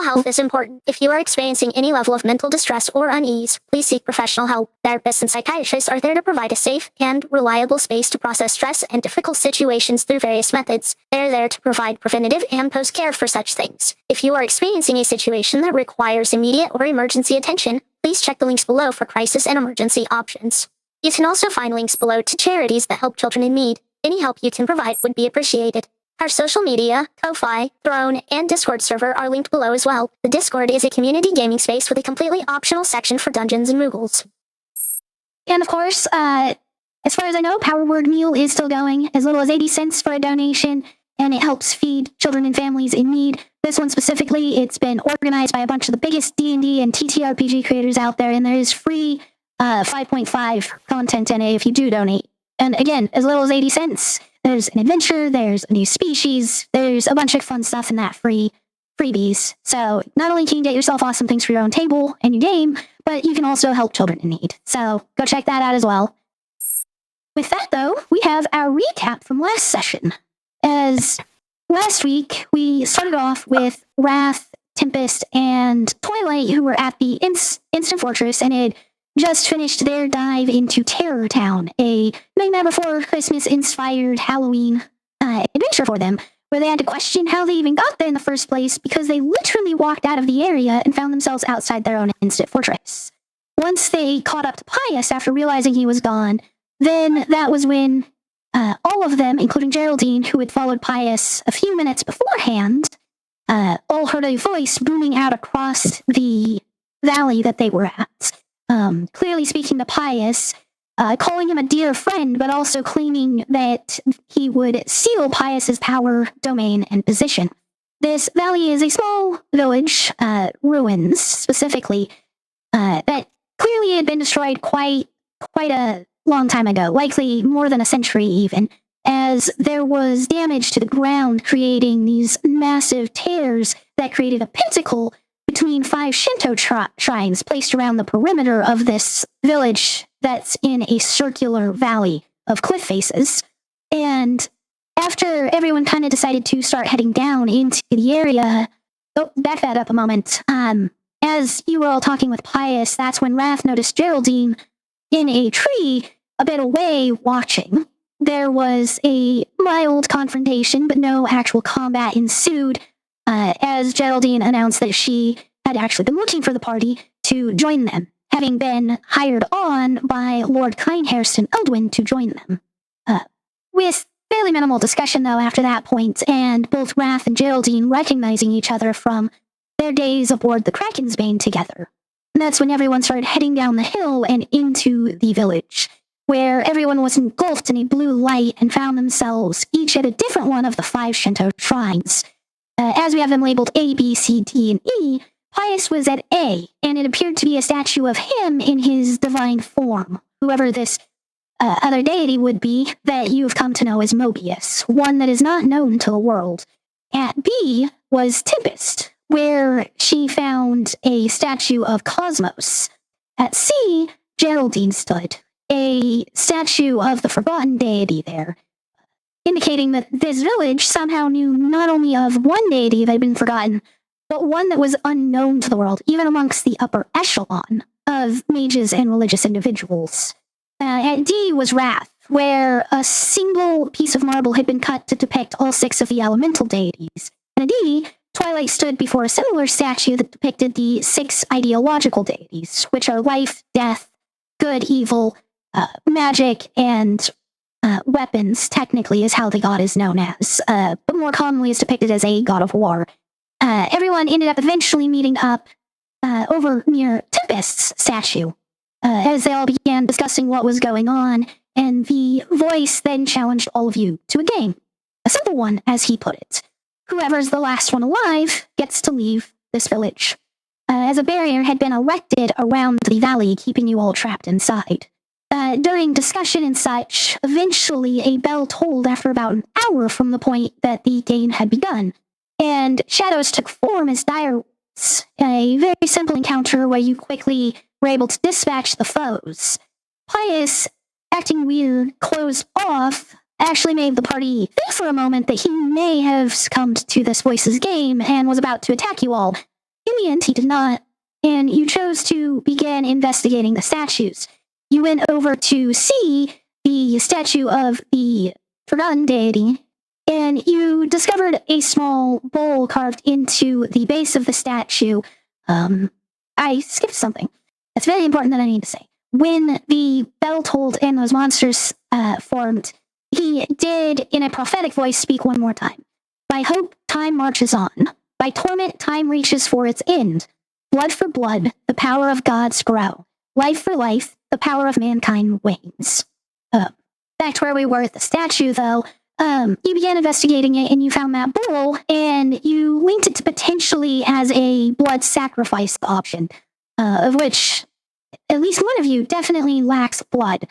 Mental health is important. If you are experiencing any level of mental distress or unease, please seek professional help. Therapists and psychiatrists are there to provide a safe and reliable space to process stress and difficult situations through various methods. They are there to provide preventative and post-care for such things. If you are experiencing a situation that requires immediate or emergency attention, please check the links below for crisis and emergency options. You can also find links below to charities that help children in need. Any help you can provide would be appreciated. Our social media, Ko-Fi, Throne, and Discord server are linked below as well. The Discord is a community gaming space with a completely optional section for Dungeons and Moogles. And of course, as far as I know, Power Word Meal is still going, as little as 80 cents for a donation, and it helps feed children and families in need. This one specifically, it's been organized by a bunch of the biggest D&D and TTRPG creators out there, and there is free 5.5 content in it if you do donate. And again, as little as 80 cents. There's an adventure, there's a new species, there's a bunch of fun stuff in that freebies. So not only can you get yourself awesome things for your own table and your game, but you can also help children in need. So go check that out as well. With that though, we have our recap from last session. As last week, we started off with Wrath, Tempest, and Twilight, who were at the Instant Fortress and had just finished their dive into Terror Town, a Nightmare Before Christmas-inspired Halloween adventure for them, where they had to question how they even got there in the first place because they literally walked out of the area and found themselves outside their own Instant Fortress. Once they caught up to Pius after realizing he was gone, then that was when all of them, including Geraldine, who had followed Pius a few minutes beforehand, all heard a voice booming out across the valley that they were at. Clearly speaking to Pius, calling him a dear friend, but also claiming that he would steal Pius's power, domain, and position. This valley is a small village, ruins specifically, that clearly had been destroyed quite a long time ago, likely more than a century even, as there was damage to the ground, creating these massive tears that created a pentacle between 5 Shinto shrines placed around the perimeter of this village that's in a circular valley of cliff faces. And after everyone kind of decided to start heading down into the area, back that up a moment. As you were all talking with Pius, that's when Wrath noticed Geraldine in a tree a bit away watching. There was a mild confrontation, but no actual combat ensued, as Geraldine announced that she had actually been looking for the party to join them, having been hired on by Lord Kindhairston Eldwin to join them. With fairly minimal discussion, though, after that point, and both Wrath and Geraldine recognizing each other from their days aboard the Kraken's Bane together. And that's when everyone started heading down the hill and into the village, where everyone was engulfed in a blue light and found themselves each at a different one of the 5 Shinto shrines. As we have them labeled A, B, C, D, and E, Pius was at A, and it appeared to be a statue of him in his divine form, whoever this other deity would be that you have come to know as Mobius, one that is not known to the world. At B was Tempest, where she found a statue of Cosmos. At C, Geraldine stood, a statue of the forgotten deity there, indicating that this village somehow knew not only of one deity that had been forgotten, but one that was unknown to the world, even amongst the upper echelon of mages and religious individuals. At D was Wrath, where a single piece of marble had been cut to depict all 6 of the elemental deities. And at E, Twilight stood before a similar statue that depicted the 6 ideological deities, which are life, death, good, evil, magic, and weapons, technically, is how the god is known as, but more commonly is depicted as a god of war. Everyone ended up eventually meeting up over near Tempest's statue, as they all began discussing what was going on, and the voice then challenged all of you to a game. A simple one, as he put it. Whoever's the last one alive gets to leave this village, as a barrier had been erected around the valley, keeping you all trapped inside. During discussion and such, eventually a bell tolled after about an hour from the point that the game had begun, and shadows took form as dire wolves, a very simple encounter where you quickly were able to dispatch the foes. Pius, acting weird, closed off, actually made the party think for a moment that he may have succumbed to this voice's game and was about to attack you all, convenient, he did not, and you chose to begin investigating the statues. You went over to see the statue of the forgotten deity, and you discovered a small bowl carved into the base of the statue. I skipped something. It's very important that I need to say. When the bell tolled and those monsters formed, he did, in a prophetic voice, speak one more time. By hope, time marches on. By torment, time reaches for its end. Blood for blood, the power of gods grow. Life for life, the power of mankind wanes. Back to where we were at the statue, though. You began investigating it, and you found that bowl, and you linked it to potentially as a blood sacrifice option, of which at least one of you definitely lacks blood.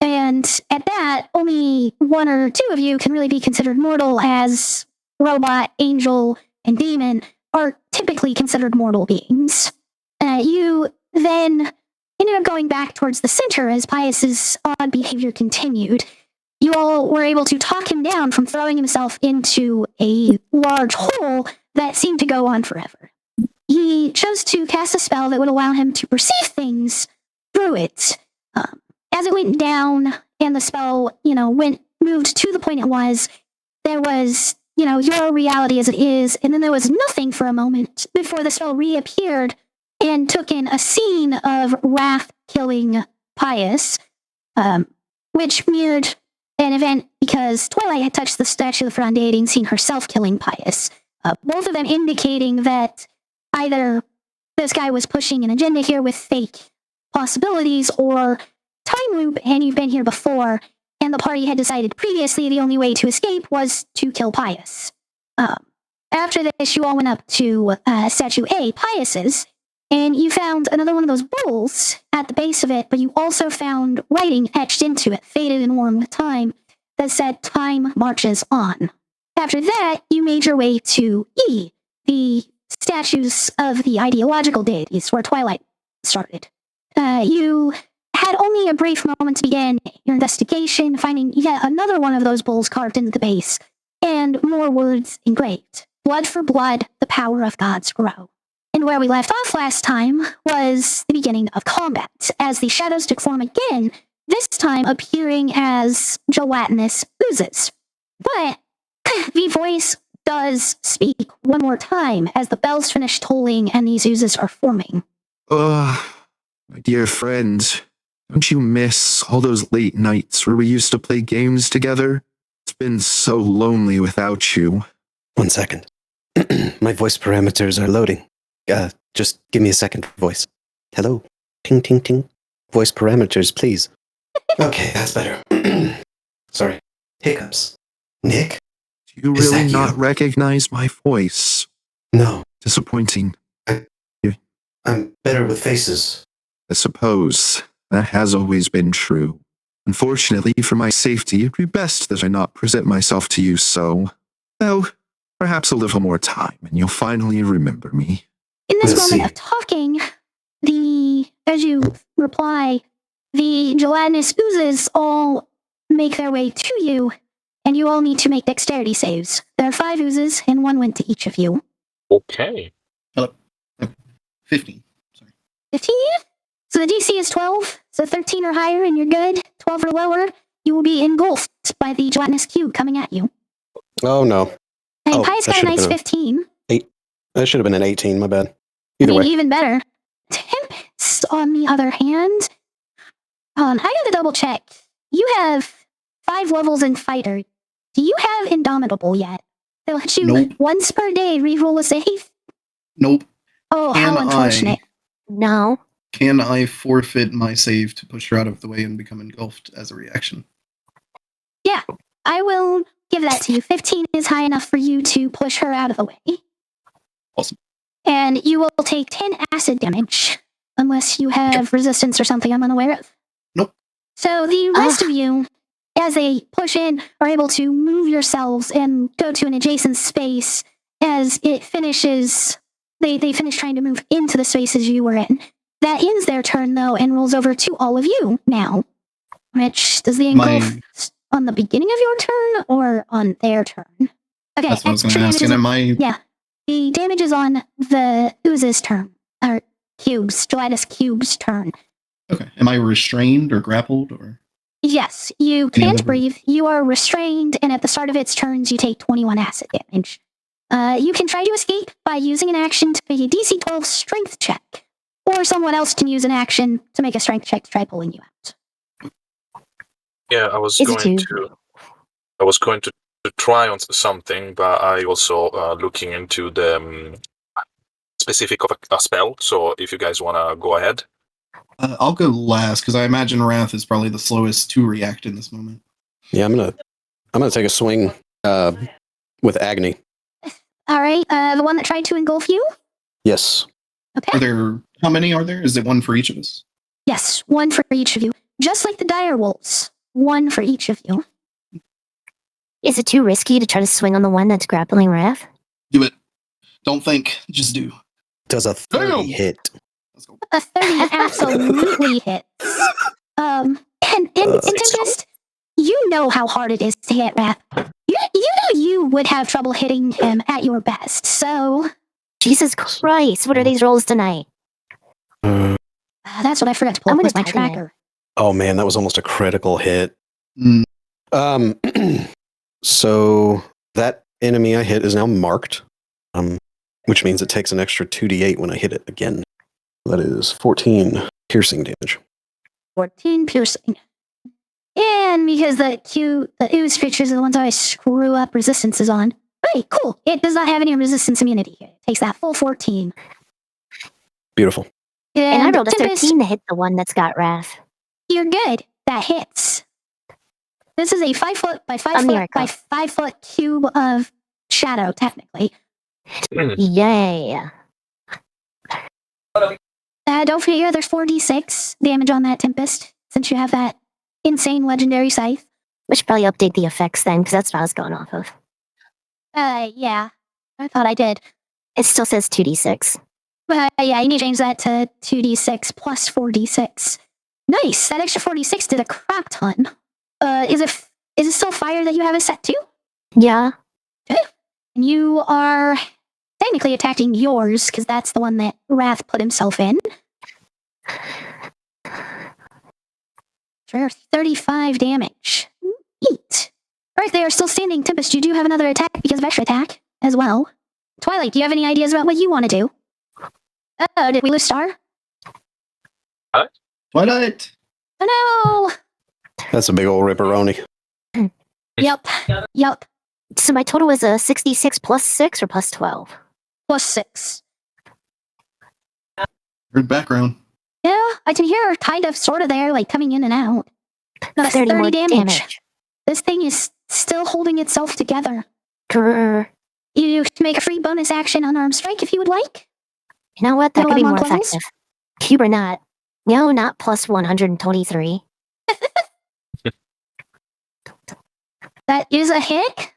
And at that, only one or two of you can really be considered mortal, as robot, angel, and demon are typically considered mortal beings. You then ended up going back towards the center as Pius's odd behavior continued. You all were able to talk him down from throwing himself into a large hole that seemed to go on forever. He chose to cast a spell that would allow him to perceive things through it. As it went down and the spell, moved to the point it was, there was, your reality as it is, and then there was nothing for a moment before the spell reappeared and took in a scene of Wrath killing Pius, which mirrored an event because Twilight had touched the statue of Frondeity and seen herself killing Pius. Both of them indicating that either this guy was pushing an agenda here with fake possibilities or time loop and you've been here before, and the party had decided previously the only way to escape was to kill Pius. After this, you all went up to Statue A, Pius's, and you found another one of those bowls at the base of it, but you also found writing etched into it, faded and worn with time, that said, "Time marches on." After that, you made your way to E, the statues of the ideological deities, where Twilight started. You had only a brief moment to begin your investigation, finding yet another one of those bowls carved into the base, and more words engraved. Blood for blood, the power of gods grow. And where we left off last time was the beginning of combat, as the shadows took form again, this time appearing as gelatinous oozes. But the voice does speak one more time as the bells finish tolling and these oozes are forming. My dear friend, don't you miss all those late nights where we used to play games together? It's been so lonely without you. 1 second. My voice parameters are loading. Just give me a second, voice. Hello? Ting, ting, ting. Voice parameters, please. Okay, that's better. Sorry. Hiccups. Nick? Do you really not recognize my voice? No. Disappointing. I'm better with faces. I suppose that has always been true. Unfortunately, for my safety, it'd be best that I not present myself to you so. Though, perhaps a little more time, and you'll finally remember me. In this moment of talking, as you reply, the gelatinous oozes all make their way to you, and you all need to make dexterity saves. There are 5 oozes, and 1 went to each of you. Okay. 15. Sorry. 15? So the DC is 12, so 13 or higher, and you're good. 12 or lower, you will be engulfed by the gelatinous cube coming at you. Oh, no. And Pius got a nice 15. That should have been an 18, my bad. Either way. Even better. Tempest, on the other hand, I gotta double check. You have 5 levels in Fighter. Do you have Indomitable yet? They'll let you once per day reroll a save? Nope. Oh, how unfortunate. No. Can I forfeit my save to push her out of the way and become engulfed as a reaction? Yeah, I will give that to you. 15 is high enough for you to push her out of the way. Awesome. And you will take 10 acid damage, unless you have resistance or something I'm unaware of. Nope. So the rest of you, as they push in, are able to move yourselves and go to an adjacent space as it finishes. They finish trying to move into the spaces you were in. That ends their turn, though, and rolls over to all of you now. Which, does the engulf on the beginning of your turn or on their turn? Okay, that's what I was going to ask. And yeah, the the damage is on the Ooze's turn. Or Gelatis Cube's turn. Okay. Am I restrained or grappled or? Yes, you Any can't other- breathe. You are restrained, and at the start of its turns, you take 21 acid damage. You can try to escape by using an action to make a DC 12 strength check. Or someone else can use an action to make a strength check to try pulling you out. Yeah, I was Is it going two? to try on something, but I also looking into the specific of a spell. So if you guys want to go ahead. I'll go last because I imagine Wrath is probably the slowest to react in this moment. Yeah, I'm gonna take a swing with Agony. All right, the one that tried to engulf you? Yes. Okay. How many are there? Is it one for each of us? Yes, one for each of you. Just like the dire wolves, one for each of you. Is it too risky to try to swing on the one that's grappling Wrath? Do it. Don't think. Just do. Does a 30 Damn! hit? Let's go. A 30 absolutely hits. And Tempest, you know how hard it is to hit Wrath. You know you would have trouble hitting him at your best, so Jesus Christ, what are these rolls tonight? that's what I forgot to pull I'm up gonna with my type in it. tracker. Oh man, that was almost a critical hit. Mm. So that enemy I hit is now marked, which means it takes an extra 2d8 when I hit it again. That is 14 piercing damage. 14 piercing. And because the ooze creatures are the ones I screw up resistances on. Hey, cool. It does not have any resistance immunity here. It takes that full 14. Beautiful. And I rolled a Tempest, 13 to hit the one that's got Wrath. you're good. That hits. This is a 5 foot by 5 A foot miracle. by 5 foot cube of shadow, technically. Yay. Don't forget there's 4d6 damage on that Tempest, since you have that insane legendary scythe. We should probably update the effects then, because that's what I was going off of. Yeah. I thought I did. It still says 2d6. Yeah, you need to change that to 2d6 plus 4d6. Nice. That extra 4d6 did a crap ton. Is it still fire that you have it set to? Yeah. And you are technically attacking yours, because that's the one that Wrath put himself in. For 35 damage. Neat. Right, they are still standing. Tempest, you do have another attack because of extra attack as well. Twilight, do you have any ideas about what you want to do? Oh, did we lose Star? Twilight. Oh That's a big old ripperoni. no! Yep. So my total is a 66 plus 6 or plus 12? Plus 6. Good background. Yeah, I can hear her kind of, sort of there, like coming in and out. No, that's 30 more damage. This thing is still holding itself together. Grrr. You can make a free bonus action unarmed strike if you would like. You know what? That It'll could be unlock more levels? effective. Cube or not. No, not plus 123. That is a hit.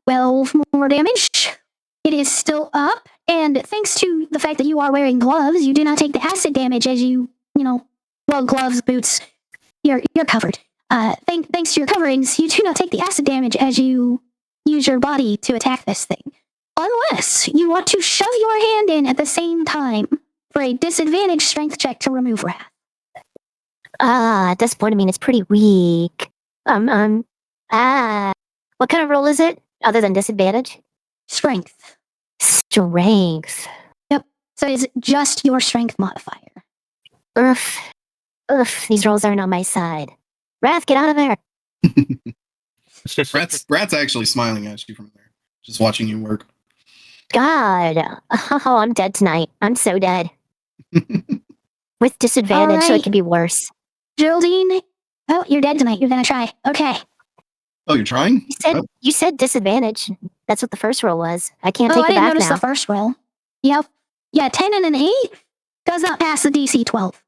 12 more damage. It is still up, and thanks to the fact that you are wearing gloves, you do not take the acid damage as gloves, boots, you're covered. Thanks to your coverings, you do not take the acid damage as you use your body to attack this thing. Unless you want to shove your hand in at the same time for a disadvantage strength check to remove Wrath. At this point, I mean, it's pretty weak. What kind of roll is it, other than disadvantage? Strength. Strength. So it's just your strength modifier. Ugh, these rolls aren't on my side. Wrath, get out of there. Brat's actually smiling at you from there, just watching you work. God. Oh, I'm dead tonight. I'm so dead. With disadvantage, so Alright. it can be worse. Geraldine, oh, you're dead tonight. You're gonna try. Okay. Oh, you're trying? You said disadvantage. That's what the first roll was. I can't Oh, take I it didn't back notice now. the first roll. Yep. Yeah, 10 and an 8 does not pass the DC 12.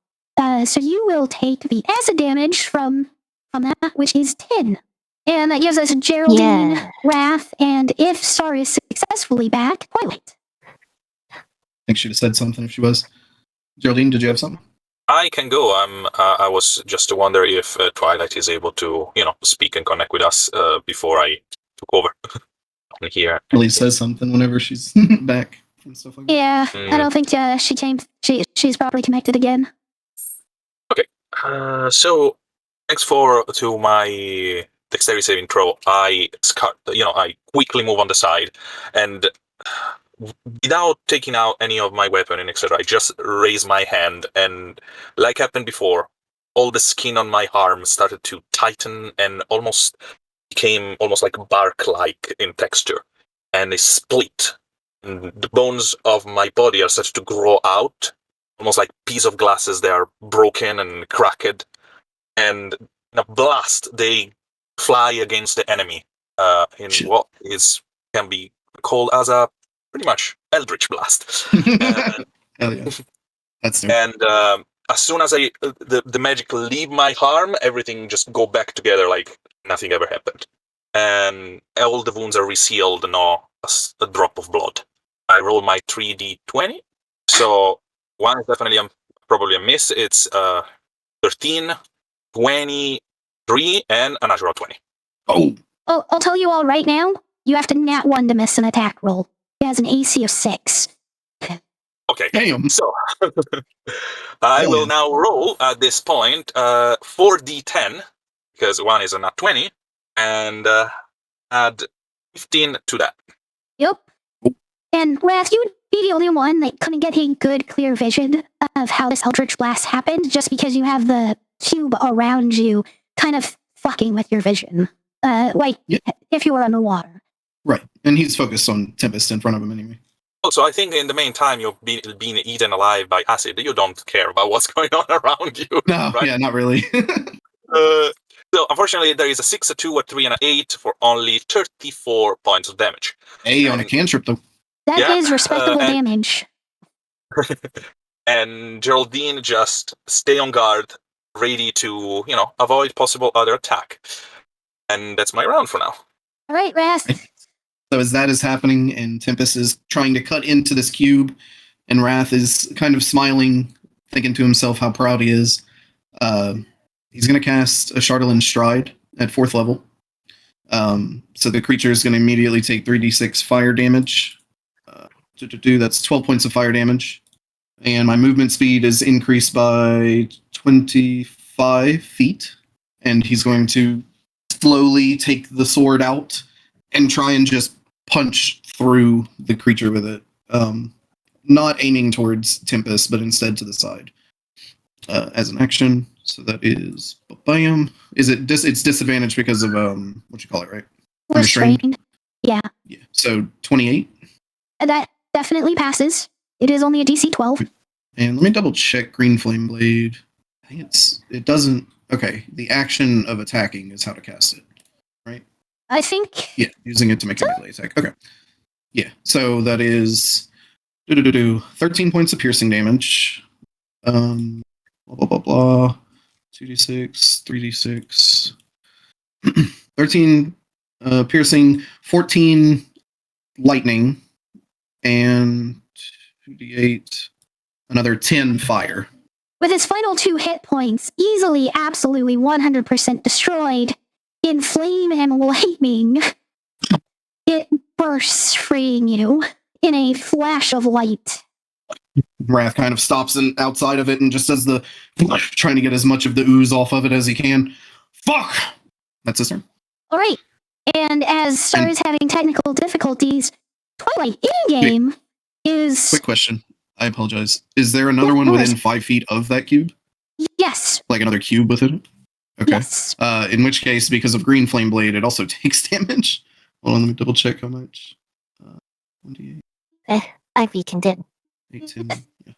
So you will take the acid damage from that, which is 10. And that gives us Geraldine, Yeah. Wrath, and if Star is successfully back, Twilight. I think she'd have said something if she was. Geraldine, did you have something? I can go. I was just to wonder if Twilight is able to, speak and connect with us before I took over. here. Ellie says something whenever she's back and stuff like that. Yeah, Mm. I don't think she's properly connected again. So thanks to my dexterity saving throw. I quickly move on the side, and without taking out any of my weapon and etc., I just raise my hand, and like happened before, all the skin on my arm started to tighten and almost became almost like bark-like in texture, and they split. And the bones of my body are starting to grow out, almost like piece of glasses. They are broken and cracked, and in a blast, they fly against the enemy in Shit. what can be called as a pretty much eldritch blast. Hell yeah. That's dope. And as soon as the magic leave my arm, everything just go back together like nothing ever happened. And all the wounds are resealed, no a drop of blood. I roll my 3d20. So one is definitely probably a miss. It's 13, 23, and a natural 20. Oh, Oh, I'll tell you all right now. You have to nat 1 to miss an attack roll. It has an AC of 6. Okay. damn. So I Hell will yeah. now roll at this point 4d10, because one is a nat 20, and add 15 to that. Yep. And Wrath, you would be the only one that couldn't get a good, clear vision of how this Eldritch Blast happened, just because you have the cube around you kind of fucking with your vision. Like, Yeah. if you were underwater. Right. And he's focused on Tempest in front of him anyway. Also, I think in the meantime you're being eaten alive by acid. You don't care about what's going on around you. No, right? yeah, not really. So unfortunately, there is a 6, a 2, a 3, and an 8 for only 34 points of damage. A on a cantrip, though. That is Yeah, respectable and- damage. And Geraldine just stay on guard, ready to, avoid possible other attack. And that's my round for now. All right, Wrath. So as that is happening, and Tempest is trying to cut into this cube, and Wrath is kind of smiling, thinking to himself how proud he is. He's going to cast a Charlatan Stride at 4th level. So the creature is going to immediately take 3d6 fire damage. That's 12 points of fire damage. And my movement speed is increased by 25 feet. And he's going to slowly take the sword out and try and just punch through the creature with it. Not aiming towards Tempest, but instead to the side. As an action. So that is bam. Is it it's disadvantaged because of what you call it, right? Restrained. Yeah. Yeah. So 28. That definitely passes. It is only a DC 12. And let me double check Green Flame Blade. I think it doesn't. Okay, the action of attacking is how to cast it, right? I think. Yeah, using it to make a melee attack. Okay. Yeah. So that is 13 points of piercing damage. Blah blah blah blah. 2d6, 3d6. 13 piercing, 14 lightning, and 2d8, another 10 fire. With his final 2 hit points easily, absolutely 100% destroyed, in flame and lightning, it bursts, freeing you in a flash of light. Wrath kind of stops outside of it and just does the trying to get as much of the ooze off of it as he can. Fuck! That's his turn. All right. And as Star is having technical difficulties, Twilight in-game is... Quick question. I apologize. Is there another one within 5 feet of that cube? Yes. Like another cube with it? Okay. Yes. In which case, because of Green Flame Blade, it also takes damage. Hold on, let me double check how much. 1d8. I weakened it. 8, 10. Yeah.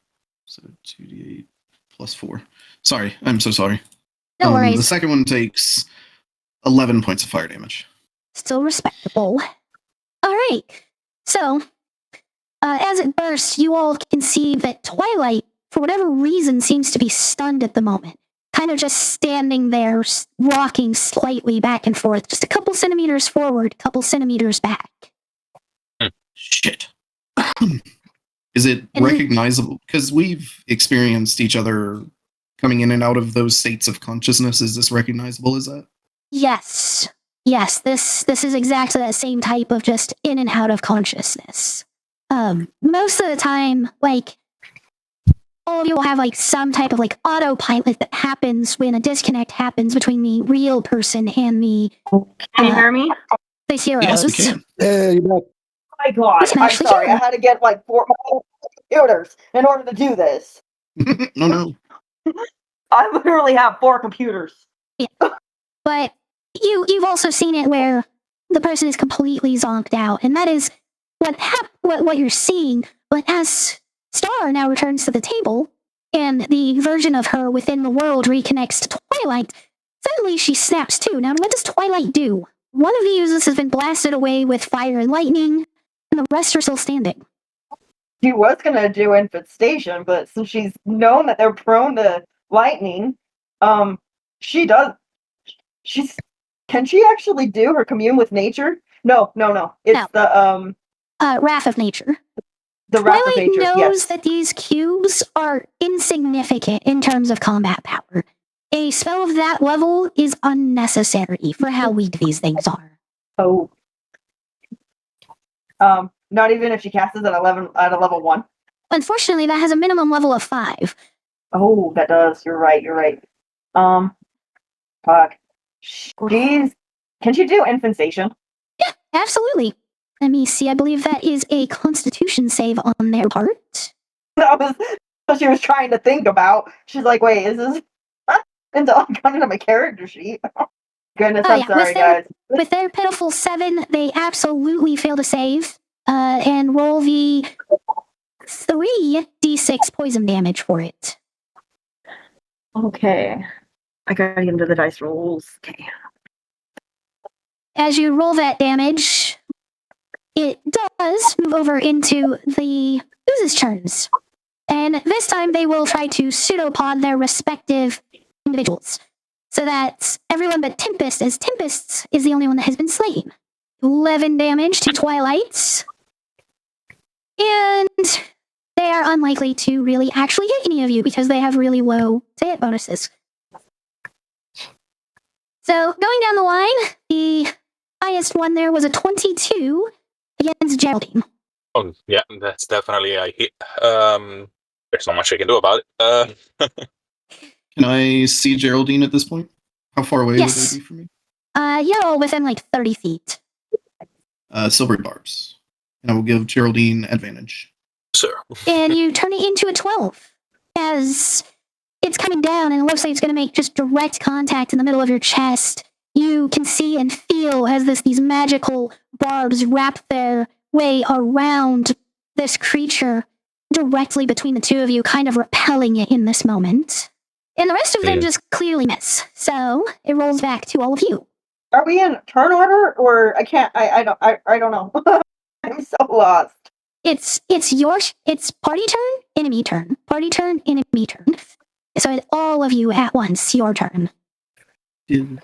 So 2d8 plus 4. Sorry, I'm so sorry. No worries. The second one takes 11 points of fire damage. Still respectable. All right. So, as it bursts, you all can see that Twilight, for whatever reason, seems to be stunned at the moment. Kind of just standing there, rocking slightly back and forth, just a couple centimeters forward, a couple centimeters back. Shit. Is it recognizable? Because we've experienced each other coming in and out of those states of consciousness. Is this recognizable as that? Yes. Yes, this is exactly that same type of just in and out of consciousness. Most of the time, like, all of you will have like some type of like autopilot that happens when a disconnect happens between the real person and the Can you hear me? the heroes. Yes, we can. Hey, you're back. Oh my god, Listen, I'm Ashley, sorry. yeah. I had to get like 4 computers in order to do this. No. I literally have 4 computers. But you've also seen it where the person is completely zonked out, and that is what you're seeing. But as Star now returns to the table, and the version of her within the world reconnects to Twilight, suddenly she snaps too. Now, what does Twilight do? One of the users has been blasted away with fire and lightning, and the rest are still standing. She was gonna do infestation, but since she's known that they're prone to lightning, she does. Can she actually do her commune with nature? No. It's No. Wrath of Nature. the wrath of Twilight nature. knows Yes. that these cubes are insignificant in terms of combat power. A spell of that level is unnecessary for how weak these things are. Oh. Not even if she casts it at a level 1. Unfortunately, that has a minimum level of 5. Oh, that does. You're right. Fuck. She's. Can she do infestation? Yeah, absolutely. Let me see, I believe that is a Constitution save on their part. That was what she was trying to think about. She's like, wait, is this until I'm coming to my character sheet? Goodness, Oh, I'm yeah, sorry, guys. With their pitiful 7, they absolutely fail to save, and roll the 3d6 poison damage for it. Okay. I gotta get into the dice rolls. Okay. As you roll that damage, it does move over into the ooze's turns. And this time they will try to pseudopod their respective individuals. So that everyone but Tempest, as Tempest is the only one that has been slain. 11 damage to Twilight. And they are unlikely to really actually hit any of you because they have really low hit bonuses. So going down the line, the highest one there was a 22 against Geraldine. Oh, yeah, that's definitely a hit. There's not much I can do about it. Can I see Geraldine at this point? How far away Yes. would they be from me? You're all within like 30 feet. Silvery barbs. And I will give Geraldine advantage. Sir. And you turn it into a 12. As it's coming down and it looks like it's going to make just direct contact in the middle of your chest, you can see and feel as these magical barbs wrap their way around this creature directly between the two of you, kind of repelling it in this moment. And the rest of them just clearly miss. So it rolls back to all of you. Are we in turn order, or I can't? I don't know. I'm so lost. It's party turn, enemy turn, party turn, enemy turn. So it's all of you at once. Your turn. Mind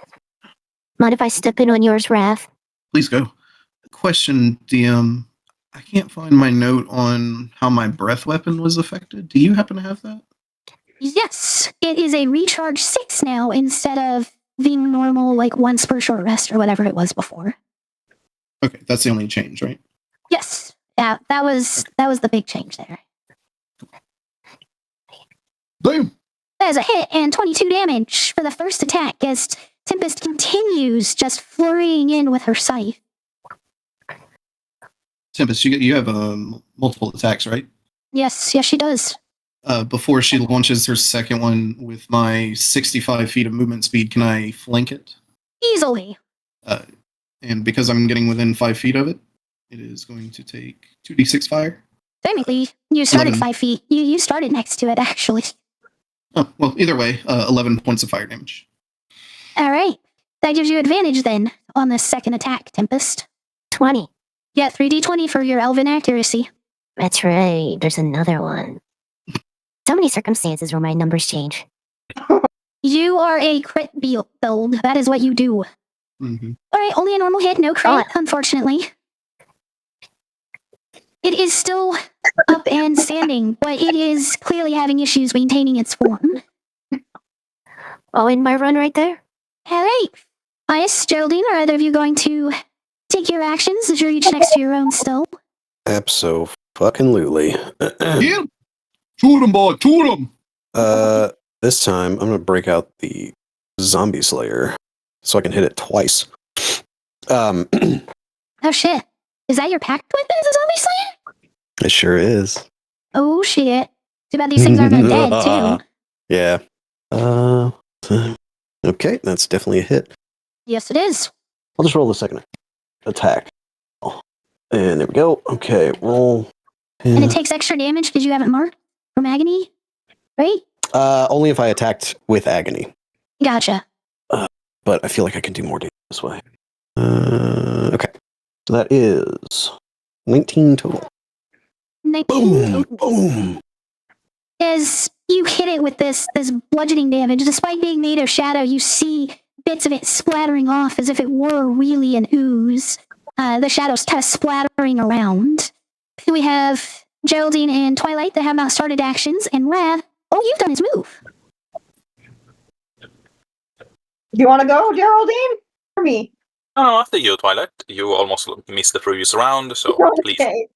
if I step in on yours, Wrath? Please go. Question, DM. I can't find my note on how my breath weapon was affected. Do you happen to have that? Yes, it is a recharge 6 now instead of the normal like once per short rest or whatever it was before. Okay, that's the only change, right? Yes, yeah, that was the big change there. Boom! There's a hit and 22 damage for the first attack as Tempest continues just flurrying in with her scythe. Tempest, you have multiple attacks, right? Yes, she does. Before she launches her second one with my 65 feet of movement speed, can I flank it? Easily. And because I'm getting within 5 feet of it, it is going to take 2d6 fire. Technically, you started 11. 5 feet. You started next to it, actually. Oh, well, either way, 11 points of fire damage. All right. That gives you advantage then on this second attack, Tempest. 20. Yeah, 3d20 for your elven accuracy. That's right. There's another one. So many circumstances where my numbers change. You are a crit build. That is what you do. Mm-hmm. All right, only a normal hit, no crit, unfortunately. It is still up and standing, but it is clearly having issues maintaining its form. Oh, in my run right there? All right. Ice, Geraldine, are either of you going to take your actions as you reach next to your own still? Abso-fucking-lutely. Get him! Shoot him, boy! Shoot him! This time, I'm gonna break out the Zombie Slayer so I can hit it twice. Oh shit. Is that your pact weapon, the Zombie Slayer? It sure is. Oh shit. Too bad these things aren't dead, too. Yeah. Okay, that's definitely a hit. Yes, it is. I'll just roll the second attack. And there we go. Okay, roll. And it takes extra damage because you haven't marked from agony, right? Only if I attacked with agony. Gotcha. But I feel like I can do more damage this way. Okay. So that is 19 total. 19. Boom! Boom! As you hit it with this bludgeoning damage, despite being made of shadow, you see bits of it splattering off as if it were really an ooze. The shadows kind of splattering around. We have Geraldine and Twilight that have not started actions, and Rav, you've done his move. Do you want to go, Geraldine? Or me? No, after you, Twilight. You almost missed the previous round, so please. Okay.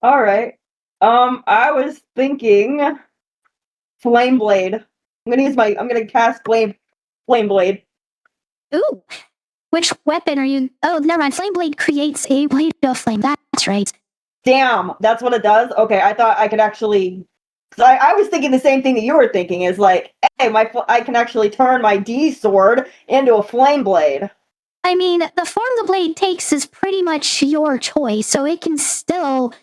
All right. I was thinking Flame Blade. I'm gonna cast Flame Blade. Ooh. Which weapon are you... Oh, never mind. Flame Blade creates a blade of flame. That's right. Damn, that's what it does? Okay, I thought I could actually... Cause I was thinking the same thing that you were thinking, is like, hey, I can actually turn my D sword into a Flame Blade. I mean, the form the blade takes is pretty much your choice, so it can still...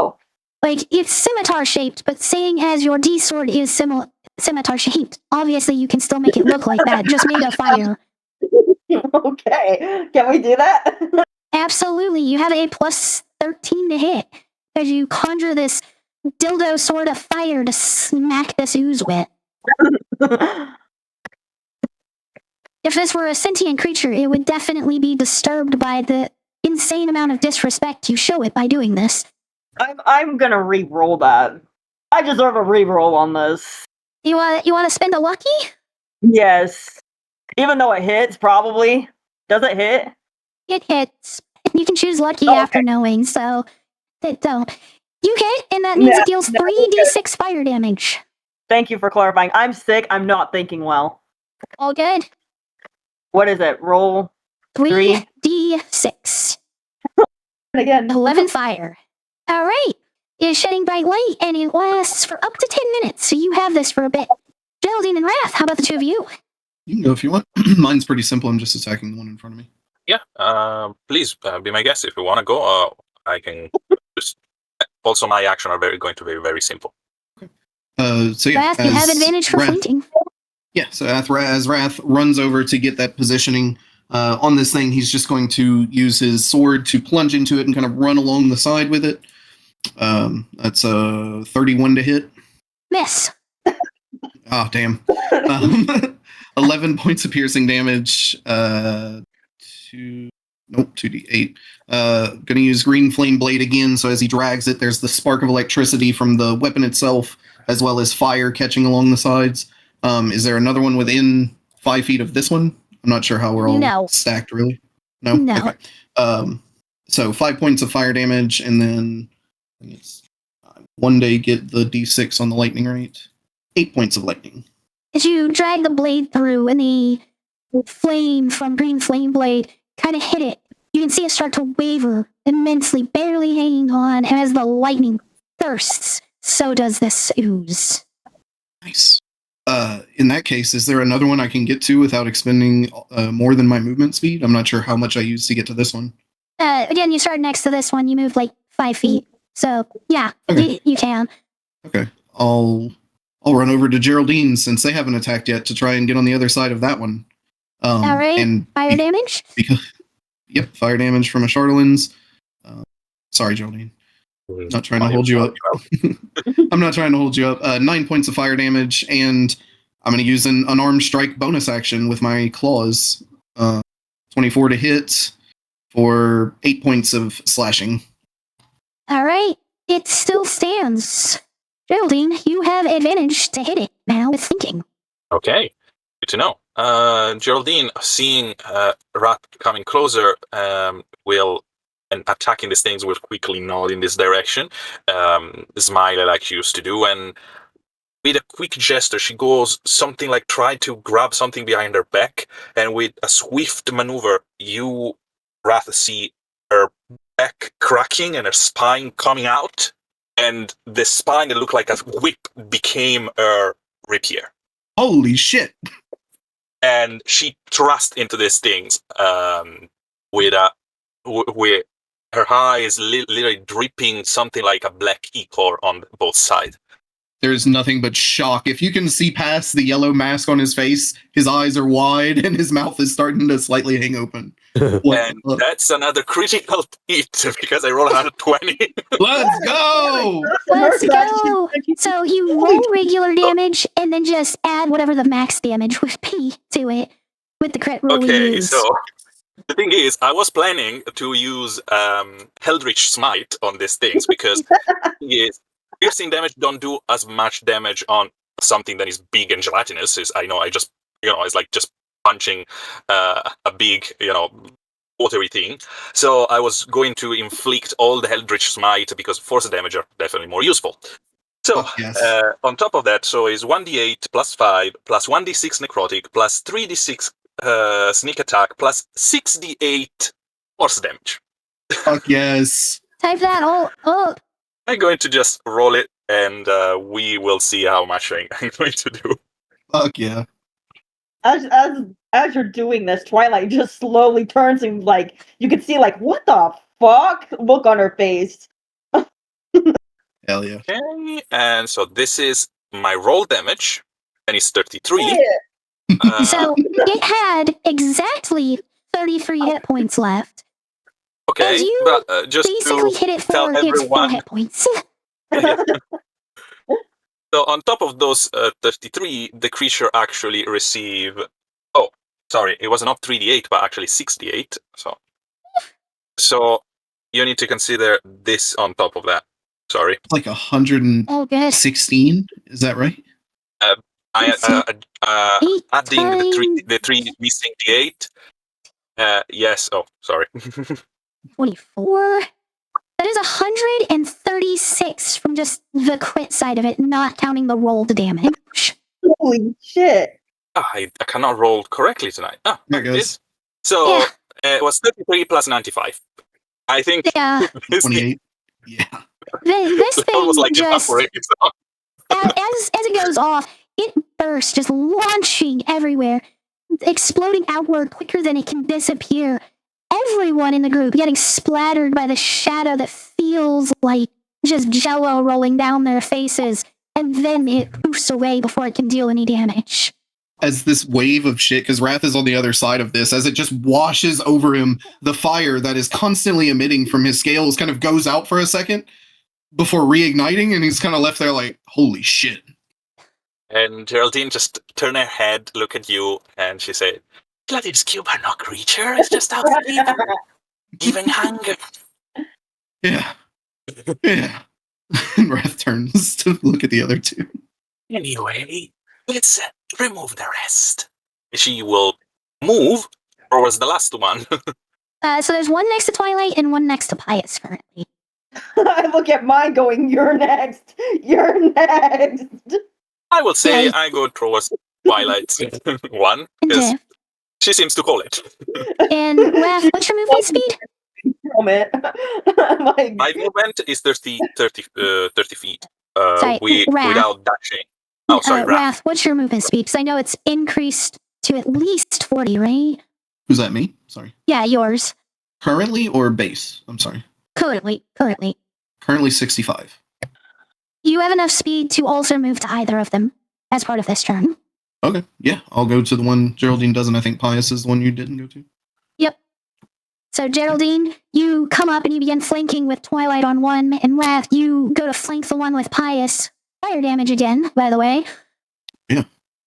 Like, it's scimitar-shaped, but saying as your D sword is scimitar-shaped, obviously you can still make it look like that, just made of fire. Okay, can we do that? Absolutely, you have a plus 13 to hit, as you conjure this dildo sword of fire to smack this ooze with. If this were a sentient creature, it would definitely be disturbed by the insane amount of disrespect you show it by doing this. I'm gonna re-roll that. I deserve a re-roll on this. You want to spend a lucky? Yes. Even though it hits, probably. Does it hit? It hits. You can choose lucky after knowing, so don't. You hit, and that means it deals 3d6 fire damage. Thank you for clarifying. I'm sick. I'm not thinking well. All good. What is it? Roll 3d6. Again. 11 fire. All right. It's shedding bright light, and it lasts for up to 10 minutes, so you have this for a bit. Geraldine and Wrath, how about the two of you? You can go if you want. Mine's pretty simple. I'm just attacking the one in front of me. Yeah, please be my guest if you want to go. I can just. Also, my action are going to be very simple. So yeah, Wrath, you have advantage for flanking. Yeah, so as Wrath runs over to get that positioning on this thing, he's just going to use his sword to plunge into it and kind of run along the side with it. That's a 31 to hit. Miss. Oh, damn. 11 points of piercing damage. 2d8. Gonna use Green Flame Blade again, so as he drags it, there's the spark of electricity from the weapon itself, as well as fire catching along the sides. Is there another one within 5 feet of this one? I'm not sure how we're all stacked, really. No? No. Okay. So 5 points of fire damage, and then I think it's one day get the d6 on the lightning rate. 8 points of lightning. As you drag the blade through and the flame from Green Flame Blade kind of hit it, you can see it start to waver immensely, barely hanging on, and as the lightning bursts, so does this ooze. Nice. In that case, is there another one I can get to without expending more than my movement speed? I'm not sure how much I used to get to this one. Again, you start next to this one, you move like 5 feet. So, yeah, Okay. you can. Okay. I'll run over to Geraldine since they haven't attacked yet to try and get on the other side of that one. All right. And fire damage? Yep, fire damage from a Charlelin's. Sorry, Geraldine. Not trying to hold you up. I'm not trying to hold you up. 9 points of fire damage, and I'm going to use an unarmed strike bonus action with my claws. 24 to hit for 8 points of slashing. All right. It still stands. Geraldine, you have advantage to hit it now with thinking. Okay, good to know. Geraldine, seeing Rat coming closer, and attacking these things, will quickly nod in this direction, smile like she used to do, and with a quick gesture, she goes something like try to grab something behind her back, and with a swift maneuver, you, Wrath, see her back cracking and her spine coming out, and the spine that looked like a whip became her rapier. Holy shit! And she thrust into these things with her eyes literally dripping something like a black ichor on both sides. There's nothing but shock. If you can see past the yellow mask on his face, his eyes are wide and his mouth is starting to slightly hang open. And that's another critical hit because I rolled another 20. Let's go! Let's go! So you roll regular damage and then just add whatever the max damage would be to it with the crit roll we Okay, use. so the thing is, I was planning to use Eldritch Smite on these things because piercing damage don't do as much damage on something that is big and gelatinous. I know, it's like just punching a big, watery thing. So I was going to inflict all the Eldritch Smite because force damage are definitely more useful. So, yes. On top of that, so is 1d8 plus 5 plus 1d6 necrotic plus 3d6 sneak attack plus 6d8 force damage. Fuck yes. Type that all up. I'm going to just roll it, and we will see how much I'm going to do. Fuck yeah. As you're doing this, Twilight just slowly turns and like you can see like what the fuck look on her face. Hell yeah. Okay, and so this is my roll damage, and it's 33. Yeah. So it had exactly 33 hit points left. Okay, As you but just basically to hit it tell for its full everyone, hit points. so on top of those 33, the creature actually receive. Oh, sorry, it was not 3d8, but actually 6d8. So you need to consider this on top of that. Sorry, It's like 116. Oh, good. Is that right? Adding the three missing d8. Yes. Oh, sorry. 24. That is 136 from just the crit side of it, not counting the rolled damage. Holy shit. I cannot roll correctly tonight. There it goes. So Yeah. it was 33 plus 95. I think Yeah. this thing 28. Yeah. This thing almost like just, evaporates. So. as it goes off, it bursts, just launching everywhere, exploding outward quicker than it can disappear. Everyone in the group getting splattered by the shadow that feels like just jello rolling down their faces, and then it poofs away before it can deal any damage. As this wave of shit, because Wrath is on the other side of this, as it just washes over him, the fire that is constantly emitting from his scales kind of goes out for a second before reigniting, and he's kind of left there like, holy shit. And Geraldine just turned her head, look at you, and she said, "Bloody cube are no creature, it's just out sleeping, giving hunger." Yeah. Yeah. And Wrath turns to look at the other two. Anyway, let's remove the rest. She will move towards the last one. So there's one next to Twilight and one next to Pius currently. I look at mine going, you're next. You're next. I will say Yeah. I go towards Twilight's one, because Okay. she seems to call it. And Wrath, what's your movement speed? Moment. Like, My movement is 30 feet Sorry, Wrath. without dashing. Oh, sorry, Wrath. Wrath, what's your movement speed? Because I know it's increased to at least 40, right? Who's that, me? Sorry. Yeah, yours. Currently or base? I'm sorry. Currently. Currently 65. You have enough speed to also move to either of them as part of this turn. Okay. Yeah, I'll go to the one Geraldine doesn't. I think Pius is the one you didn't go to. Yep. So Geraldine, you come up and you begin flanking with Twilight on one, and Wrath, you go to flank the one with Pius. Fire damage again, by the way. Yeah.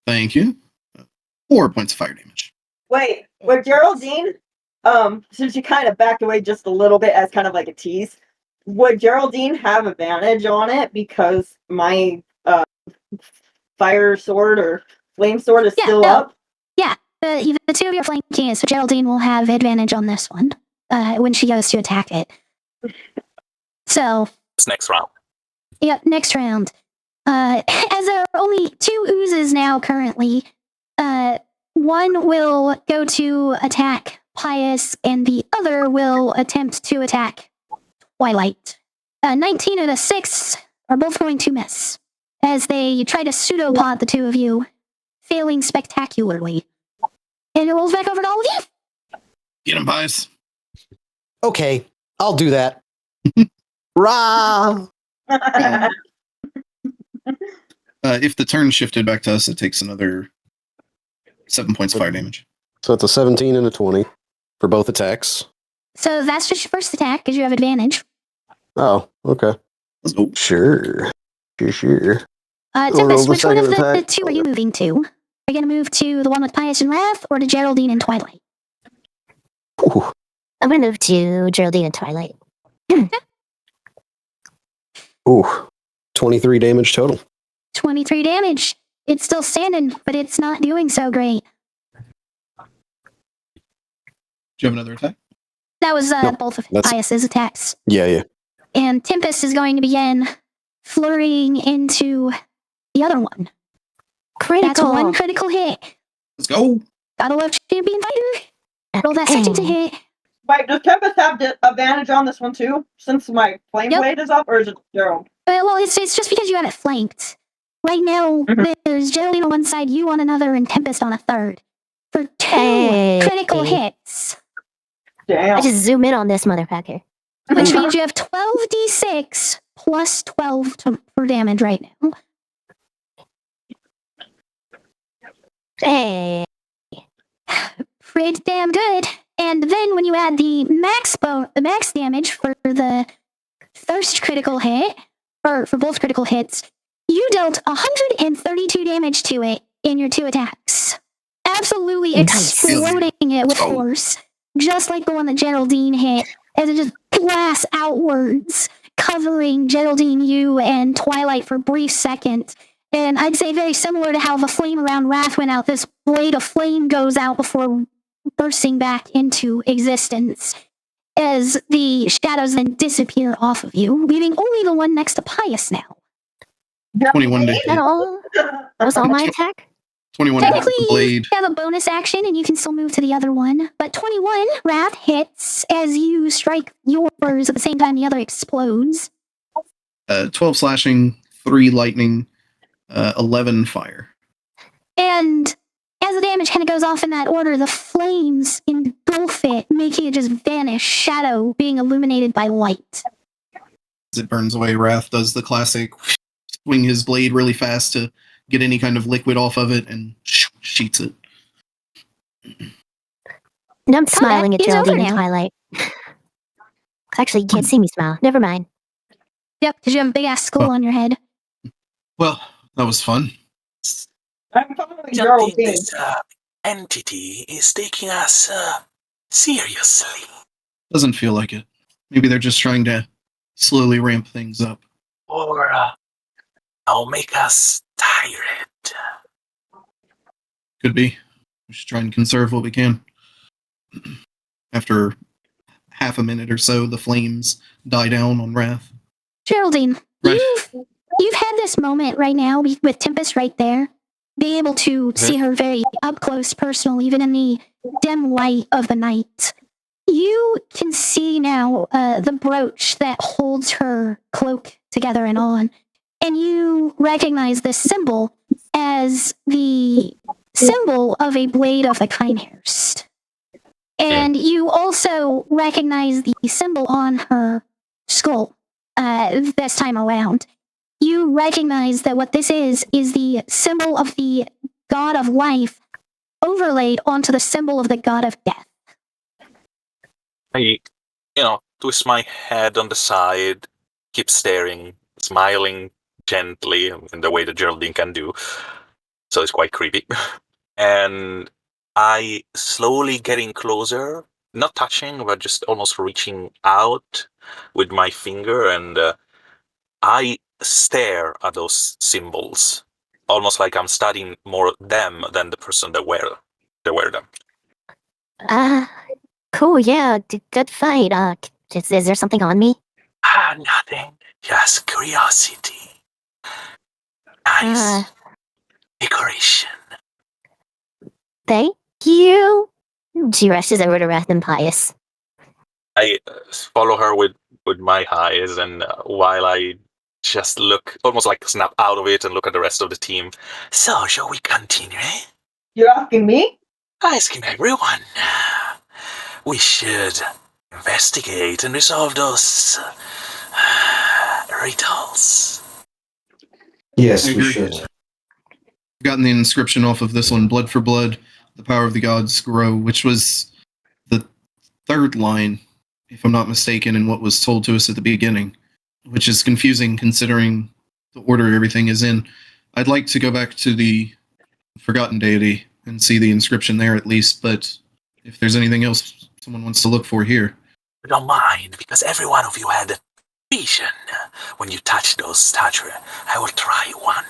Thank you. 4 points of fire damage. wait, with Geraldine, since she kind of backed away just a little bit as kind of like a tease, would Geraldine have advantage on it because my fire sword or flame sword is still up? Yeah, The two of you are flanking it, so Geraldine will have advantage on this one when she goes to attack it. So, It's next round. yep, next round. As there are only 2 oozes now currently, one will go to attack Pious, and the other will attempt to attack Twilight. 19 and a 6 are both going to miss, as they try to pseudopod the two of you, failing spectacularly. And it rolls back over to all of you. Get him, Pius. Okay, I'll do that. Rah! If the turn shifted back to us, it takes another 7 points of fire damage. So it's a 17 and a 20 for both attacks. So that's just your first attack, because you have advantage. Oh, okay. Let's go. Sure. Sure. Tempest, roll the which one of second the attack. 2 are you moving to? Are you going to move to the one with Pious and Wrath, or to Geraldine and Twilight? Ooh. I'm gonna move to Geraldine and Twilight. Ooh. 23 damage total. 23 damage. It's still standing, but it's not doing so great. Do you have another attack? That was Nope, both of that's- Pius's attacks. Yeah. And Tempest is going to begin flurrying into the other one. Critical. That's one critical hit. Let's go. Gotta love champion fighter. Roll that second to hit. Wait, does Tempest have advantage on this one too? Since my flame Yep. blade is up, or is it Gerald? Well, it's just because you have it flanked. Right now, there's Geraldine on one side, you on another, and Tempest on a third. For 2 critical hits, Damn. I just zoom in on this motherfucker. which means you have 12d6 plus 12 for damage right now. Hey. Pretty damn good. And then when you add the max damage for the first critical hit, or for both critical hits, you dealt 132 damage to it in your 2 attacks. Absolutely Nice. exploding it with Oh. force, just like the one that Geraldine hit, as it just blasts outwards, covering Geraldine, you, and Twilight for a brief second. And I'd say very similar to how the flame around Wrath went out, this blade of flame goes out before bursting back into existence, as the shadows then disappear off of you, leaving only the one next to Pius now. 21 to Is that hit. all? That was all my attack? 21 to hit Technically, with the blade. you have a bonus action and you can still move to the other one, but 21 Wrath hits as you strike yours at the same time the other explodes. 12 slashing, 3 lightning, 11 fire. And as the damage kind of goes off in that order, the flames engulf it, making it just vanish, shadow being illuminated by light. As it burns away, Wrath does the classic swing his blade really fast to get any kind of liquid off of it and sheets it. And I'm smiling at is over Geraldine and now. Twilight. Actually, you can't see me smile. Never mind. Yep, because you have a big ass skull on your head. Well, that was fun. I'm following Geraldine. This entity is taking us seriously. Doesn't feel like it. Maybe they're just trying to slowly ramp things up. Or I'll make us tired. Could be. We should try and conserve what we can. After half a minute or so, the flames die down on Wrath. Geraldine, Right. you've had this moment right now with Tempest right there, being able to see her very up close, personal, even in the dim light of the night. You can see now the brooch that holds her cloak together and on, and you recognize this symbol as the symbol of a blade of the Kinehurst. And you also recognize the symbol on her skull this time around. You recognize that what this is the symbol of the god of life overlaid onto the symbol of the god of death. I, twist my head on the side, keep staring, smiling gently in the way that Geraldine can do. So it's quite creepy. And I slowly getting closer, not touching, but just almost reaching out with my finger, and I stare at those symbols, almost like I'm studying more them than the person that wear they wear them. Cool, yeah, good fight. Is there something on me? Nothing. Just curiosity. Nice decoration. Thank you. She rushes over to Wrath and Pious. I follow her with my eyes, and while I just look, almost like snap out of it and look at the rest of the team. So, shall we continue? You're asking me? Asking everyone. We should investigate and resolve those riddles. Yes, I we agree. should. Gotten the inscription off of this one, blood for blood, the power of the gods grow, which was the third line, if I'm not mistaken, in what was told to us at the beginning, which is confusing considering the order everything is in. I'd like to go back to the forgotten deity and see the inscription there at least, but if there's anything else someone wants to look for here. I don't mind, because every one of you had a vision when you touched those statues. I will try one.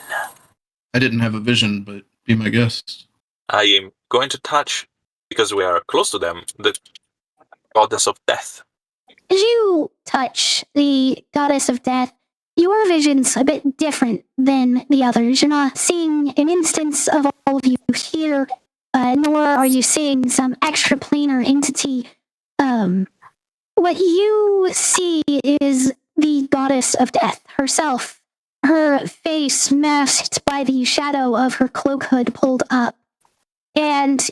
I didn't have a vision, but be my guest. I am going to touch, because we are close to them, the goddess of death. As you touch the goddess of death, your vision's a bit different than the others. You're not seeing an instance of all of you here, nor are you seeing some extraplanar entity. What you see is the goddess of death herself, her face masked by the shadow of her cloak hood pulled up. And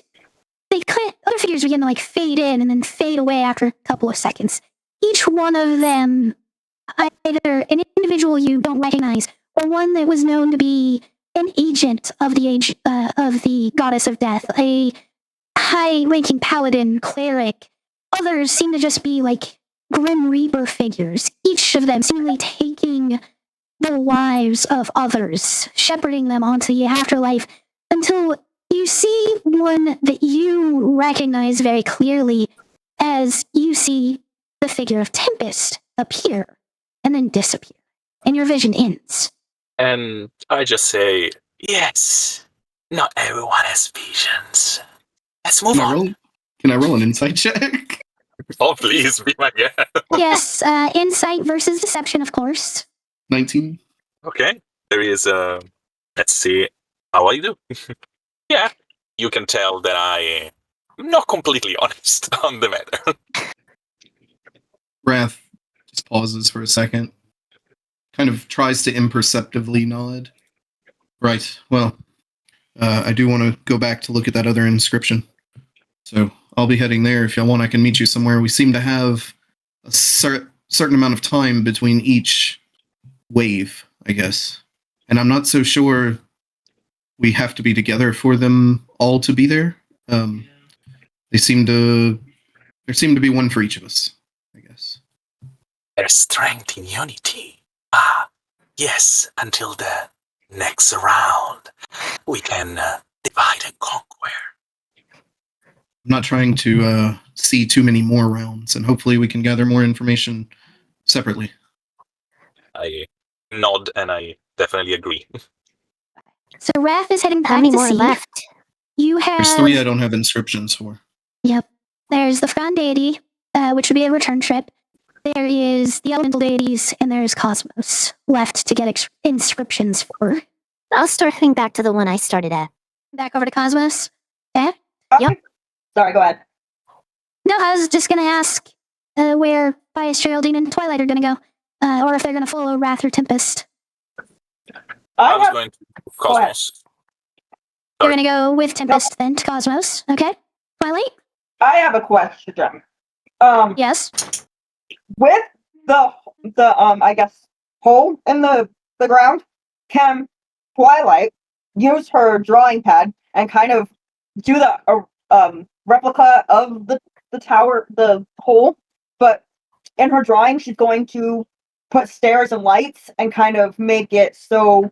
other figures begin to fade in and then fade away after a couple of seconds. Each one of them, either an individual you don't recognize or one that was known to be an agent of the goddess of death, a high-ranking paladin, cleric. Others seem to just be Grim Reaper figures, each of them seemingly taking the lives of others, shepherding them onto the afterlife, until you see one that you recognize very clearly as you see the figure of Tempest appear and then disappear, and your vision ends. And I just say, yes, not everyone has visions. Let's move on. Can I roll an insight check? Oh, please, be my guest. Yes, insight versus deception, of course. 19. Okay, there is let's see how I do. Yeah, you can tell that I am not completely honest on the matter. Wrath just pauses for a second, kind of tries to imperceptibly nod. Right, well, I do want to go back to look at that other inscription. So I'll be heading there. If y'all want, I can meet you somewhere. We seem to have a certain amount of time between each wave, I guess. And I'm not so sure we have to be together for them all to be there. There seem to be one for each of us, I guess. There's strength in unity. Ah, yes, until the next round, we can divide and conquer. I'm not trying to see too many more rounds, and hopefully we can gather more information separately. I nod, and I definitely agree. So Wrath is heading How back many to more sea. left? You have... There's 3 I don't have inscriptions for. Yep. There's the Fron deity, which would be a return trip. There is the elemental deities, and there's Cosmos left to get inscriptions for. I'll start heading back to the one I started at. Back over to Cosmos. Yeah? Yep. Sorry, go ahead. No, I was just going to ask where Bias, Geraldine, and Twilight are going to go, or if they're going to follow Wrath or Tempest. I was going to Cosmos. You're going to go with Tempest then to Cosmos, okay? Twilight? I have a question. Yes? With the I guess hole in the ground, can Twilight use her drawing pad and kind of do the replica of the tower, the hole, but in her drawing she's going to put stairs and lights and kind of make it so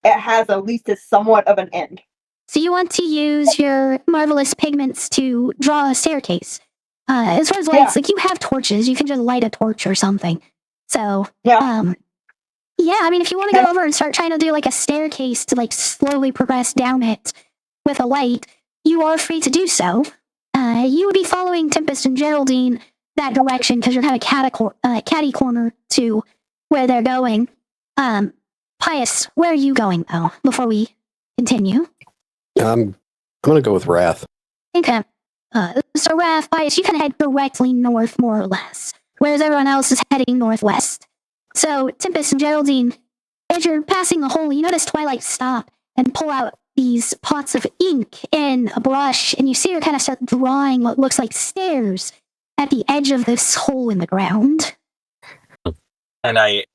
it has at least a somewhat of an end. So you want to use your marvelous pigments to draw a staircase. As far as lights, you have torches. You can just light a torch or something. So, yeah, I mean, if you want to go over and start trying to do a staircase to slowly progress down it with a light, you are free to do so. You would be following Tempest and Geraldine that direction because you're kind of catty corner to where they're going. Pius, where are you going though? Before we continue, I'm gonna go with Wrath. okay. So Raph, Pius, you can head directly north, more or less, whereas everyone else is heading northwest. So Tempest and Geraldine, as you're passing the hole, you notice Twilight stop and pull out these pots of ink and a brush, and you see her kind of start drawing what looks like stairs at the edge of this hole in the ground. And I,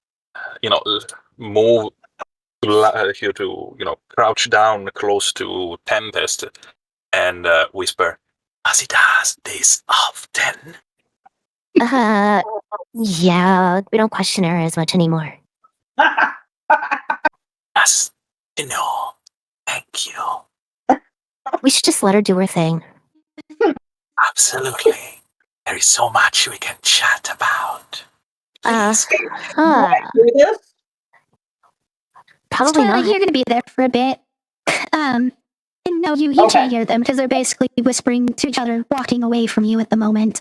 move here to, crouch down close to Tempest and whisper, "As he does this often." Yeah, we don't question her as much anymore. Yes, thank you. We should just let her do her thing. Absolutely. There is so much we can chat about. Do this? Probably Twilight, not. you're going to be there for a bit. And no, you Okay. can't hear them because they're basically whispering to each other, walking away from you at the moment.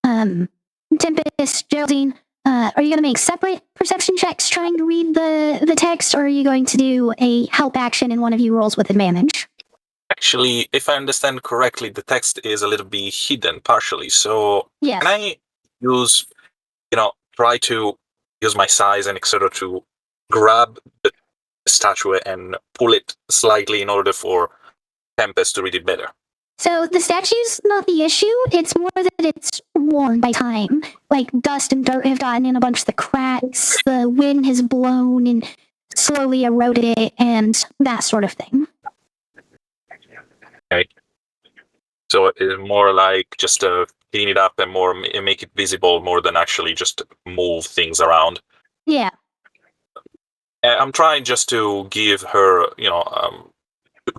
Tempest, Geraldine, are you going to make separate perception checks trying to read the text, or are you going to do a help action and one of you rolls with advantage? Actually, if I understand correctly, the text is a little bit hidden partially. So Yes. can I use, try to use my size and etc. to grab the statue and pull it slightly in order for Tempest to read it better? So the statue's not the issue. It's more that it's worn by time. Like dust and dirt have gotten in a bunch of the cracks. The wind has blown and slowly eroded it, and that sort of thing. Okay. So it's more like just clean it up and make it visible more than actually just move things around. Yeah. I'm trying just to give her,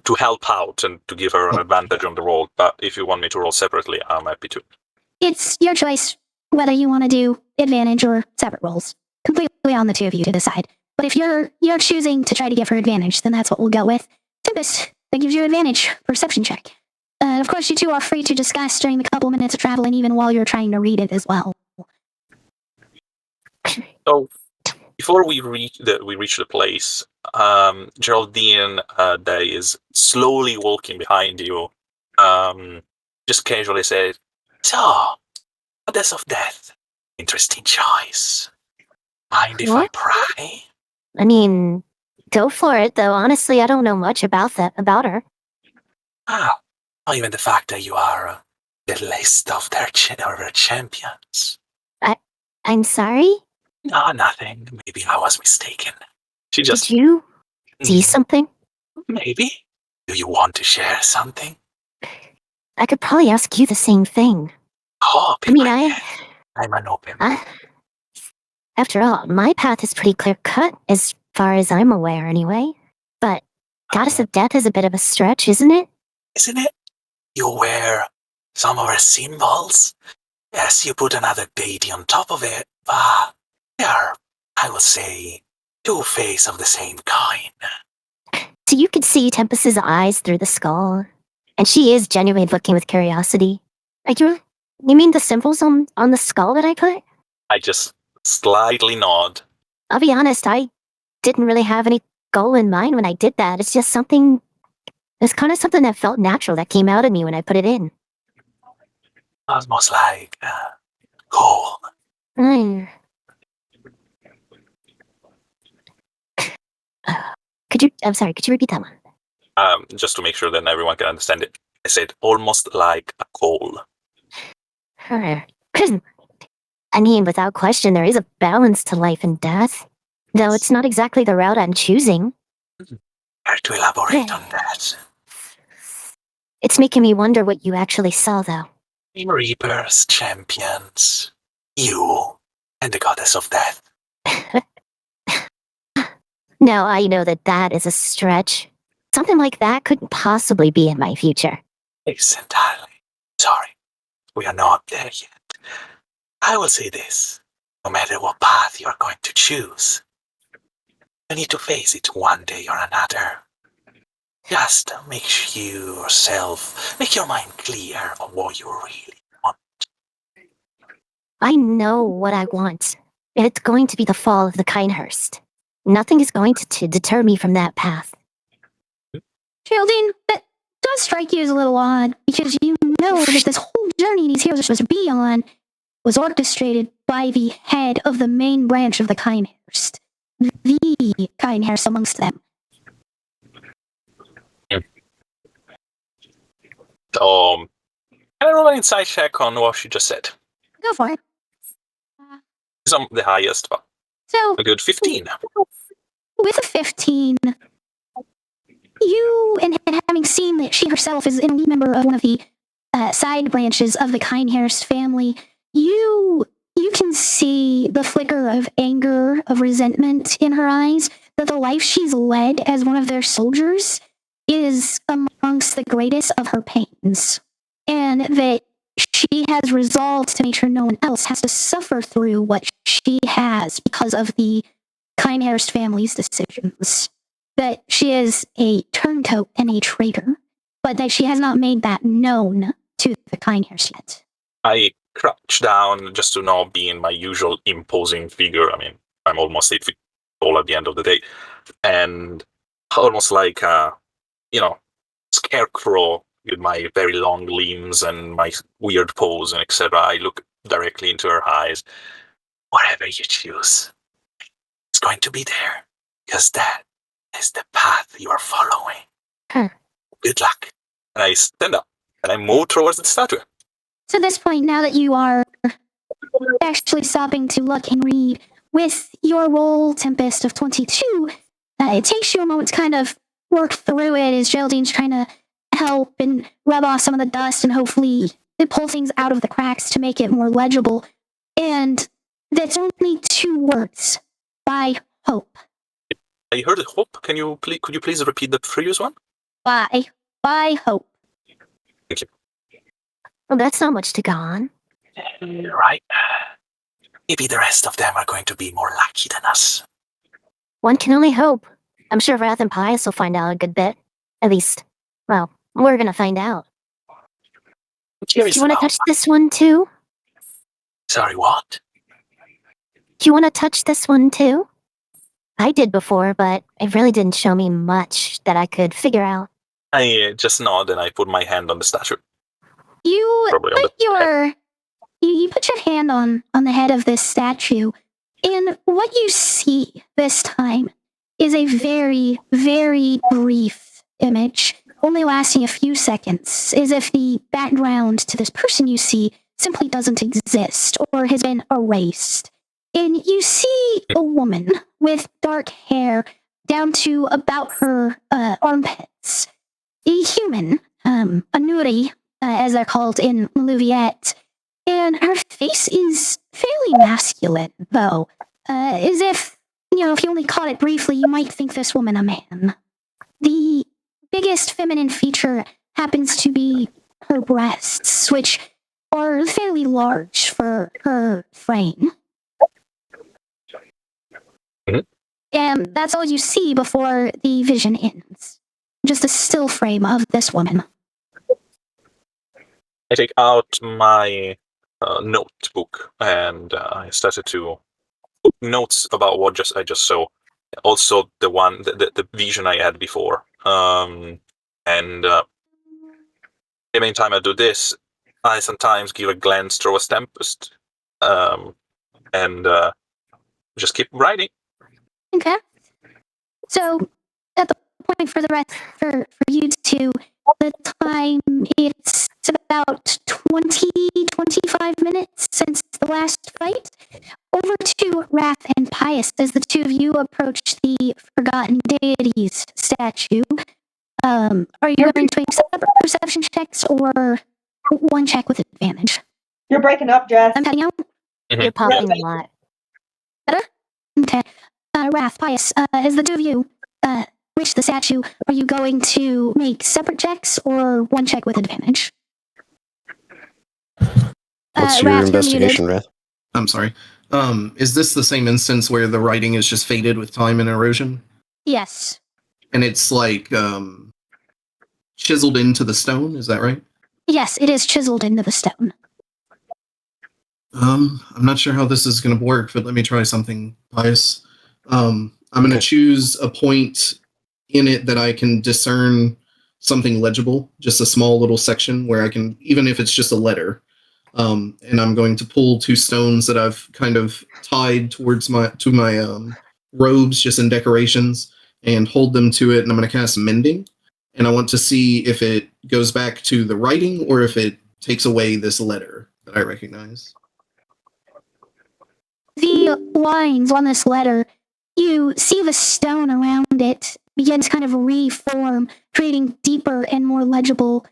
to help out and to give her an advantage on the roll. But if you want me to roll separately, I'm happy to. It's your choice whether you want to do advantage or separate rolls. Completely on the two of you to decide. But if you're choosing to try to give her advantage, then that's what we'll go with. Tempest, that gives you advantage. Perception check. Of course, you two are free to discuss during the couple minutes of travel and even while you're trying to read it as well. So before we reach the place, Geraldine that is slowly walking behind you, just casually said, "So, Goddess of Death, interesting choice. Mind if I What? pry?" I mean, go for it, though. Honestly, I don't know much about her. Ah, not even the fact that you are the list of their champions. I'm sorry? No, nothing. Maybe I was mistaken. She just Did you see something? maybe. Do you want to share something? I could probably ask you the same thing. Oh, I mean, I'm an open. After all, my path is pretty clear-cut, as far as I'm aware anyway. But Goddess of Death is a bit of a stretch, isn't it? Isn't it? You wear some of her symbols. Yes, you put another deity on top of it. They are, I will say, two faces of the same coin. So you could see Tempest's eyes through the skull, and she is genuinely looking with curiosity. You mean the symbols on the skull that I put? I just slightly nod. I'll be honest, I didn't really have any goal in mind when I did that. It's just something. It's kind of something that felt natural that came out of me when I put it in. Almost like gold. Could you repeat that one? Just to make sure that everyone can understand it. I said almost like a coal. I mean, without question, there is a balance to life and death. Though it's not exactly the route I'm choosing. Care to elaborate on that? It's making me wonder what you actually saw, though. Grim Reapers, champions, you, and the Goddess of Death. Now I know that is a stretch. Something like that couldn't possibly be in my future. It's entirely. Sorry, we are not there yet. I will say this. No matter what path you are going to choose, you need to face it one day or another. Just make your mind clear on what you really want. I know what I want. It's going to be the fall of the Kinehurst. Nothing is going to deter me from that path. Geraldine, that does strike you as a little odd, because you know that this whole journey these heroes are supposed to be on was orchestrated by the head of the main branch of the Kinehurst. The Kinehurst amongst them. Can I roll an insight check on what she just said? Go for it. It's on the highest, but So, a good 15. with a 15, you, and having seen that she herself is a member of one of the side branches of the Kinehurst family, you can see the flicker of anger, of resentment in her eyes, that the life she's led as one of their soldiers is amongst the greatest of her pains, and that she has resolved to make sure no one else has to suffer through what she has because of the Kinehurst family's decisions. That she is a turncoat and a traitor, but that she has not made that known to the Kinehurst yet. I crouch down just to not be in my usual imposing figure. I mean, I'm almost 8 feet tall at the end of the day. And almost like a, scarecrow with my very long limbs and my weird pose and etc. I look directly into her eyes. Whatever you choose, it's going to be there, because that is the path you are following. Huh. Good luck. And I stand up and I move towards the statue. So at this point, now that you are actually stopping to look and read, with your roll, Tempest, of 22, it takes you a moment to kind of work through it as Geraldine's trying to help and rub off some of the dust and hopefully pull things out of the cracks to make it more legible. And that's only 2 words. By hope. I heard hope. Could you please repeat the previous one? By hope. Thank you. Well, that's not much to go on. Right. Maybe the rest of them are going to be more lucky than us. One can only hope. I'm sure Wrath and Pius will find out a good bit. At least, well, we're gonna find out. Do you want to touch this one too? Sorry, what? Do you want to touch this one too? I did before, but it really didn't show me much that I could figure out. I just nod and I put my hand on the statue. You Probably on put you put your hand on the head of this statue, and what you see this time is a very, very brief image, only lasting a few seconds, as if the background to this person you see simply doesn't exist or has been erased. And you see a woman with dark hair down to about her armpits. A human, a Nuri, as they're called in Maluviette. And her face is fairly masculine, though. As if, if you only caught it briefly, you might think this woman a man. The biggest feminine feature happens to be her breasts, which are fairly large for her frame. And that's all you see before the vision ends. Just a still frame of this woman. I take out my notebook and I started to put notes about what I just saw. Also, the vision I had before. And the main time I do this, I sometimes give a glance towards Tempest, and just keep writing. Okay. So, at the point for the rest, for you two, the time, it's about 25 minutes since the last fight. Over to Wrath and Pius as the two of you approach the Forgotten Deities statue. Are you going to make separate perception checks or one check with advantage? You're breaking up, Jess. I'm cutting out. You're popping a lot. Better? Okay. Wrath, Pius, as the two of you reach the statue, are you going to make separate checks or one check with advantage? What's your Wrath, investigation, Wrath? I'm sorry. Is this the same instance where the writing is just faded with time and erosion? Yes. And it's like, chiseled into the stone. Is that right? Yes, it is chiseled into the stone. I'm not sure how this is going to work, but let me try something, Pius. I'm going to choose a point in it that I can discern something legible, just a small little section where I can, even if it's just a letter. And I'm going to pull 2 stones that I've kind of tied towards my robes, just in decorations, and hold them to it. And I'm going to cast Mending, and I want to see if it goes back to the writing or if it takes away this letter that I recognize. The lines on this letter, you see the stone around it begin to kind of reform, creating deeper and more legible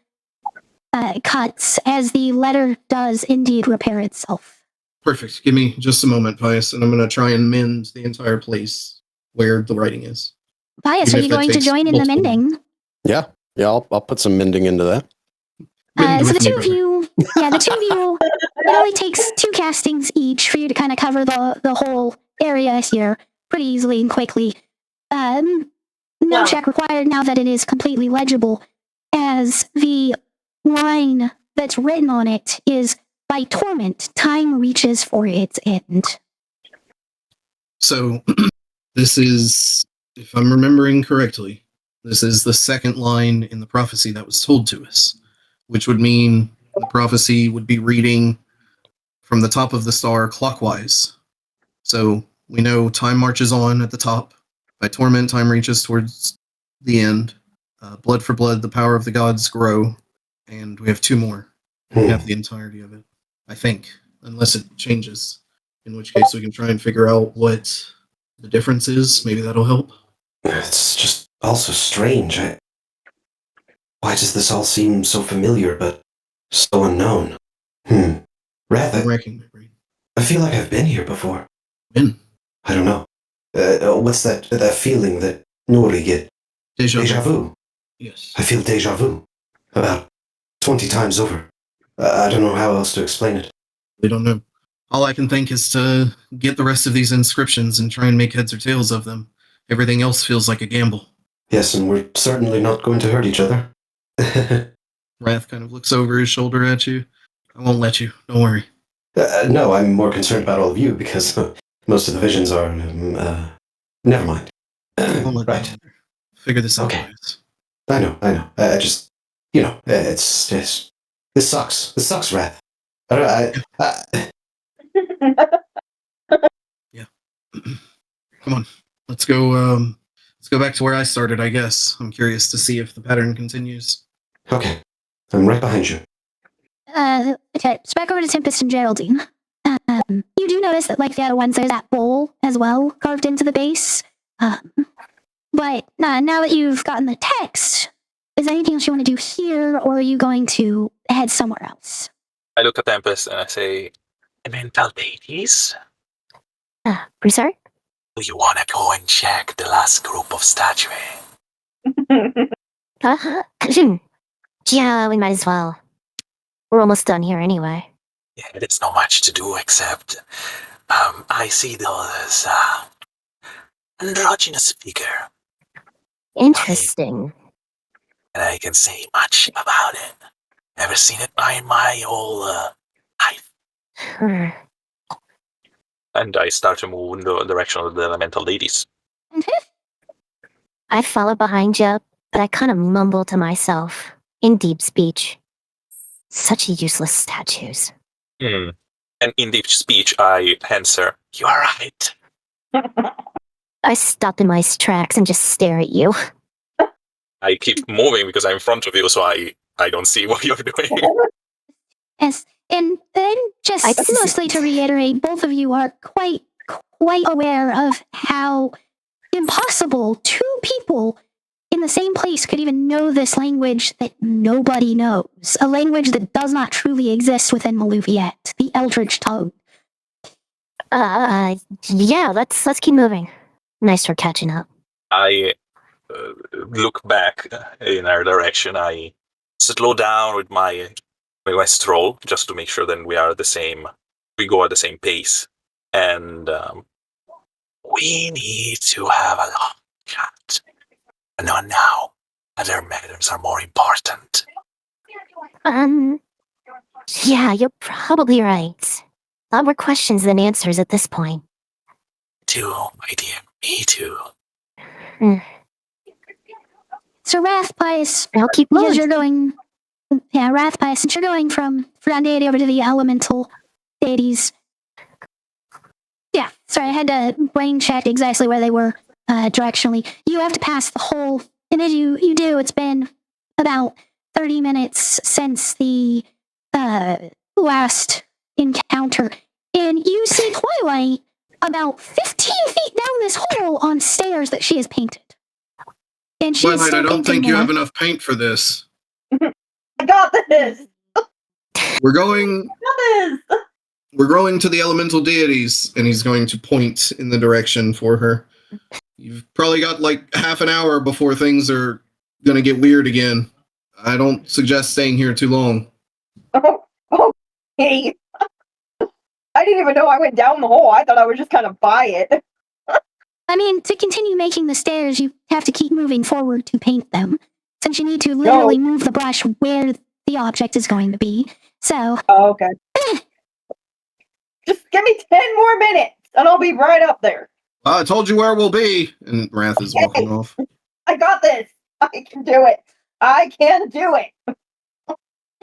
cuts as the letter does indeed repair itself. Perfect. Give me just a moment, Pius, and I'm going to try and mend the entire place where the writing is. Pius, are Even you if it going to takes join in the multiple- mending? Yeah, I'll put some mending into that. Mend So with the me, two of brother. you, it only takes 2 castings each for you to kind of cover the whole area here pretty easily and quickly. No Yeah. check required now that it is completely legible, as the line that's written on it is, "By torment, time reaches for its end." So, this is, if I'm remembering correctly, this is the second line in the prophecy that was told to us, which would mean the prophecy would be reading from the top of the star clockwise. So, we know time marches on at the top. By torment, time reaches towards the end. Blood for blood, the power of the gods grow. And we have 2 more. We have the entirety of it, I think, unless it changes. In which case, we can try and figure out what the difference is. Maybe that'll help. It's just also strange. Why does this all seem so familiar, but so unknown? I'm Rather, racking my brain. I feel like I've been here before. When? I don't know. What's that feeling that Nori get? Deja vu. Yes. I feel deja vu. About 20 times over. I don't know how else to explain it. We don't know. All I can think is to get the rest of these inscriptions and try and make heads or tails of them. Everything else feels like a gamble. Yes, and we're certainly not going to hurt each other. Wrath kind of looks over his shoulder at you. I won't let you. Don't worry. No, I'm more concerned about all of you because most of the visions are. Never mind. I won't let Right. you either. Figure this out, Okay. guys. I know. I just, it's this sucks. This sucks, Wrath. Yeah. Come on. Let's go back to where I started, I guess. I'm curious to see if the pattern continues. Okay, I'm right behind you. Okay, so back over to Tempest and Geraldine. You do notice that, like the other ones, there's that bowl as well carved into the base. But now that you've gotten the text, is there anything else you want to do here, or are you going to head somewhere else? I look at Tempest and I say, "Mental ladies, I'm sorry? do you want to go and check the last group of statues?" Yeah, we might as well. We're almost done here anyway. Yeah, there's not much to do except I see those androgynous figure, Interesting. and I can say much about it. Never seen it in my whole life. Hmm. And I start to move in the direction of the elemental ladies. I follow behind you, but I kind of mumble to myself in deep speech. Such useless statues. And in deep speech, I answer, "You are right." I stop in my tracks and just stare at you. I keep moving because I'm in front of you, so I don't see what you're doing. Yes, and then just mostly to reiterate, both of you are quite aware of how impossible 2 people in the same place could even know this language that nobody knows, a language that does not truly exist within Maluviette, the Eldritch tongue. Yeah, let's keep moving. Nice for catching up. I look back in our direction. I slow down with my stroll just to make sure that we go at the same pace. And we need to have a long chat. But not now. Other matters are more important. Yeah, you're probably right. A lot more questions than answers at this point. Too, my dear. Me too. So Rathpice, I'll keep because going. you're going, Rathpice, since you're going from ground deity over to the elemental deities. Yeah, sorry, I had to brain check exactly where they were directionally. You have to pass the whole, and as you do, it's been about 30 minutes since the last encounter, and you see Twilight about 15 feet down this hole on stairs that she has painted. And she's Twilight, still I don't painting think you more. have enough paint for this. I got this. We're going Got this. we're going to the elemental deities, and he's going to point in the direction for her. You've probably got like half an hour before things are gonna get weird again. I don't suggest staying here too long. Oh, okay. I didn't even know I went down the hole. I thought I was just kind of by it. I mean, to continue making the stairs, you have to keep moving forward to paint them, since you need to literally move the brush where the object is going to be. So, Oh, okay. Just give me 10 more minutes, and I'll be right up there. I told you where we'll be. And Wrath is walking off. I got this. I can do it. I can do it.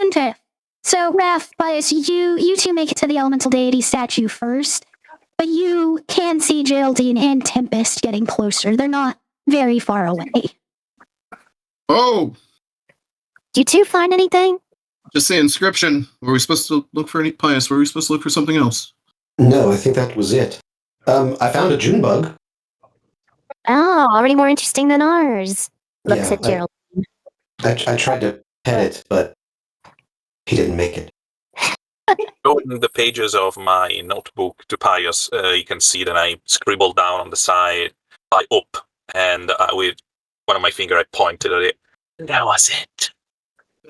okay. So, Rathpice, you two make it to the elemental deity statue first, but you can see Geraldine and Tempest getting closer. They're not very far away. Oh, Do you two find anything? just the inscription. Were we supposed to look for any pious? Were we supposed to look for something else? No, I think that was it. I found a June bug. Oh, already more interesting than ours. Looks Yeah, at Gerald. I tried to pet it, but he didn't make it. Going the pages of my notebook to Pius, you can see that I scribbled down on the side by up, and with one of my fingers I pointed at it. That was it.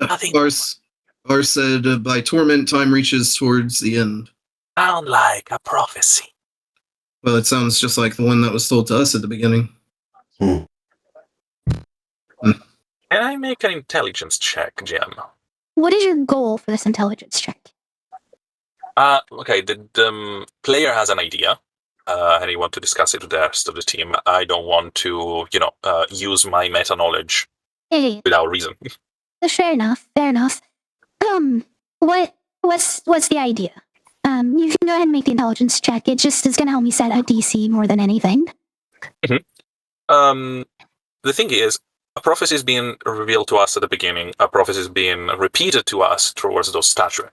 Nothing. Ars said, by torment, time reaches towards the end. Sound like a prophecy. Well, it sounds just like the one that was told to us at the beginning. Can I make an intelligence check, Jim? What is your goal for this intelligence check? Okay, the player has an idea, and he wants to discuss it with the rest of the team. I don't want to, use my meta knowledge Hey, without reason. fair enough. Fair enough. What's the idea? You can go ahead and make the intelligence check. It just is going to help me set a DC more than anything. The thing is, a prophecy is being revealed to us at the beginning. A prophecy is being repeated to us towards those statues.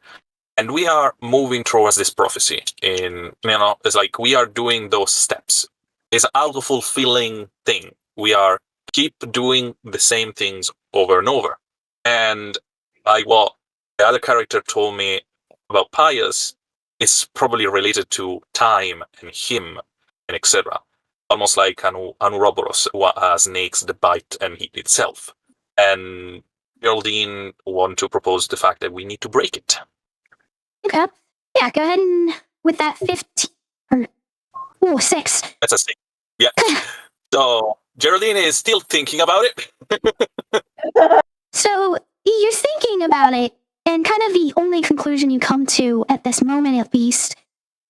And we are moving towards this prophecy. It's like we are doing those steps. It's an auto-fulfilling thing. We are keep doing the same things over and over. And like what the other character told me about Pius, it's probably related to time and him and etc. Almost like Anuroboros, who has snakes that bite and eat itself. And Geraldine want to propose the fact that we need to break it. Okay. Yeah, go ahead and with that 15 or 6. That's a thing. Yeah. So Geraldine is still thinking about it. So you're thinking about it, and kind of the only conclusion you come to at this moment, at least,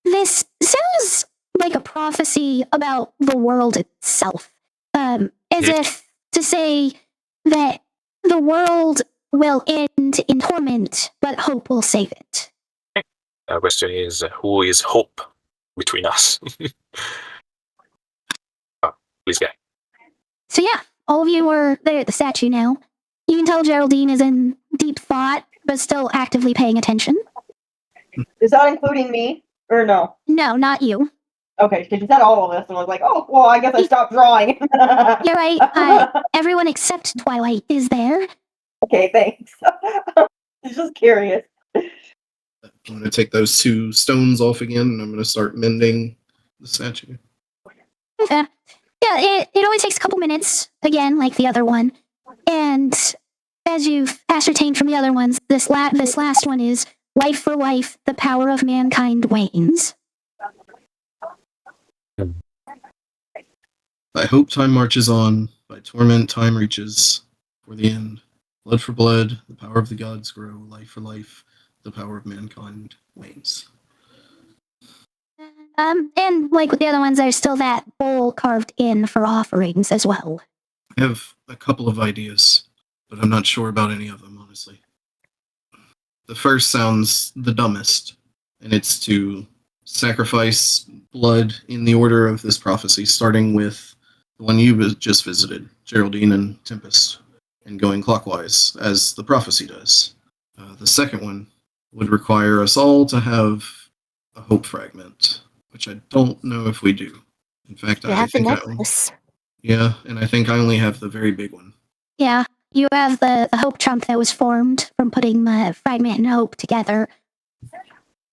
this sounds like a prophecy about the world itself. As if to say that the world will end in torment, but hope will save it. The question is, who is hope between us? Please, guy. So yeah, all of you are there at the statue now. You can tell Geraldine is in deep thought, but still actively paying attention. Is that including me? Or no? No, not you. Okay, because you said all of this, and I was like, oh, well, I guess I stopped drawing. You're right. Everyone except Twilight is there. Okay, thanks. I'm just curious. I'm going to take those 2 stones off again, and I'm going to start mending the statue. Okay. Yeah, it only takes a couple minutes, again, like the other one. And as you've ascertained from the other ones, this last one is life for life, the power of mankind wanes. I hope time marches on. By torment, time reaches for the end. Blood for blood, the power of the gods grow, life for life, the power of mankind wanes. And like with the other ones, there's still that bowl carved in for offerings as well. I have a couple of ideas, but I'm not sure about any of them, honestly. The first sounds the dumbest, and it's to sacrifice blood in the order of this prophecy, starting with the one you just visited, Geraldine and Tempest, and going clockwise, as the prophecy does. The second one would require us all to have a hope fragment, which I don't know if we do. In fact, You I have the think necklace. yeah, and I think I only have the very big one. Yeah, you have the hope trump that was formed from putting the fragment and hope together.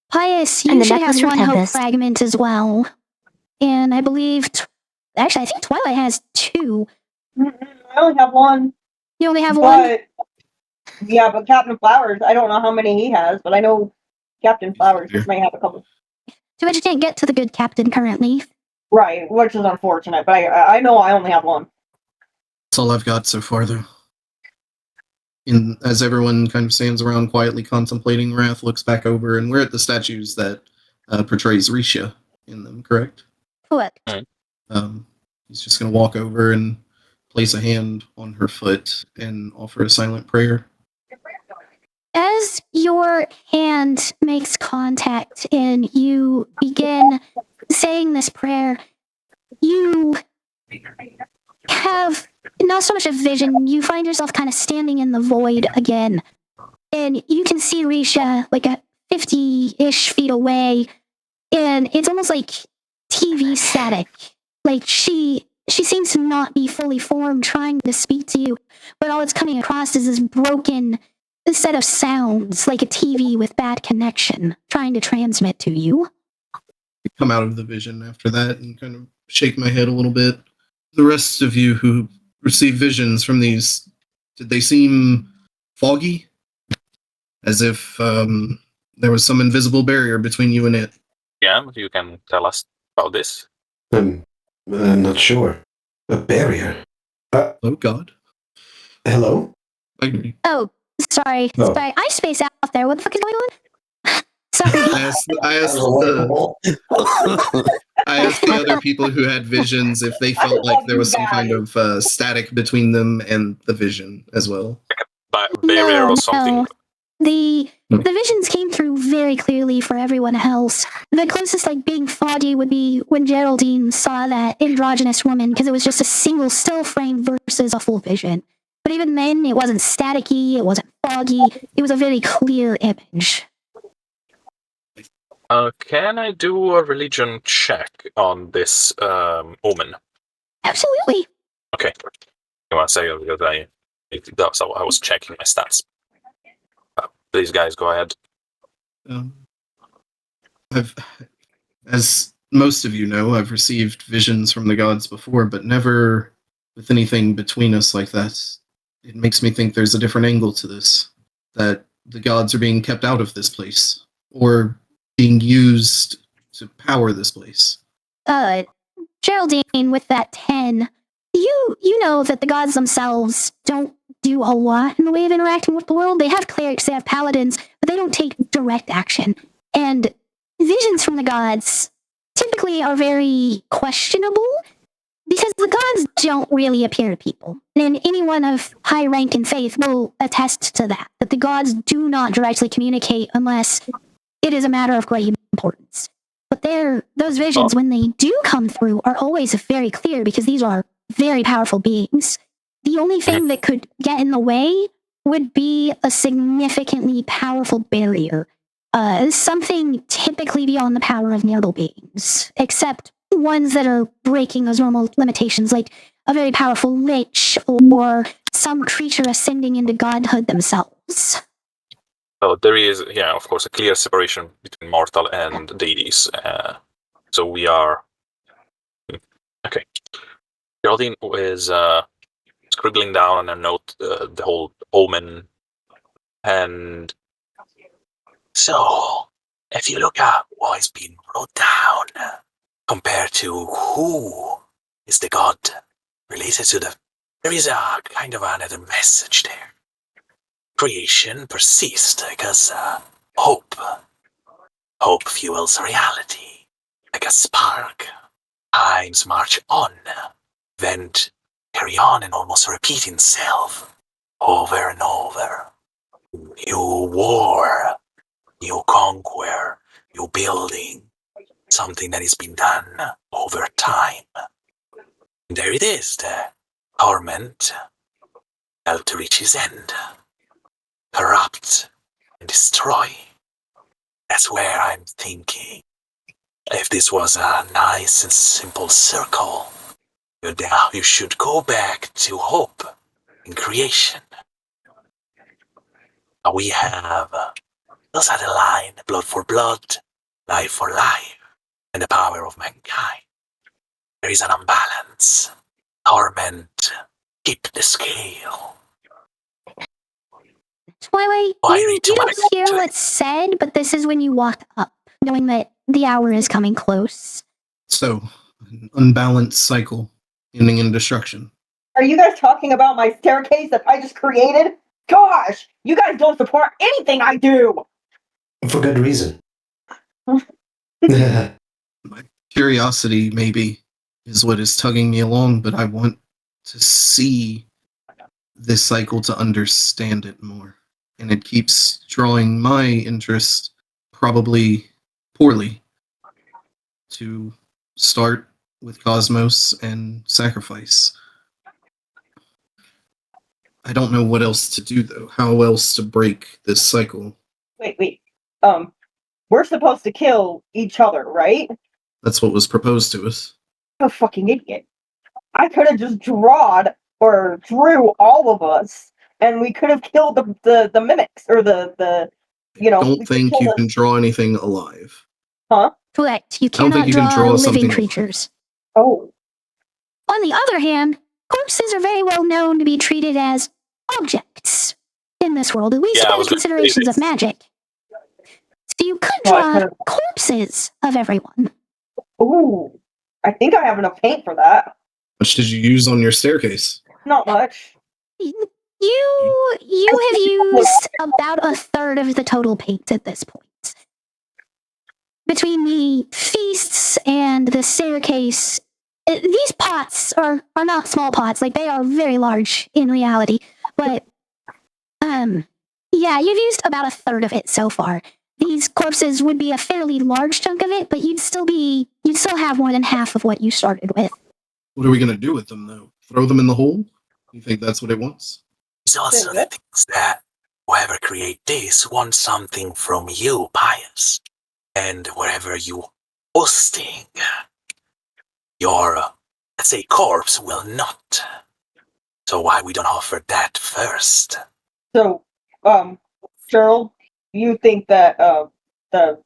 Pius, And you the should have necklace for one hope Tempest. fragment as well. And I believe, actually, I think Twilight has two. I only have one. You only have one? But Captain Flowers, I don't know how many he has, but I know Captain Flowers may have a couple. Too bad you can't get to the good captain currently. Right, which is unfortunate, but I know I only have one. That's all I've got so far, though. As everyone kind of stands around quietly contemplating, Wrath looks back over, and we're at the statues that portrays Risha in them, correct? Correct. He's just going to walk over and place a hand on her foot and offer a silent prayer. As your hand makes contact and you begin saying this prayer, you have not so much a vision, you find yourself kind of standing in the void again. And you can see Risha like a 50-ish feet away, and it's almost like TV static. Like she seems to not be fully formed trying to speak to you, but all it's coming across is this broken set of sounds, like a TV with bad connection, trying to transmit to you. I come out of the vision after that and kind of shake my head a little bit. The rest of you who receive visions from these, did they seem foggy? As if there was some invisible barrier between you and it? Yeah, you can tell us about this. I'm not sure. A barrier? Oh, God. Hello? Oh, sorry. Oh. Sorry, I space out there. What the fuck is going on? Sorry. I asked the other people who had visions if they felt like there was some kind of static between them and the vision as well. Barrier or something. The visions came through very clearly for everyone else. The closest, like, being foggy would be when Geraldine saw that androgynous woman, because it was just a single still frame versus a full vision. But even then, it wasn't staticky, it wasn't foggy, it was a very clear image. Can I do a religion check on this omen? Absolutely. Okay. You want to say because that's how I was checking my stats. Please, guys, go ahead. As most of you know, I've received visions from the gods before, but never with anything between us like that. It makes me think there's a different angle to this, that the gods are being kept out of this place, or being used to power this place. Geraldine, with that 10, you know that the gods themselves don't do a lot in the way of interacting with the world. They have clerics, they have paladins, but they don't take direct action. And visions from the gods typically are very questionable because the gods don't really appear to people. And anyone of high rank in faith will attest to that the gods do not directly communicate unless it is a matter of great importance. But those visions, when they do come through, are always very clear because these are very powerful beings. The only thing that could get in the way would be a significantly powerful barrier. Something typically beyond the power of mortal beings, except ones that are breaking those normal limitations, like a very powerful lich or some creature ascending into godhood themselves. So there is, of course, a clear separation between mortal and deities. So we are... Okay. Geraldine is scribbling down on a note the whole omen. And so, if you look at what is being wrote down, compared to who is the god related to the there is a kind of another message there. Creation persists because hope fuels reality, like a spark. Times march on, event carry on and almost repeat itself over and over. New war, new conquer, new building, something that has been done over time. And there it is, the torment, held to reach its end, corrupt and destroy. That's where I'm thinking. If this was a nice and simple circle, now you should go back to hope in creation. We have those are the line, blood for blood, life for life, and the power of mankind. There is an imbalance. Torment, keep the scale. Twilight, you don't hear what's said, but this is when you walk up, knowing that the hour is coming close. So, an unbalanced cycle ending in destruction. Are you guys talking about my staircase that I just created? Gosh, you guys don't support anything I do. For good reason. My curiosity, maybe, is what is tugging me along, but I want to see this cycle to understand it more. And it keeps drawing my interest, probably poorly, to start with Cosmos and Sacrifice. I don't know what else to do, though. How else to break this cycle? Wait. We're supposed to kill each other, right? That's what was proposed to us. I'm a fucking idiot. I could have just drew all of us, and we could have killed the mimics, or the I don't think you can draw anything alive. Huh? Correct. You don't think cannot you can draw draw living something- creatures. Oh. On the other hand, corpses are very well known to be treated as objects in this world, at least Yeah, I by was the gonna say considerations this. of magic. So you could Well, I draw could've- corpses of everyone. Ooh. I think I have enough paint for that. How much did you use on your staircase? Not much. You have used about a third of the total paint at this point. Between the feasts and the staircase, these pots are not small pots. Like, they are very large in reality. But, yeah, you've used about a third of it so far. These corpses would be a fairly large chunk of it, but you'd still have more than half of what you started with. What are we going to do with them, though? Throw them in the hole? You think that's what it wants? It's also the things that whoever create this wants something from you, Pius. And wherever you hosting, your, let's say, corpse will not. So why we don't offer that first? So, Cheryl, you think that the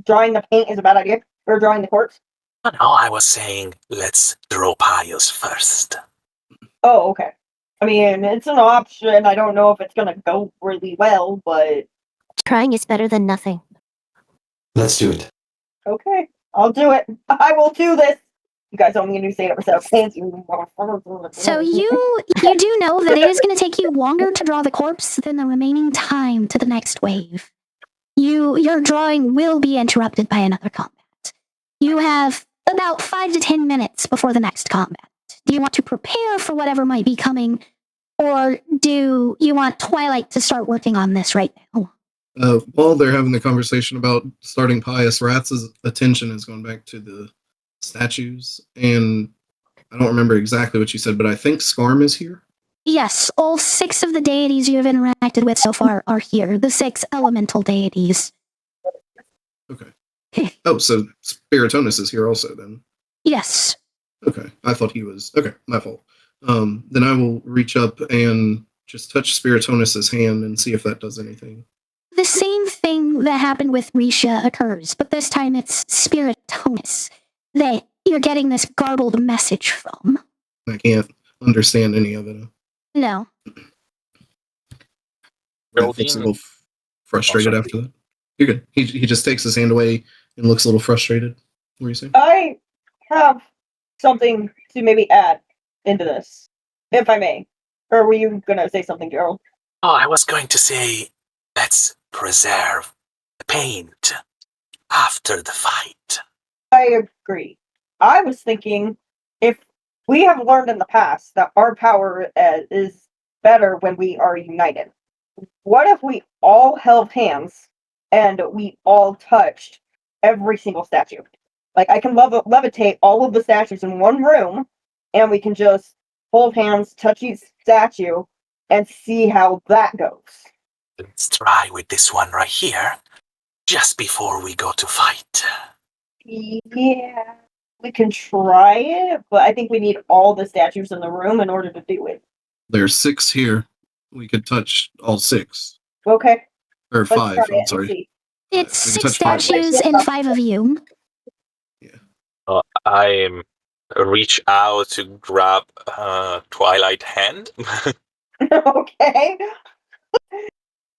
drawing the paint is a bad idea? Or drawing the corpse? No, I was saying let's draw Pius first. Oh, okay. I mean, it's an option. I don't know if it's gonna go really well, but Trying is better than nothing. Let's do it. okay. I'll do it. I will do this. You guys owe me a new set of pants. So you do know that it is going to take you longer to draw the corpse than the remaining time to the next wave. Your drawing will be interrupted by another combat. You have about 5 to 10 minutes before the next combat. Do you want to prepare for whatever might be coming, or do you want Twilight to start working on this right now? While they're having the conversation about starting Pius, Ratz's attention is going back to the statues, and I don't remember exactly what you said, but I think Scarm is here. Yes, all 6 of the deities you have interacted with so far are here. The 6 elemental deities. Okay. Oh, so Spiritonus is here also, then. Yes. Okay, I thought he was. Okay, my fault. Then I will reach up and just touch Spiritonus's hand and see if that does anything. The same thing that happened with Risha occurs, but this time it's Spiritonus that you're getting this garbled message from. I can't understand any of it. No. Matt looks a little frustrated after that. You're good. He just takes his hand away and looks a little frustrated. What are you saying? I have something to maybe add into this. if I may. Or were you gonna say something, Gerald? Oh, I was going to say, let's preserve the paint after the fight. I agree. I was thinking if we have learned in the past that our power is better when we are united. What if we all held hands and we all touched every single statue? Like, I can levitate all of the statues in one room, and we can just hold hands, touch each statue, and see how that goes. Let's try with this one right here, just before we go to fight. Yeah, we can try it, but I think we need all the statues in the room in order to do it. There's 6 here. We could touch all 6. Okay, Or let's 5, try I'm it and sorry. see. It's We can 6 touch 5 of them. statues and 5 of you. I reach out to grab Twilight hand. Okay.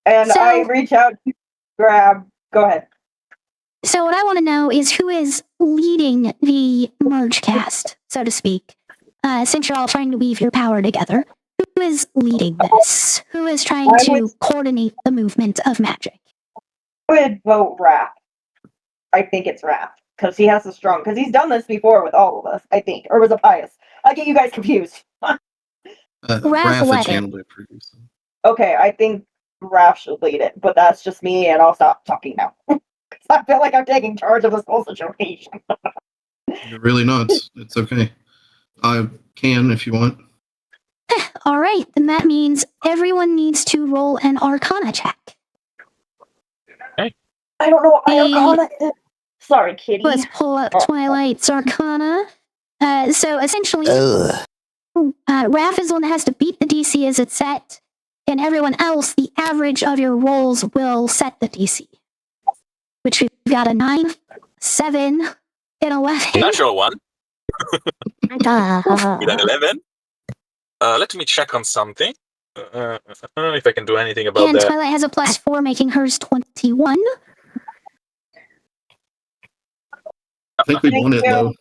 And So- I reach out to grab. Go ahead. So what I want to know is who is leading the merge cast, so to speak. Since you're all trying to weave your power together, who is leading this? Who is trying I to would- coordinate the movement of magic? I would vote Raph. I think it's Raph. Because he has the strong. Because he's done this before with all of us, I think. Or was it Pius? I get you guys confused. Raph had led it. channeled it previously. Okay, I think Raph should lead it. But that's just me, and I'll stop talking now. Because I feel like I'm taking charge of this whole situation. You're really not. It's okay. I can if you want. All right, then that means everyone needs to roll an Arcana check. I don't know what my Hey. Arcana is. Sorry, kitty. Let's pull up Twilight's Arcana. So essentially, Ugh. Raph is the one that has to beat the DC as it's set, and everyone else, the average of your rolls will set the DC. Which we've got a 9, 7, and 11. Natural one with an Uh, 11. Let me check on something. If I can do anything about And that. Twilight has a +4, making hers 21. I think we Thank want it you. low.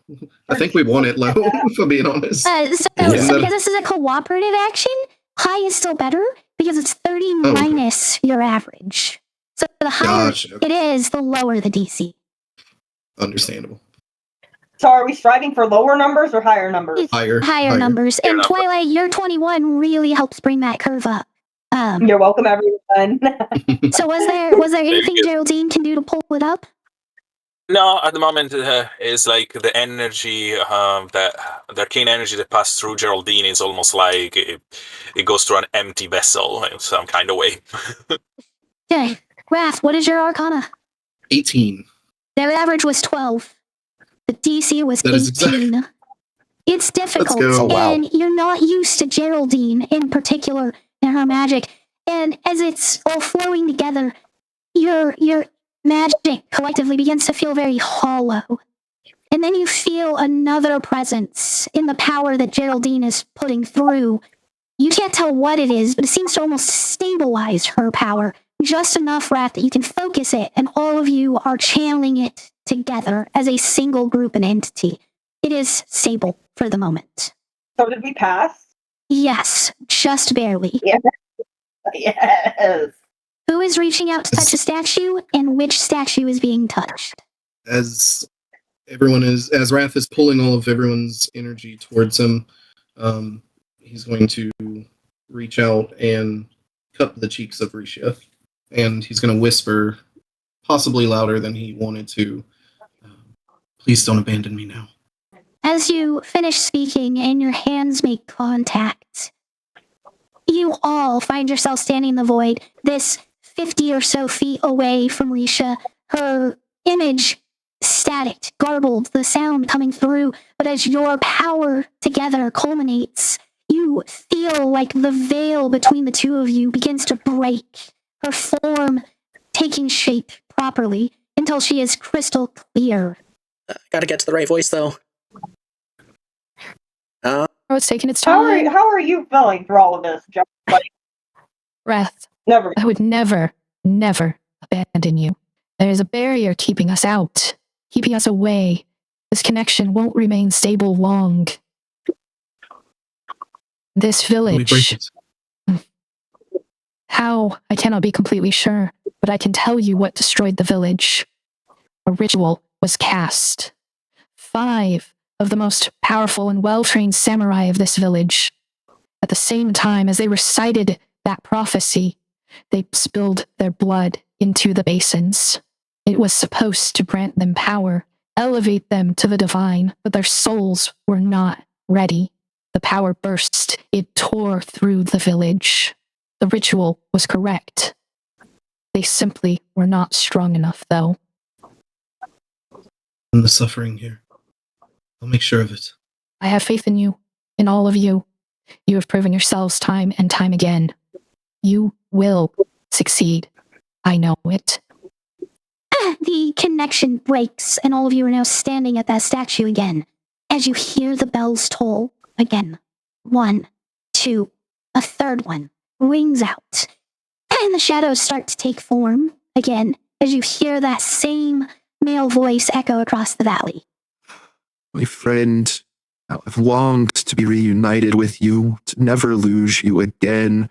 I think we want it low, if I'm being honest. So Yeah. because this is a cooperative action, high is still better because it's 30 Oh. minus your average. So the higher Gotcha. it is, the lower the DC. Understandable. So are we striving for lower numbers or higher numbers? It's Higher. higher numbers. Higher And number. Twilight, your 21 really helps bring that curve up. You're welcome, everyone. So was there Thank anything you. Geraldine can do to pull it up? No, at the moment, it's like the energy, the arcane energy that passed through Geraldine is almost like it goes through an empty vessel in some kind of way. Okay. Raph, what is your Arcana? 18. Their average was 12. The DC was That is 18. It's difficult, go. Oh, wow. and you're not used to Geraldine in particular and her magic. And as it's all flowing together, your magic collectively begins to feel very hollow. And then you feel another presence in the power that Geraldine is putting through. You can't tell what it is, but it seems to almost stabilize her power just enough, Raph, that you can focus it, and all of you are channeling it together as a single group and entity. It is stable for the moment. So did we pass? Yes, just barely. Yes. Who is reaching out to touch a statue, and which statue is being touched? As Wrath is pulling all of everyone's energy towards him, he's going to reach out and cup the cheeks of Risha. And he's going to whisper, possibly louder than he wanted to, please don't abandon me now. As you finish speaking and your hands make contact, you all find yourself standing in the void, this 50 or so feet away from Risha, her image static, garbled, the sound coming through. But as your power together culminates, you feel like the veil between the two of you begins to break, her form taking shape properly until she is crystal clear. Gotta get to the right voice, though. Oh, it's taking its How time. are you feeling through all of this, Jeff? Like, Wrath, never. I would never abandon you. There is a barrier keeping us out, keeping us away. This connection won't remain stable long. This Can we break village. it? How, I cannot be completely sure, but I can tell you what destroyed the village. A ritual was cast. 5 of the most powerful and well-trained samurai of this village. At the same time as they recited that prophecy, they spilled their blood into the basins. It was supposed to grant them power, elevate them to the divine, but their souls were not ready. The power burst. It tore through the village. The ritual was correct. They simply were not strong enough, though. And the suffering here. I'll make sure of it. I have faith in you, in all of you. You have proven yourselves time and time again. You will succeed. I know it. The connection breaks, and all of you are now standing at that statue again, as you hear the bells toll again. 1, 2, a third one rings out, and the shadows start to take form again, as you hear that same male voice echo across the valley. My friend, how I've longed to be reunited with you, to never lose you again.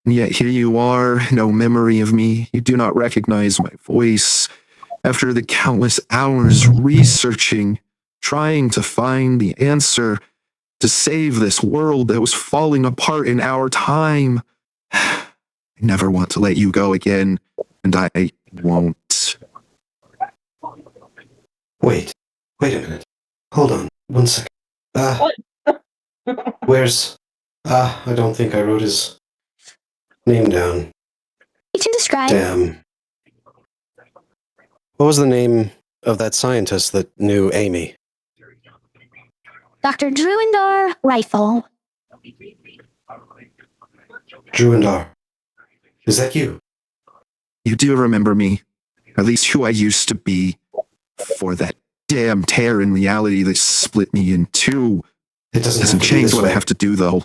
And yet here you are, no memory of me. You do not recognize my voice. After the countless hours researching, trying to find the answer to save this world that was falling apart in our time. I never want to let you go again, and I won't. Wait a minute. Hold on, 1 second. Where's... I don't think I wrote his name down. You can describe. Damn. What was the name of that scientist that knew Amy? Dr. Druindar Rifle. Druindar. Is that you? You do remember me, at least who I used to be, for that damn tear in reality that split me in two. It doesn't have to be change this what way. I have to do, though.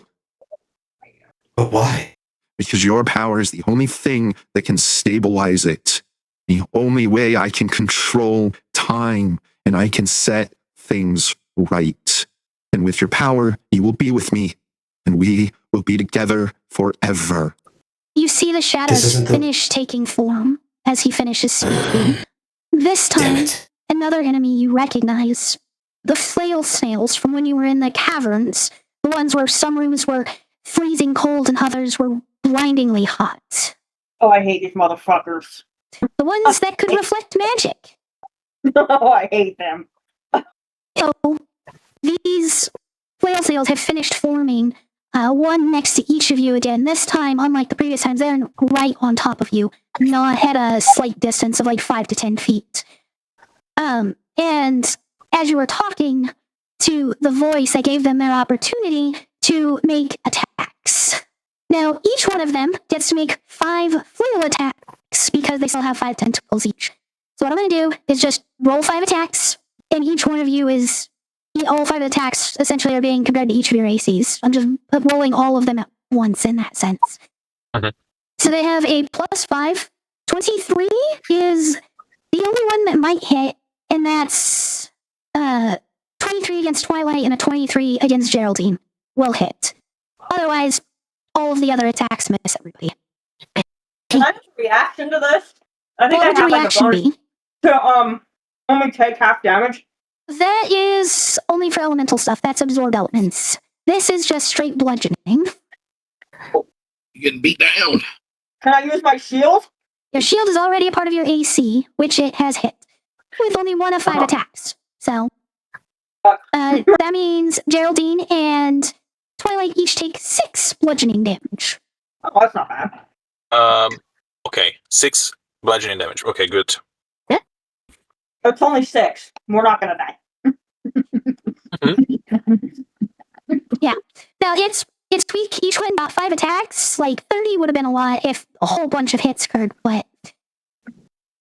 But why? Because your power is the only thing that can stabilize it. The only way I can control time and I can set things right. And with your power, you will be with me, and we will be together forever. You see the shadows finish taking form as he finishes speaking. This Damn time, it. another enemy you recognize. The flail snails from when you were in the caverns. The ones where some rooms were freezing cold and others were blindingly hot. Oh, I hate these motherfuckers. The ones that could reflect magic. Oh, I hate them. So, these flail snails have finished forming, one next to each of you again. This time, unlike the previous times, they're right on top of you, not at a slight distance of like 5 to 10 feet. And as you were talking to the voice, I gave them their opportunity to make attacks. Now, each one of them gets to make 5 flail attacks because they still have 5 tentacles each. So what I'm going to do is just roll 5 attacks, and each one of you is... all 5 attacks essentially are being compared to each of your ACs. I'm just rolling all of them at once in that sense. Okay. So they have a +5. 23 is the only one that might hit, and that's 23 against Twilight and a 23 against Geraldine will hit. Otherwise, all of the other attacks miss everybody. Can I have a reaction to this? I think What I would your have like a reaction bonus be? to only take half damage. That is only for elemental stuff. That's absorb elements. This is just straight bludgeoning. You're getting beat down. Can I use my shield? Your shield is already a part of your AC, which it has hit, with only 1 of 5 attacks. So, that means Geraldine and Twilight each take 6 bludgeoning damage. Oh, that's not bad. Okay, 6 bludgeoning damage. Okay, good. It's only 6. We're not gonna die. Yeah. Now, it's weak. Each one got 5 attacks. Like, 30 would have been a lot if a whole bunch of hits occurred, but...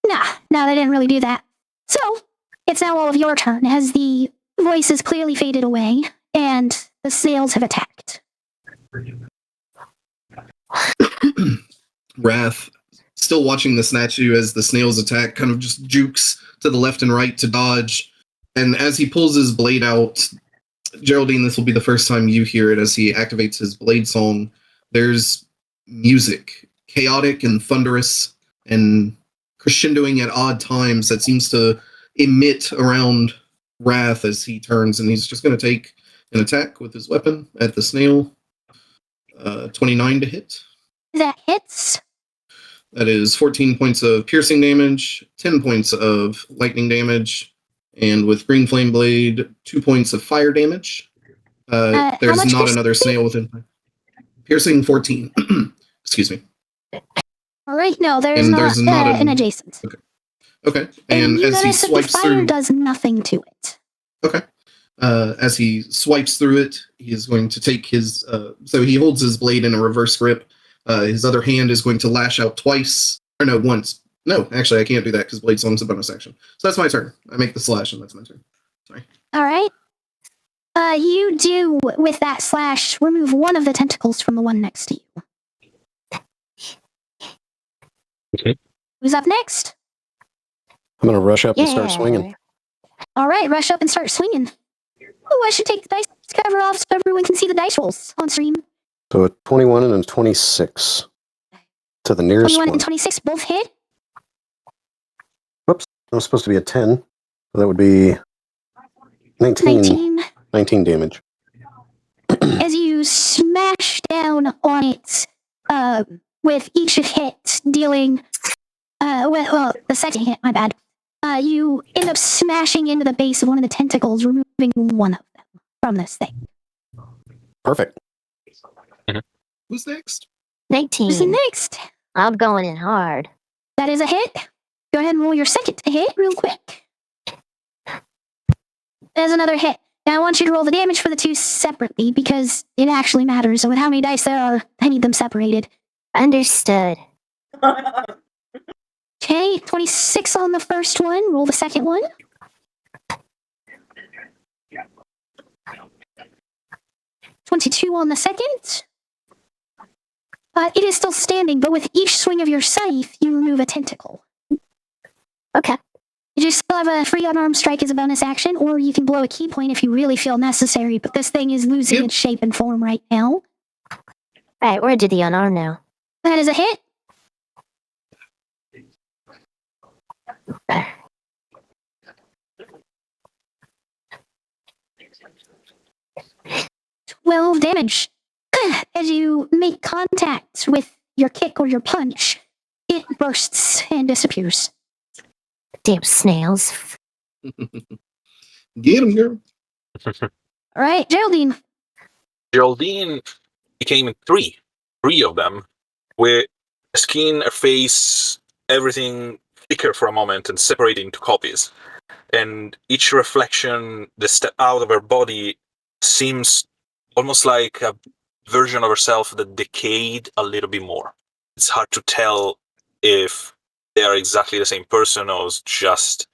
Nah, they didn't really do that. So, it's now all of your turn, as the voices clearly faded away, and the snails have attacked. Wrath, still watching the statue as the snails attack, kind of just jukes to the left and right to dodge. And as he pulls his blade out, Geraldine, this will be the first time you hear it as he activates his blade song. There's music, chaotic and thunderous and crescendoing at odd times that seems to emit around Wrath as he turns, and he's just going to take an attack with his weapon at the snail. 29 to hit. That hits. That is 14 points of piercing damage, 10 points of lightning damage, and with Green Flame Blade, 2 points of fire damage. There's not another snail within. Piercing 14. Excuse me. All right, no, there's And not, there's not an adjacent. Okay. And you as he notice that the swipes fire through. does nothing to it. Okay. As he swipes through it, he is going to take his. So he holds his blade in a reverse grip. His other hand is going to lash out twice. Or no, once. No, actually, I can't do that because Blade Song's a bonus action. So that's my turn. I make the slash, and that's my turn. Sorry. All right. You do, with that slash, remove one of the tentacles from the one next to you. Okay. Who's up next? I'm going to rush up and start Yeah. swinging. All right, rush up and start swinging. Oh, I should take the dice cover off so everyone can see the dice rolls on stream. So a 21 and a 26 to the nearest 21 one. and 26 both hit. Whoops, that was supposed to be a 10. So that would be 19 damage. As you smash down on it, with each hit dealing, well, the second hit, my bad. You end up smashing into the base of one of the tentacles, removing one of them from this thing. Perfect. Who's next? 19. Who's next? I'm going in hard. That is a hit. Go ahead and roll your second hit real quick. There's another hit. Now I want you to roll the damage for the two separately because it actually matters. So with how many dice there are, I need them separated. Understood. Okay, 26 on the first one. Roll the second one. 22 on the second. It is still standing, but with each swing of your scythe, you remove a tentacle. Okay. You still have a free unarmed strike as a bonus action, or you can blow a key point if you really feel necessary, but this thing is losing its shape and form right now. Right, we're to the unarmed now. That is a hit. Okay. 12 damage. As you make contact with your kick or your punch, it bursts and disappears. Damn snails. Get him, girl. All right, Geraldine. Geraldine became three of them, with skin, face, everything thicker for a moment and separated into copies. And each reflection that step out of her body seems almost like a version of herself that decayed a little bit more. It's hard to tell if they are exactly the same person or just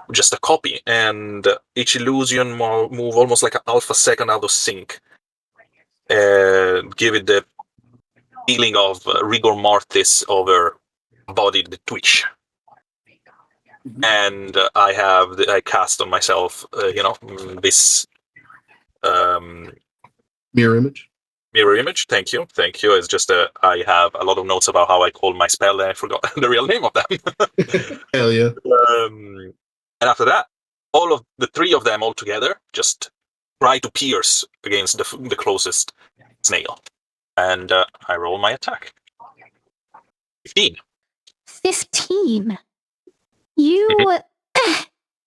a copy. And each illusion move almost like an alpha second out of sync. Give it the feeling of rigor mortis over body the twitch. And I cast on myself, this Mirror image. mirror image. Thank you. It's just I have a lot of notes about how I call my spell, and I forgot the real name of them. Hell yeah. And after that, all of the three of them all together just try to pierce against the closest snail, and I roll my attack. 15. 15.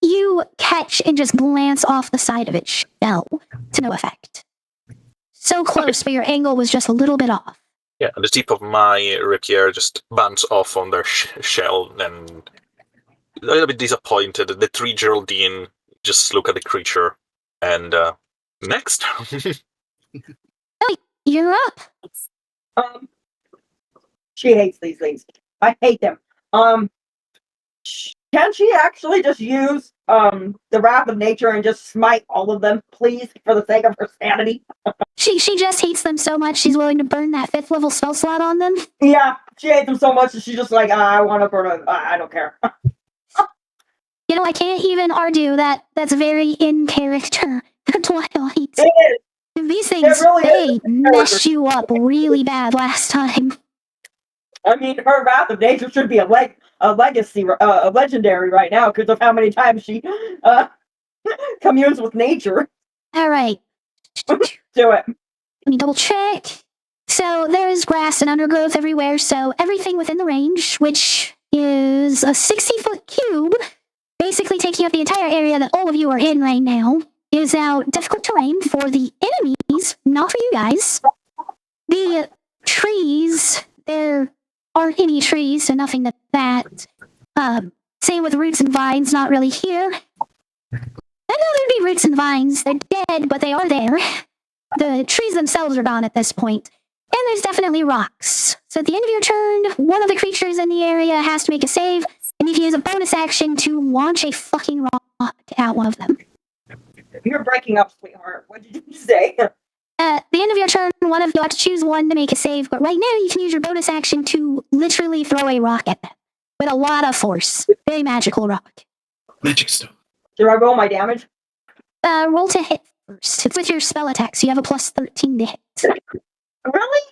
You catch and just glance off the side of its shell to no effect. So close, but your angle was just a little bit off. Yeah, the tip of my rapier just bounces off on their shell, and a little bit disappointed. The three Geraldine just look at the creature, and next. You're up. She hates these things. I hate them. Can she actually just use the wrath of nature and just smite all of them, please, for the sake of her sanity? She just hates them so much she's willing to burn that 5th level spell slot on them. Yeah, she hates them so much that she's just like, I want to burn it. I don't care. You know, I can't even argue that that's very in character. Twilight. It is. These things, really they is. messed you up really bad last time. I mean, her Wrath of Nature should be a legacy, a legendary right now because of how many times she communes with nature. All right. Do it. Let me double check. So there's grass and undergrowth everywhere, so everything within the range, which is a 60-foot cube, basically taking up the entire area that all of you are in right now, is now difficult terrain for the enemies, not for you guys. The trees, there aren't any trees, so nothing that. Same with roots and vines, not really here. I know there'd be roots and vines. They're dead, but they are there. The trees themselves are gone at this point. And there's definitely rocks. So at the end of your turn, one of the creatures in the area has to make a save, and you can use a bonus action to launch a fucking rock at one of them. You're breaking up, sweetheart. What did you say? At the end of your turn, one of you have to choose one to make a save, but right now you can use your bonus action to literally throw a rock at them. With a lot of force. Very magical rock. Magic stone. Do I roll my damage? Roll to hit first. It's with your spell attack, so you have a plus 13 to hit. Really?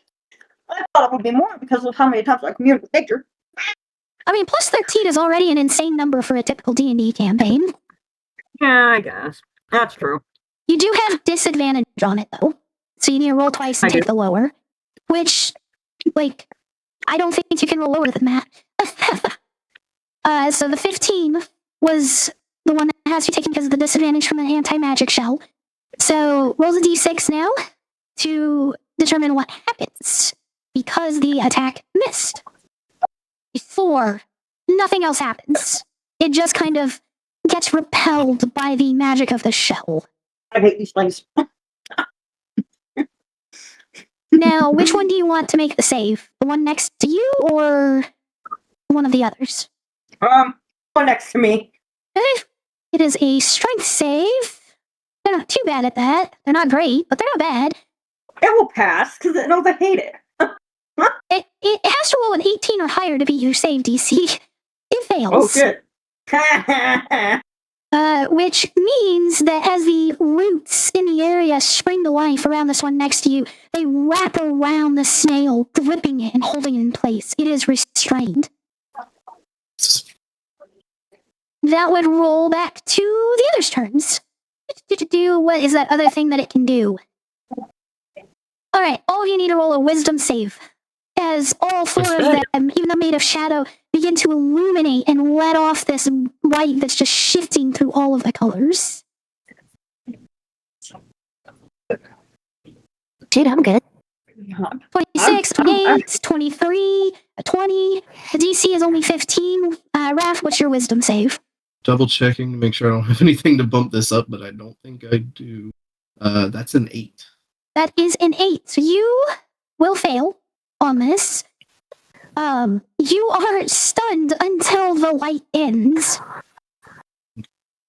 I thought it would be more because of how many times I commune with nature. I mean, plus 13 is already an insane number for a typical D&D campaign. Yeah, I guess. That's true. You do have disadvantage on it, though. So you need to roll twice and take the lower. Which, like, I don't think you can roll lower than that. So the 15 was the one that has to be taken because of the disadvantage from an anti-magic shell. So roll a d6 now to determine what happens because the attack missed. 4. Nothing else happens. It just kind of gets repelled by the magic of the shell. I hate these things. Now, which one do you want to make the save? The one next to you or one of the others? One next to me. Okay. It is a strength save. They're not too bad at that. They're not great, but they're not bad. It will pass because it knows I hate it. It has to roll an 18 or higher to beat your save DC. It fails. Oh, shit. Which means that as the roots in the area spring to life around this one next to you, they wrap around the snail, gripping it and holding it in place. It is restrained. That would roll back to the other's turns. What is that other thing that it can do? Alright, all of you need to roll a wisdom save. As all 4 of them, even though made of shadow, begin to illuminate and let off this light that's just shifting through all of the colors. Dude, I'm good. 26, 28, 23, 20. The DC is only 15. Raph, what's your wisdom save? Double checking to make sure I don't have anything to bump this up, but I don't think I do. That's an 8. That is an 8. So you will fail on this. You are stunned until the light ends.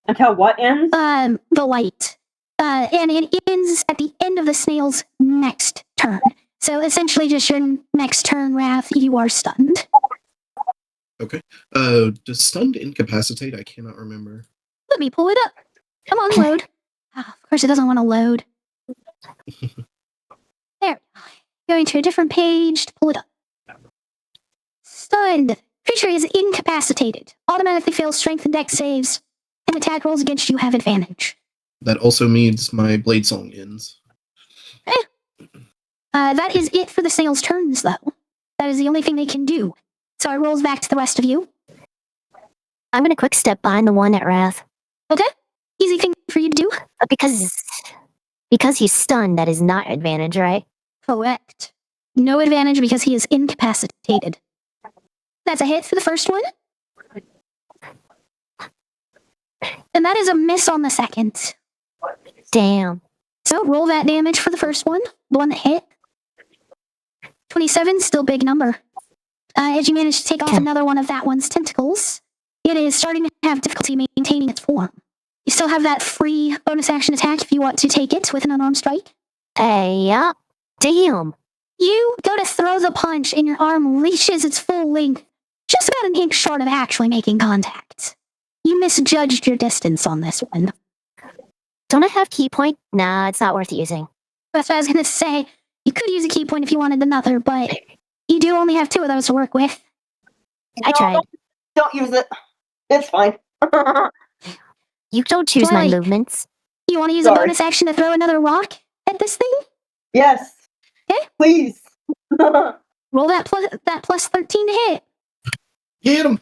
Until what ends? The light. And it ends at the end of the snail's next turn. So essentially just your next turn, Wrath, you are stunned. Okay. Does stunned incapacitate? I cannot remember. Let me pull it up. Come on, load. Of course it doesn't want to load. There. Going to a different page to pull it up. Stunned. Creature is incapacitated. Automatically fails strength and dex saves. And attack rolls against you have advantage. That also means my blade song ends. That is it for the snail's turns, though. That is the only thing they can do. So it rolls back to the rest of you. I'm gonna quick step behind the one at Wrath. Okay. Easy thing for you to do. Because he's stunned, that is not advantage, right? Correct. No advantage because he is incapacitated. That's a hit for the first one. And that is a miss on the second. Damn. So roll that damage for the first one. The one that hit. 27, still big number. As you manage to take off another one of that one's tentacles, it is starting to have difficulty maintaining its form. You still have that free bonus action attack if you want to take it with an unarmed strike. Yeah. Damn. You go to throw the punch and your arm reaches its full length, just about an inch short of actually making contact. You misjudged your distance on this one. Don't I have key point? Nah, it's not worth using. That's what I was gonna say. You could use a key point if you wanted another, but you do only have 2 of those to work with. I tried. Don't use it. It's fine. You don't choose my Twilight. movements. You want to use Sorry. a bonus action to throw another rock at this thing? Yes. Okay. Please. Roll that plus 13 to hit. Get him.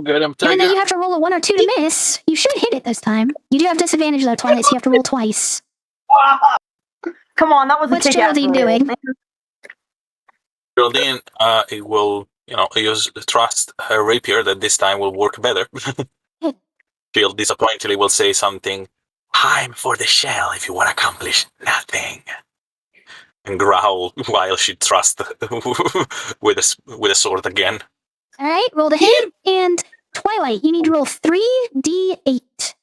Good, I'm Even though you have to roll a 1 or 2 to miss, you should hit it this time. You do have disadvantage though, Twilight, so you have to roll twice. Come on, that was a What's kick-ass Geraldine roll. doing? Geraldine, it will, use trust her rapier that this time will work better. She'll disappointingly will say something. Time for the shell if you want to accomplish nothing. And growl while she thrusts with a sword again. All right, roll to hit, and Twilight, you need to roll 3d8.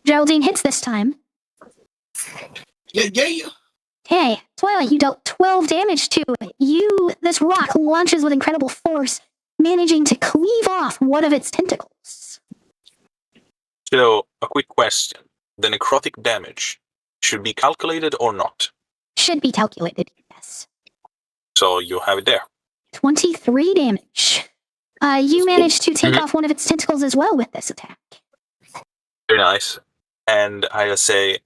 Geraldine hits this time. Yeah. Hey, Twilight, you dealt 12 damage to it. This rock launches with incredible force, managing to cleave off one of its tentacles. So, a quick question. The necrotic damage should be calculated or not? Should be calculated, yes. So, you have it there. 23 damage. You managed to take off one of its tentacles as well with this attack. Very nice. And I'll say,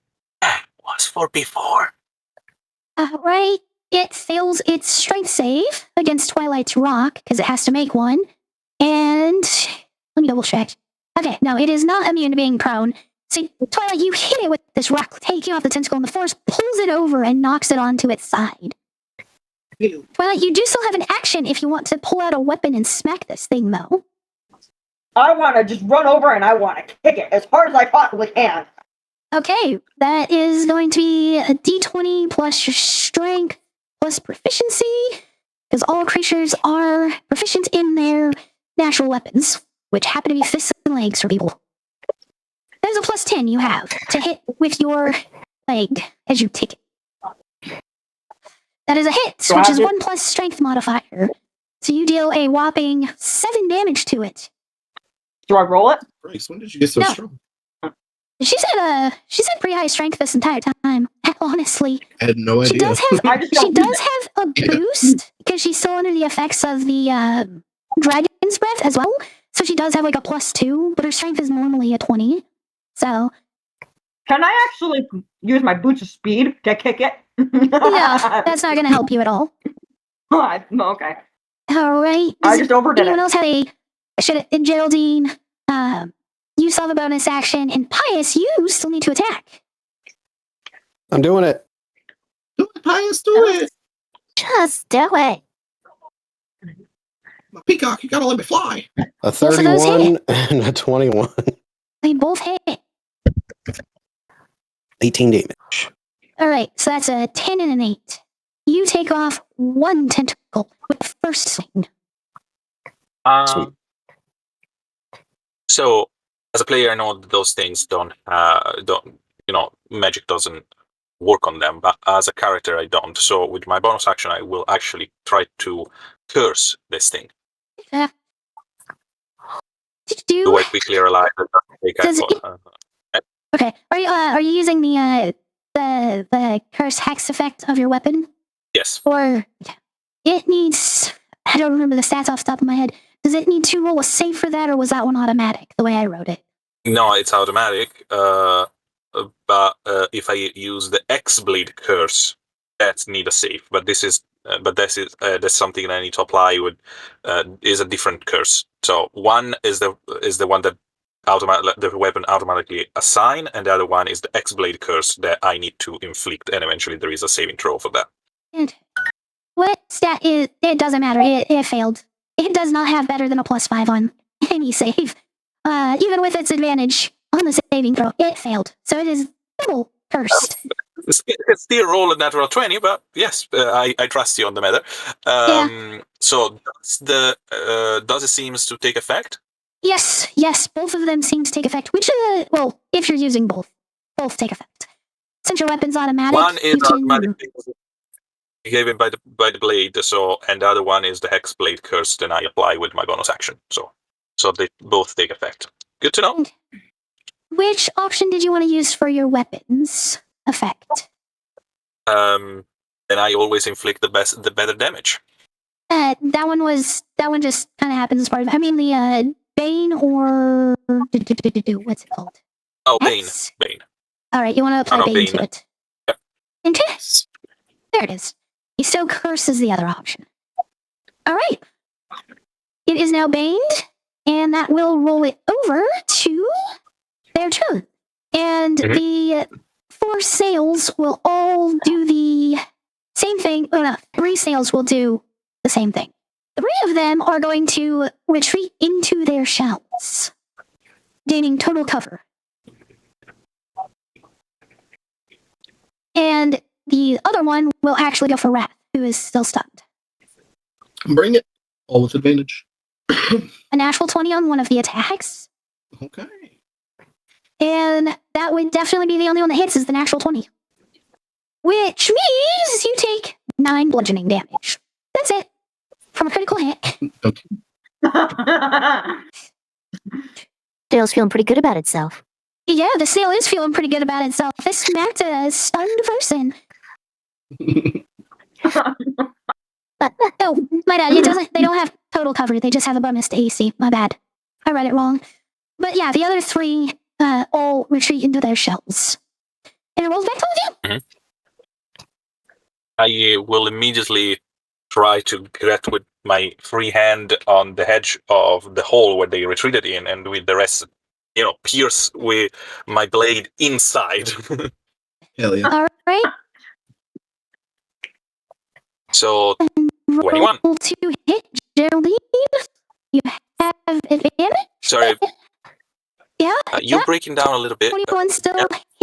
what's for before? Right. It fails its strength save against Twilight's rock, because it has to make one. And let me double check. Okay, no, it is not immune to being prone. See, Twilight, you hit it with this rock, taking off the tentacle, and the force pulls it over and knocks it onto its side. Twilight, you do still have an action if you want to pull out a weapon and smack this thing, though. I want to just run over and I want to kick it as hard as I possibly can. Okay, that is going to be a d20 plus your strength plus proficiency, because all creatures are proficient in their natural weapons, which happen to be fists and legs for people. There's a plus 10 you have to hit with your leg as you take it. That is a hit, So which I is did- 1 plus strength modifier. So you deal a whopping 7 damage to it. Do I roll it? Grace, when did you get so No. strong? She's had pretty high strength this entire time, honestly. I had no She idea. does have I just She don't do does that. have a boost because she's still under the effects of the dragon's breath as well. So she does have like a +2, but her strength is normally a 20. So Can I actually use my boots of speed to kick it? yeah, that's not going to help you at all. Okay. All right. I Does just overdid anyone it. else have Geraldine? You still have a bonus action, and Pius, you still need to attack. I'm doing it. Do it, Pius, do it. Just do it. My peacock, you gotta let me fly. A Both of those 31 and a 21. They both hit. 18 damage. All right, so that's a 10 and an 8. You take off 1 tentacle with the first swing. Sweet. So, as a player, I know that those things don't, magic doesn't work on them, but as a character, I don't. So, with my bonus action, I will actually try to curse this thing. Did you Do do? I quickly realize that Okay. Are you using the curse hex effect of your weapon? yes. Or it needs, I don't remember the stats off the top of my head. Does it need to roll a save for that, or was that one automatic, the way I wrote it? No, it's automatic. But if I use the X-Blade curse, that need a save. But that's something that I need to apply with. Is a different curse. So one is the one that the weapon automatically assign, and the other one is the X-Blade curse that I need to inflict, and eventually there is a saving throw for that. And what stat is? It doesn't matter. It failed. It does not have better than a +5 on any save. Even with its advantage on the saving throw, it failed. So it is double cursed. It's still roll a natural 20, but yes, I trust you on the matter. So does it seems to take effect? Yes, both of them seem to take effect. Which, if you're using both take effect. Since your weapon's automatic, One is you can. automatic. You gave it by the blade, and the other one is the hex blade curse. Then I apply with my bonus action. So they both take effect. Good to know. Which option did you want to use for your weapons effect? Then I always inflict the better damage. That one just kind of happens as part of. I mean, the Bane or what's it called? Oh, Hex? Bane. All right, you want to apply Bane to Bane. it. There it is. He still curses the other option. All right. It is now baned, and that will roll it over to their turn. And the 4 sails will all do the same thing. Oh, no, 3 sails will do the same thing. 3 of them are going to retreat into their shells, gaining total cover. And the other one will actually go for Wrath, who is still stunned. Bring it. All with advantage. A natural 20 on one of the attacks. Okay. And that would definitely be the only one that hits is the natural 20. Which means you take 9 bludgeoning damage. That's it. From a critical hit. Okay. Dale's feeling pretty good about itself. Yeah, the sail is feeling pretty good about itself. This smacked a stunned person. Oh, my bad. They don't have total cover. They just have a bonus to AC. My bad. I read it wrong. But yeah, the other 3 all retreat into their shells. And it rolls back to you. Mm-hmm. I will immediately try to get with my free hand on the edge of the hole where they retreated in, and with the rest, pierce with my blade inside. Hell yeah. All right. So, Roll 21. to hit, Geraldine. You have advantage. Sorry. Yeah. You're breaking down a little bit. 21 still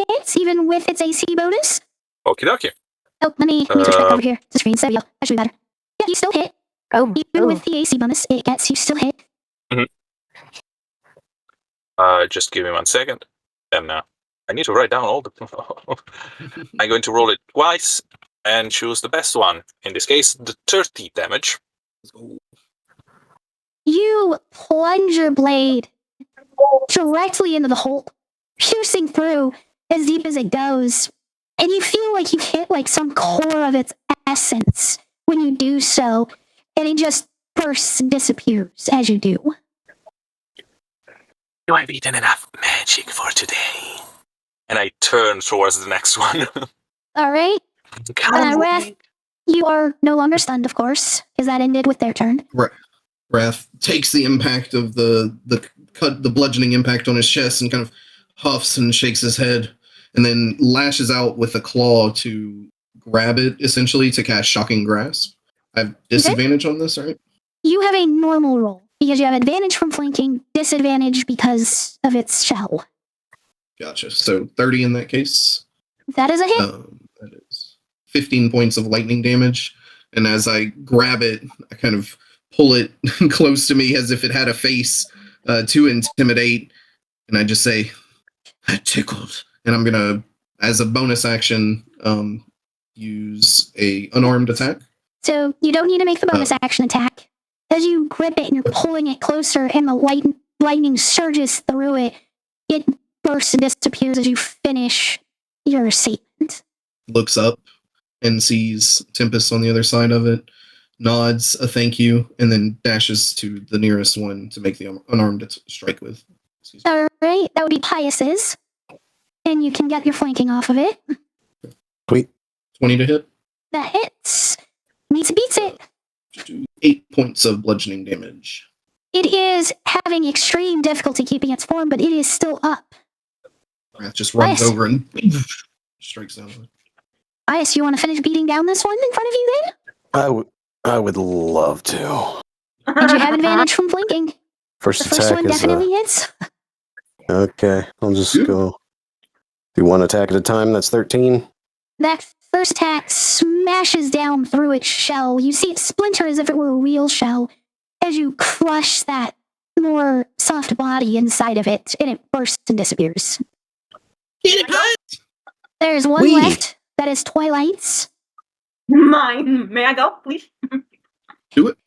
hits, even with its AC bonus. Okie dokie. Oh, let me switch back over here to screen. So yeah, that should be better. Yeah, you still hit. Even with the AC bonus, it gets you still hit. Just give me 1 second. And I need to write down all the... I'm going to roll it twice and choose the best one. In this case, the 30 damage. You plunge your blade directly into the hole, piercing through as deep as it goes. And you feel like you hit some core of its essence when you do so. And it just bursts and disappears as you do. You have eaten enough magic for today. And I turn towards the next one. All right. Wrath, you are no longer stunned, of course, because that ended with their turn. Wrath takes the impact of the bludgeoning impact on his chest and kind of huffs and shakes his head, and then lashes out with a claw to grab it, essentially, to cast Shocking Grasp. I have disadvantage on this, right? You have a normal roll, because you have advantage from flanking, disadvantage because of its shell. Gotcha. So 30 in that case. That is a hit. That is 15 points of lightning damage. And as I grab it, I kind of pull it close to me as if it had a face to intimidate. And I just say, tickled. And I'm going to, as a bonus action, use a unarmed attack. So you don't need to make the bonus action attack. As you grip it and you're pulling it closer and the lightning surges through it, it bursts and disappears as you finish your statement. Looks up and sees Tempest on the other side of it, nods a thank you, and then dashes to the nearest one to make the unarmed strike with. All right, that would be Pius's. And you can get your flanking off of it. Sweet. 20 to hit. That hits. Meets it, beats it. 8 points of bludgeoning damage. It is having extreme difficulty keeping its form, but it is still up. Wrath just runs over and strikes down. Pius, you want to finish beating down this one in front of you then? I would love to. And you have advantage from flanking. First The first attack one is definitely hits. Okay, I'll just go do 1 attack at a time. That's 13. That first attack smashes down through its shell. You see it splinter as if it were a real shell as you crush that more soft body inside of it, and it bursts and disappears. There's one left. That is Twilight's. Mine. May I go, please? Do it.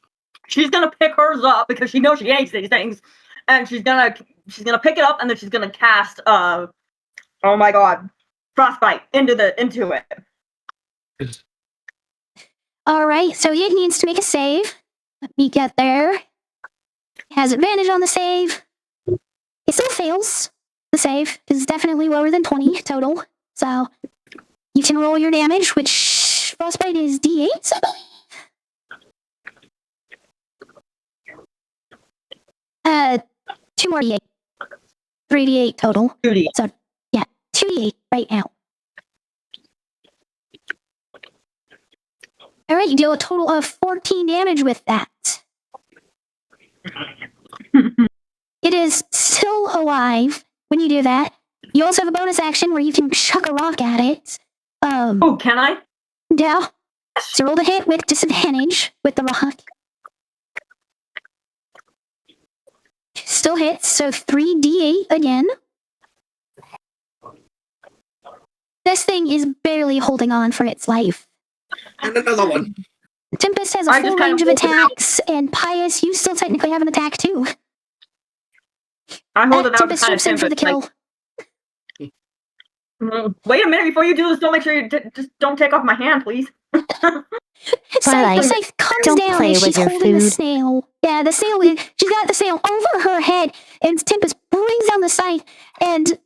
She's gonna pick hers up because she knows she hates these things, and she's gonna pick it up, and then she's gonna cast oh my god, frostbite into it. All right, so it needs to make a save. Let me get there. It has advantage on the save. It still fails. The save is definitely lower than 20 total. So you can roll your damage, which frostbite is D8, I believe. 2 more D8. 3D8 total. 2D. So, yeah, 2D8 right now. All right, you deal a total of 14 damage with that. It is still alive when you do that. You also have a bonus action where you can chuck a rock at it. Oh, can I? Yeah. So roll the hit with disadvantage with the rock. Still hits, so 3d8 again. This thing is barely holding on for its life. And another one. Tempest has a I full just kind range of of hold it out. attacks, and Pius, you still technically have an attack too. I hold it out to Tempest kind of swoops in for the kill. Wait a minute before you do this. Don't make sure you just don't take off my hand, please. Twilight, Scythe comes don't down play as she's with your holding the food. snail. Yeah, the snail she's got the snail over her head, and Tempest brings down the scythe, and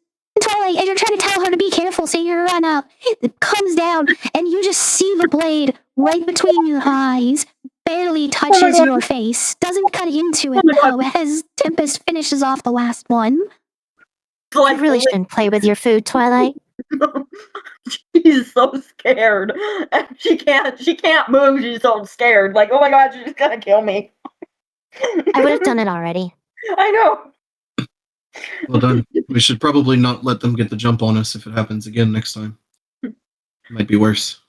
Twilight, as you're trying to tell her to be careful, so you run up, it comes down, and you just see the blade right between your eyes, barely touches your face, doesn't cut into it, though, as Tempest finishes off the last one. So You really shouldn't play with your food, Twilight. She's so scared. And she can't move. She's so scared. Like, oh my god, she's gonna kill me. I would have done it already. I know. Well done. We should probably not let them get the jump on us if it happens again next time. Might be worse.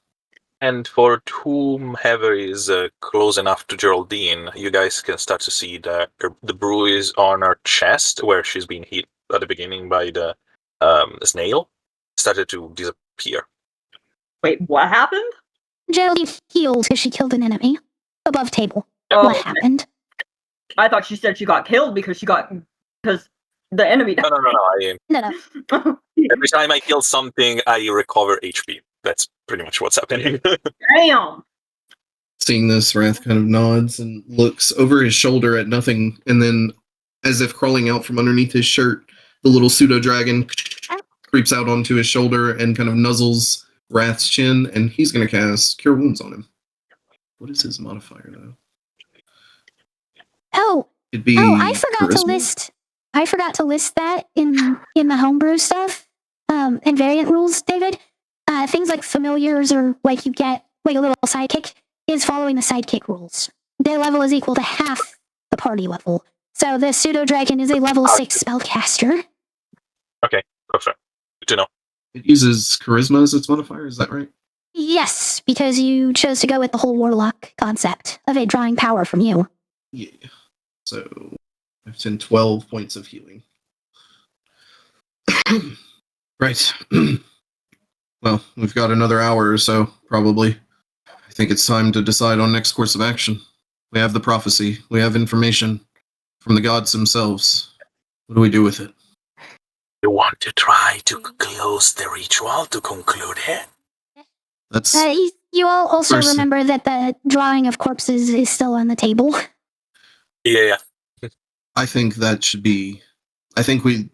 And for whomever is close enough to Geraldine, you guys can start to see the bruise on her chest where she's been hit at the beginning by the snail started to disappear. Wait, what happened? Geraldine healed because she killed an enemy. Above table. Oh, What happened? I thought she said she got killed because the enemy died. No. No. Every time I kill something, I recover HP. That's pretty much what's happening. Damn. Seeing this, Wrath kind of nods and looks over his shoulder at nothing, and then, as if crawling out from underneath his shirt, the little pseudo-dragon creeps out onto his shoulder and kind of nuzzles Wrath's chin, and he's going to cast Cure Wounds on him. What is his modifier, though? It'd be I forgot to charisma? list. I forgot to list that in the homebrew stuff, and variant rules, David. Things like familiars or like you get like a little sidekick is following the sidekick rules. Their level is equal to half the party level. So the pseudo dragon is a level 6 spellcaster. Okay, perfect. Good to know. It uses charisma as its modifier, is that right? Yes, because you chose to go with the whole warlock concept of it drawing power from you. Yeah. So, I've done 12 points of healing. Right. Well, we've got another hour or so, probably. I think it's time to decide on next course of action. We have the prophecy. We have information from the gods themselves. What do we do with it? You want to try to close the ritual to conclude it? That's You all also First- remember that the drawing of corpses is still on the table. Yeah. I think that should be... I think we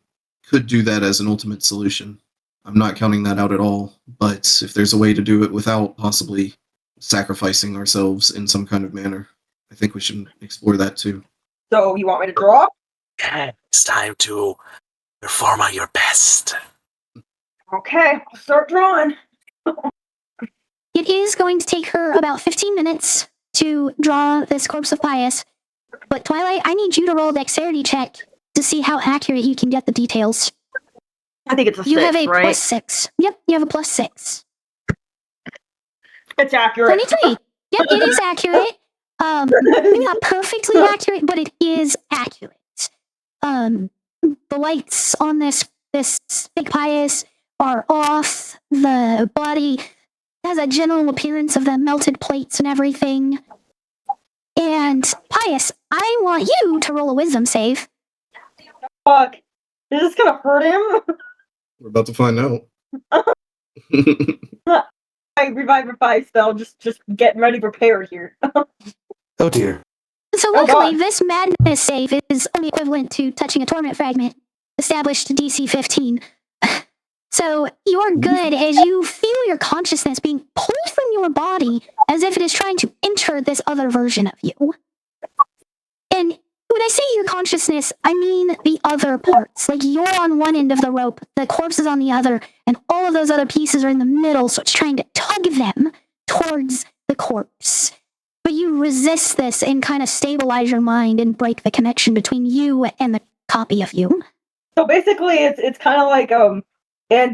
could do that as an ultimate solution. I'm not counting that out at all, but if there's a way to do it without possibly sacrificing ourselves in some kind of manner, I think we should explore that too. So you want me to draw? It's time to perform at your best. Okay, I'll start drawing. It is going to take her about 15 minutes to draw this corpse of Pius. But Twilight, I need you to roll a dexterity check to see how accurate you can get the details. I think it's a You 6, have a right? +6. Yep, you have a +6. It's accurate. 23. Yep, it is accurate. Maybe not perfectly accurate, but it is accurate. The lights on this big Pius are off. The body has a general appearance of the melted plates and everything. And Pius, I want you to roll a wisdom save. Fuck. Is this gonna hurt him? We're about to find out. I revive 5 spell, just getting ready prepared here. Oh dear. So Oh, luckily, God. this madness save is only equivalent to touching a torment fragment, established DC 15. So you're good as you feel your consciousness being pulled from your body as if it is trying to enter this other version of you. And when I say your consciousness, I mean the other parts. Like you're on one end of the rope, the corpse is on the other, and all of those other pieces are in the middle, so it's trying to tug them towards the corpse. But you resist this and kind of stabilize your mind and break the connection between you and the copy of you. So basically, it's kind of like in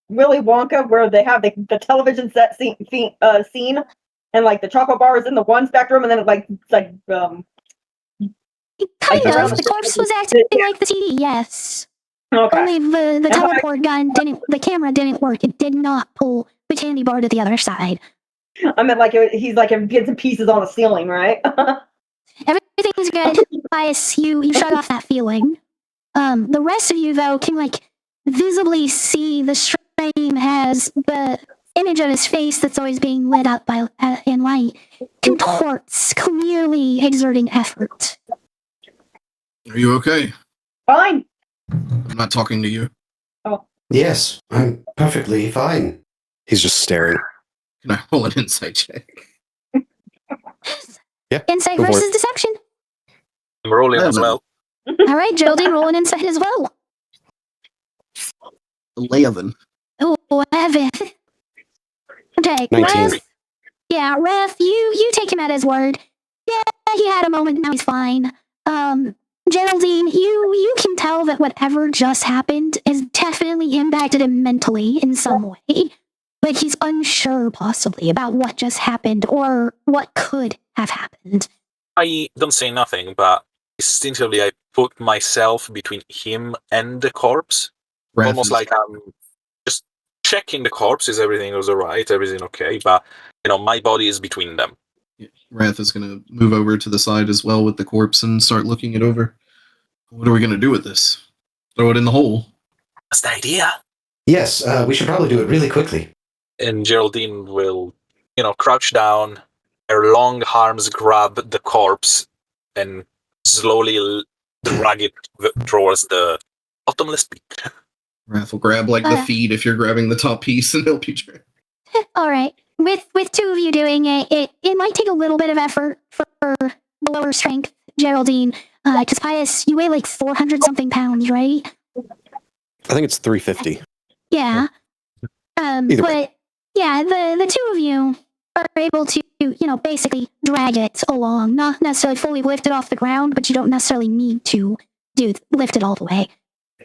Willy Wonka where they have the television set scene, and like the chocolate bar is in the one spectrum, and then it's like Kind Like, of. The corpse was acting like the TV, yes. okay. Only the teleport gun the camera didn't work. It did not pull the candy bar to the other side. I meant like he's like in bits and pieces on the ceiling, right? Everything's good. Pius, you shut off that feeling. The rest of you, though, can like visibly see the stream has the image of his face that's always being lit up by in light contorts, clearly exerting effort. Are you okay? Fine. I'm not talking to you. Yes, I'm perfectly fine. He's just staring. Can I roll an insight check? Yeah. Insight go for versus it. deception. I'm rolling as well. All right, Geraldine, roll an insight as well. 11. Oh, 11. Okay, 19. Ref. Yeah, Ref, you take him at his word. Yeah, he had a moment, now he's fine. Geraldine, you can tell that whatever just happened has definitely impacted him mentally in some way. But he's unsure, possibly, about what just happened or what could have happened. I don't say nothing, but instinctively I put myself between him and the corpse. Wrath Almost is- like I'm just checking the corpse, is everything was alright, everything okay, but my body is between them. Wrath is going to move over to the side as well with the corpse and start looking it over. What are we going to do with this? Throw it in the hole. That's the idea. Yes, we should probably do it really quickly. And Geraldine will, crouch down, her long arms grab the corpse, and slowly drag it towards the bottomless pit. Wrath will grab like the feet if you're grabbing the top piece and help you try. All right. With two of you doing it, it might take a little bit of effort for lower strength, Geraldine. Because Pius, you weigh like 400-something pounds, right? I think it's 350. Yeah. Either way. But yeah, the two of you are able to, basically drag it along. Not necessarily fully lift it off the ground, but you don't necessarily need to lift it all the way.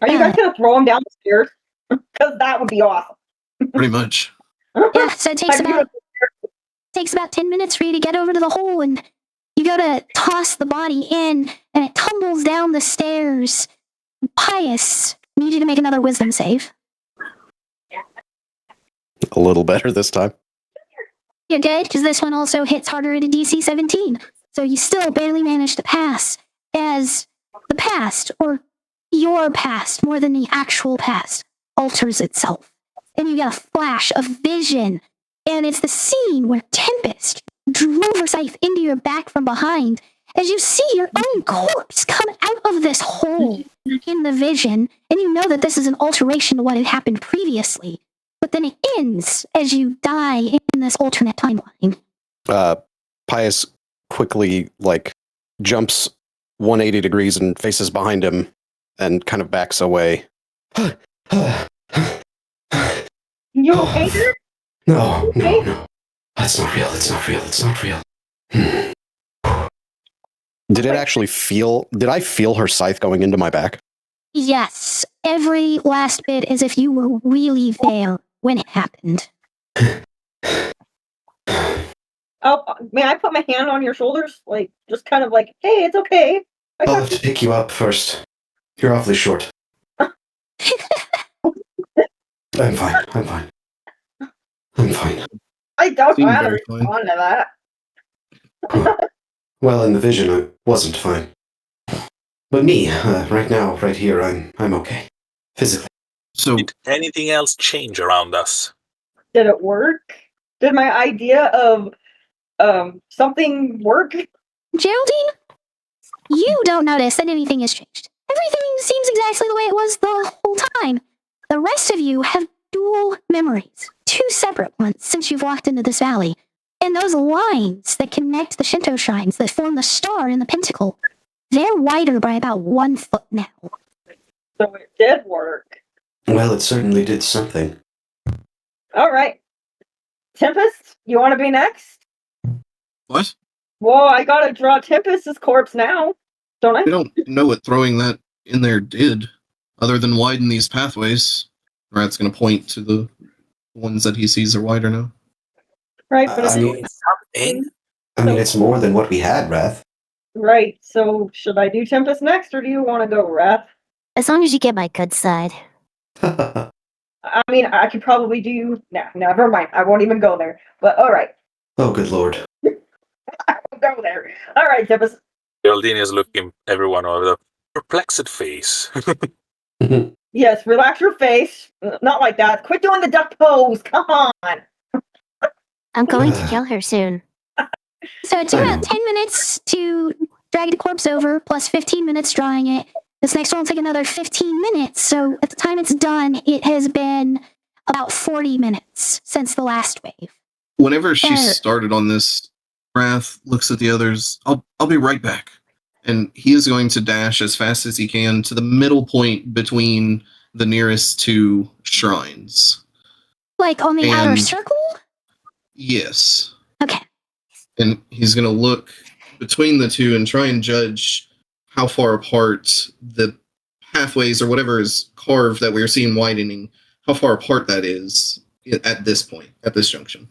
Are you guys gonna throw him down the stairs? Because that would be awesome. Pretty much. Yeah, so it takes about 10 minutes for you to get over to the hole, and you go to toss the body in, and it tumbles down the stairs. Pius, I need you to make another wisdom save. A little better this time. You're good, because this one also hits harder at a DC 17. So you still barely managed to pass, as the past, or your past, more than the actual past, alters itself. And you get a flash of vision, and it's the scene where Tempest drove her scythe into your back from behind as you see your own corpse come out of this hole in the vision, and you know that this is an alteration to what had happened previously. But then it ends as you die in this alternate timeline. Pius quickly, jumps 180 degrees and faces behind him and kind of backs away. You okay there? No. That's not real. It's not real. Did I feel her scythe going into my back? Yes, every last bit as if you were really there when it happened. Oh, may I put my hand on your shoulders? Just kind of like, hey, it's okay. I'll have to pick you up first. You're awfully short. I'm fine. I'm fine. I don't Seemed know how to very fine. respond to that. Well, in the vision, I wasn't fine. But me, right now, right here, I'm okay. Physically. So, Did anything else change around us? Did it work? Did my idea of something work? Geraldine, you don't notice that anything has changed. Everything seems exactly the way it was the whole time. The rest of you have dual memories, 2 separate ones since you've walked into this valley. And those lines that connect the Shinto shrines that form the star in the pentacle, they're wider by about 1 foot now. So it did work. Well, it certainly did something. All right. Tempest, you want to be next? what? Well, I gotta draw Tempest's corpse now, don't I? We don't know what throwing that in there did, other than widen these pathways. Rat's going to point to the ones that he sees are wider now. Right, but I mean, it's more than what we had, Wrath. right. So should I do Tempest next, or do you want to go Wrath? As long as you get my good side. I mean, I could probably do. Nah, never mind. I won't even go there. But all right, Oh, good lord. I won't go there. All right, Tempest. Geraldine is looking everyone with a perplexed face. Yes, relax your face. Not like that. Quit doing the duck pose. Come on. I'm going to kill her soon. So it took about 10 minutes to drag the corpse over, plus 15 minutes drawing it. This next one will take another 15 minutes. So at the time it's done, it has been about 40 minutes since the last wave. Whenever she started on this, Wrath looks at the others. I'll be right back. And he is going to dash as fast as he can to the middle point between the nearest 2 shrines. Like on the outer And- circle? Yes. Okay. And he's going to look between the 2 and try and judge how far apart the pathways or whatever is carved that we're seeing widening, how far apart that is at this point, at this junction.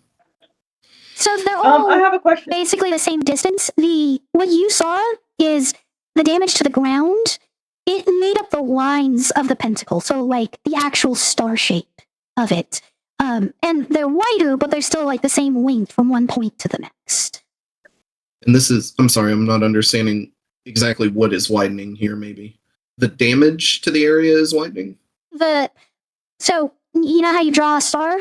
So they're all I have a question. basically the same distance. What you saw is the damage to the ground. It made up the lines of the pentacle, so like the actual star shape of it. And they're wider, but they're still like the same length from one point to the next. And this is, I'm sorry, I'm not understanding exactly what is widening here, maybe. The damage to the area is widening? So you know how you draw a star?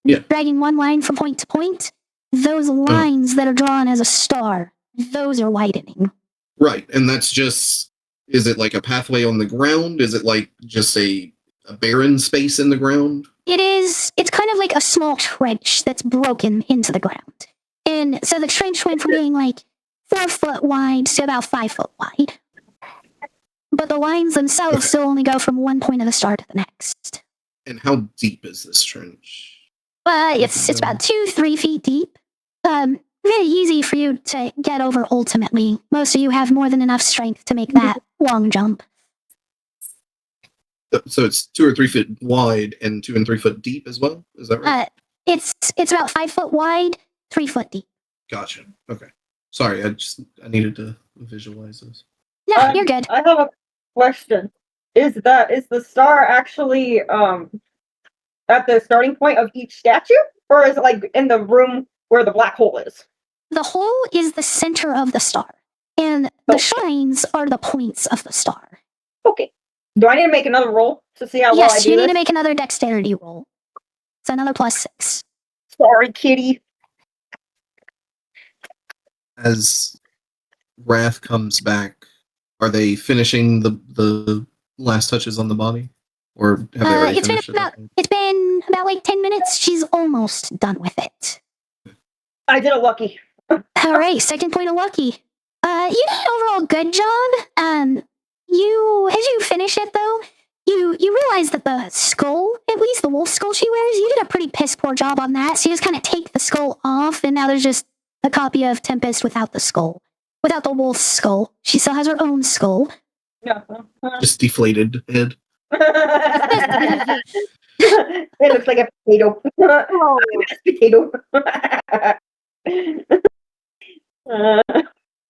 Yeah. Dragging one line from point to point? Those lines that are drawn as a star, those are widening. Right, and that's just, is it like a pathway on the ground? Is it like just a barren space in the ground? It's kind of like a small trench that's broken into the ground. And so the trench went from being like 4 foot wide to about 5 foot wide. But the lines themselves still only go from one point of the star to the next. And how deep is this trench? It's about 2-3 feet deep. Very easy for you to get over ultimately. Most of you have more than enough strength to make that long jump. So it's 2 or 3 feet wide and 2 and 3 foot deep as well? Is that right? It's about 5 foot wide, 3 foot deep. Gotcha. Okay. Sorry, I needed to visualize this. No, you're good. I have a question. Is the star actually at the starting point of each statue, or is it like in the room where the black hole is? The hole is the center of the star, and the shrines are the points of the star. Okay. Do I need to make another roll to see how well I Yes, do you need this? to make another dexterity roll. It's another +6. Sorry, kitty. As Wrath comes back, are they finishing the last touches on the body? Or have they already finished it? It's been about like 10 minutes. She's almost done with it. I did a lucky. All right, second point of lucky. You did an overall good job. As you finish it though, you realize that the skull, at least the wolf skull she wears, you did a pretty piss poor job on that. So you just kind of take the skull off, and now there's just a copy of Tempest without the skull, without the wolf's skull. She still has her own skull. Yeah. Just deflated head. It looks like a potato. Oh, potato.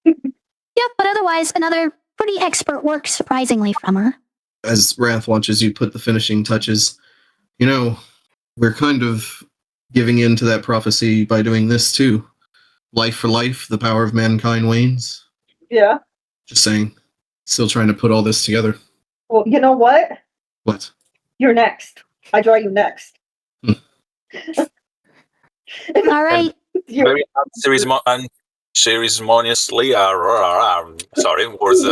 Yep, but otherwise, another pretty expert work, surprisingly, from her. As Wrath watches you put the finishing touches, you know, we're kind of giving in to that prophecy by doing this too. Life for life, the power of mankind wanes. Yeah. Just saying. Still trying to put all this together. Well, you know what? What? You're next. I draw you next. All right. Very unceremoniously, sorry, words.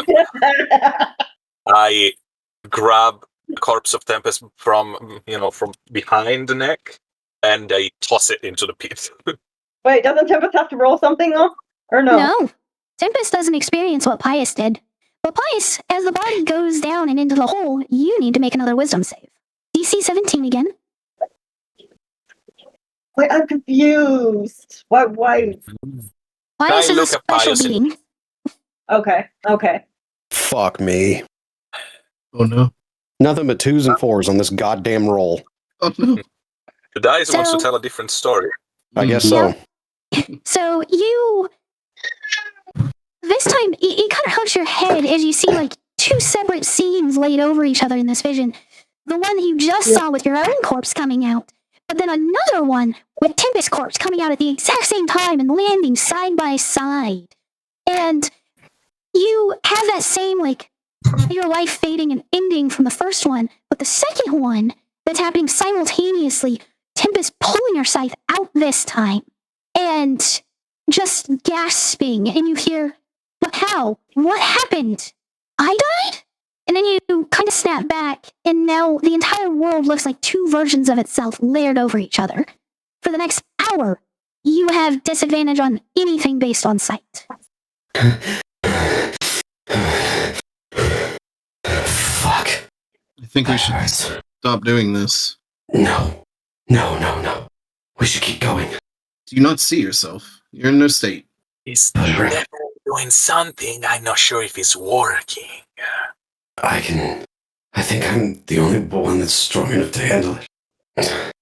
I grab a corpse of Tempest from behind the neck, and I toss it into the pit. Wait, doesn't Tempest have to roll something though? Or no? No. Tempest doesn't experience what Pius did. But Pius, as the body goes down and into the hole, you need to make another wisdom save. DC 17 again. Wait, I'm confused. Why? Pius is a look at special Pius. being. Okay. Fuck me. Oh no. Nothing but 2s and 4s on this goddamn roll. Oh no. The dice wants to So- tell a different story. I guess so. So you... This time, it kind of hurts your head as you see, like, 2 separate scenes laid over each other in this vision. The one you just saw with your own corpse coming out, but then another one with Tempest's corpse coming out at the exact same time and landing side by side. And you have that same, like, your life fading and ending from the first one, but the second one that's happening simultaneously, Tempest pulling her scythe out this time, and just gasping, and you hear, "But how? What happened? I died?" And then you kind of snap back, and now the entire world looks like 2 versions of itself layered over each other. For the next hour, you have disadvantage on anything based on sight. Fuck. I think we should stop doing this. No. We should keep going. Do you not see yourself? You're in no state. He's definitely doing something. I'm not sure if it's working. I think I'm the only one that's strong enough to handle it.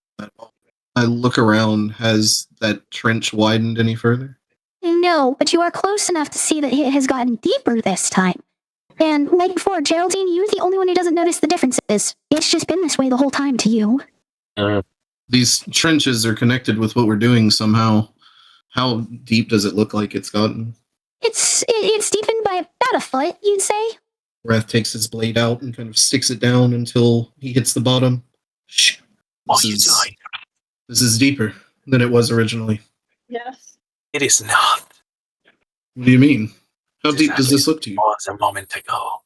I look around. Has that trench widened any further? No, but you are close enough to see that it has gotten deeper this time. And like before, Geraldine, you're the only one who doesn't notice the differences. It's just been this way the whole time to you. These trenches are connected with what we're doing somehow. How deep does it look like it's gotten? It's deepened by about a foot, you'd say. Wrath takes his blade out and kind of sticks it down until he hits the bottom. Shh. What are you doing? This is deeper than it was originally. Yes. It is not. What do you mean? How deep does this look to you? Was a moment ago.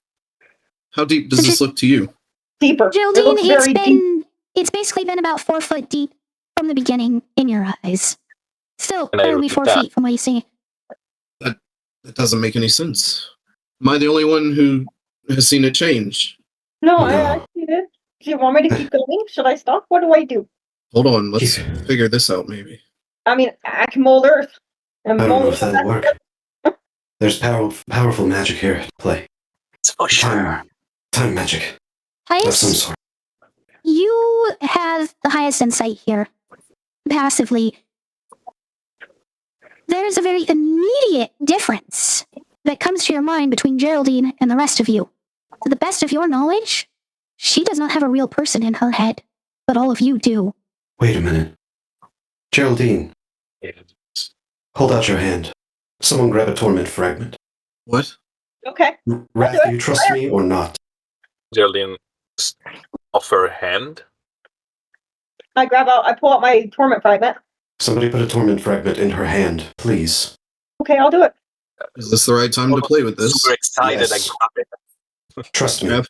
How deep does this look to you? Deeper. It Geraldine, looks very deep. it's basically been about 4 foot deep from the beginning in your eyes. Still Can I only repeat 4 that? feet from what you see. That doesn't make any sense. Am I the only one who has seen it change? No, No. I see it. Do you want me to keep going? Should I stop? What do I do? Hold on, let's figure this out maybe. I mean, I can mold Earth. And I don't know mold if that'll work. There's powerful magic here at play. It's for sure. Time magic of some Pius, sort. you have the highest insight here. Passively. There's a very immediate difference that comes to your mind between Geraldine and the rest of you. To the best of your knowledge, she does not have a real person in her head, but all of you do. Wait a minute. Geraldine, hold out your hand. Someone grab a torment fragment. What? Okay. Wrath, do you trust me or not? Geraldine off her hand. I pull out my torment fragment. Somebody put a torment fragment in her hand, please. Okay, I'll do it. Is this the right time to play with this? Super excited. Yes. I grab it. Trust me. Grab.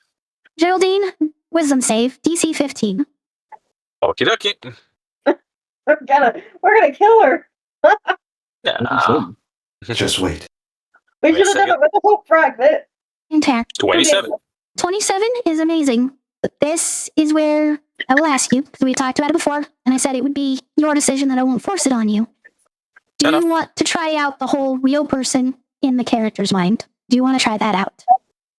Geraldine, wisdom save, DC 15. Okie dokie. We're gonna kill her. Yeah. Just wait. We Wait a should have done second. it with the hope fragment. Intact. 27. 27 is amazing, but this is where I will ask you, because we talked about it before, and I said it would be your decision that I won't force it on you. Do Enough. you want to try out the whole real person in the character's mind? Do you want to try that out?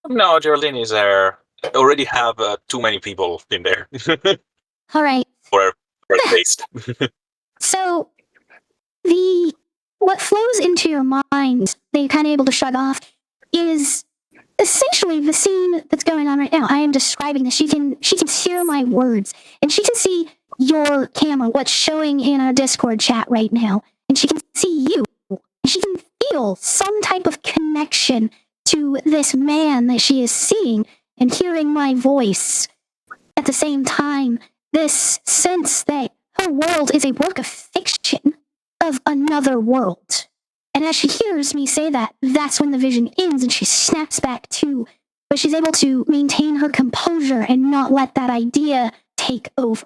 No, Geraldine is there. I already have too many people in there All right. for taste. So, what flows into your mind that you're kind of able to shrug off is essentially the scene that's going on right now. I am describing this. She can hear my words, and she can see your camera, what's showing in our Discord chat right now, and she can see you. And she can feel some type of connection to this man that she is seeing and hearing my voice. At the same time, this sense that her world is a work of fiction of another world. And as she hears me say that, that's when the vision ends and she snaps back to. But she's able to maintain her composure and not let that idea take over.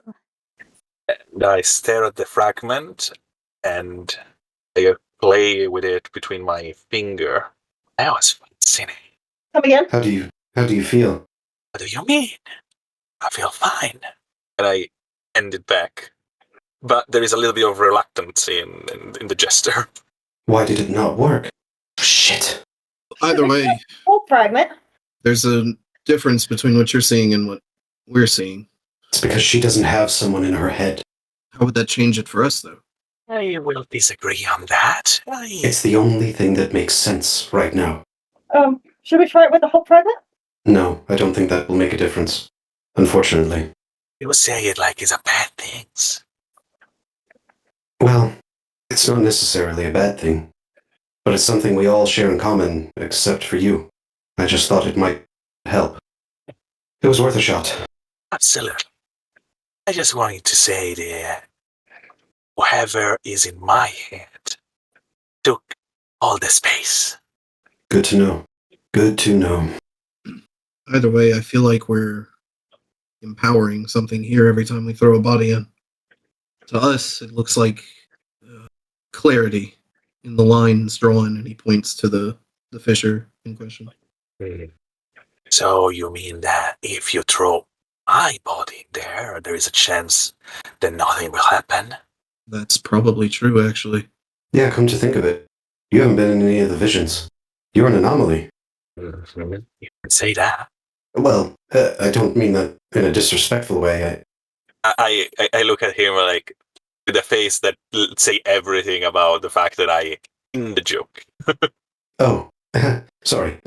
And I stare at the fragment and I play with it between my finger. That was fascinating. Come again? How do you feel? What do you mean? I feel fine. And I end it back. But there is a little bit of reluctance in the gesture. Why did it not work? Shit. Either way, Whole fragment. there's a difference between what you're seeing and what we're seeing. It's because she doesn't have someone in her head. How would that change it for us, though? I will disagree on that. It's the only thing that makes sense right now. Should we try it with the whole fragment? No, I don't think that will make a difference. Unfortunately. You say it like it's a bad thing. Well, it's not necessarily a bad thing. But it's something we all share in common, except for you. I just thought it might help. It was worth a shot. Absolutely. I just wanted to say that whatever is in my head took all the space. Good to know. Good to know. Either way, I feel like we're empowering something here every time we throw a body in. To us, it looks like clarity in the lines drawn, and he points to the fissure in question. So you mean that if you throw my body in there, there is a chance that nothing will happen? That's probably true, actually. Yeah, come to think of it. You haven't been in any of the visions. You're an anomaly. You can say that. Well, I don't mean that in a disrespectful way. I look at him like with a face that say everything about the fact that I in the joke. Oh, sorry.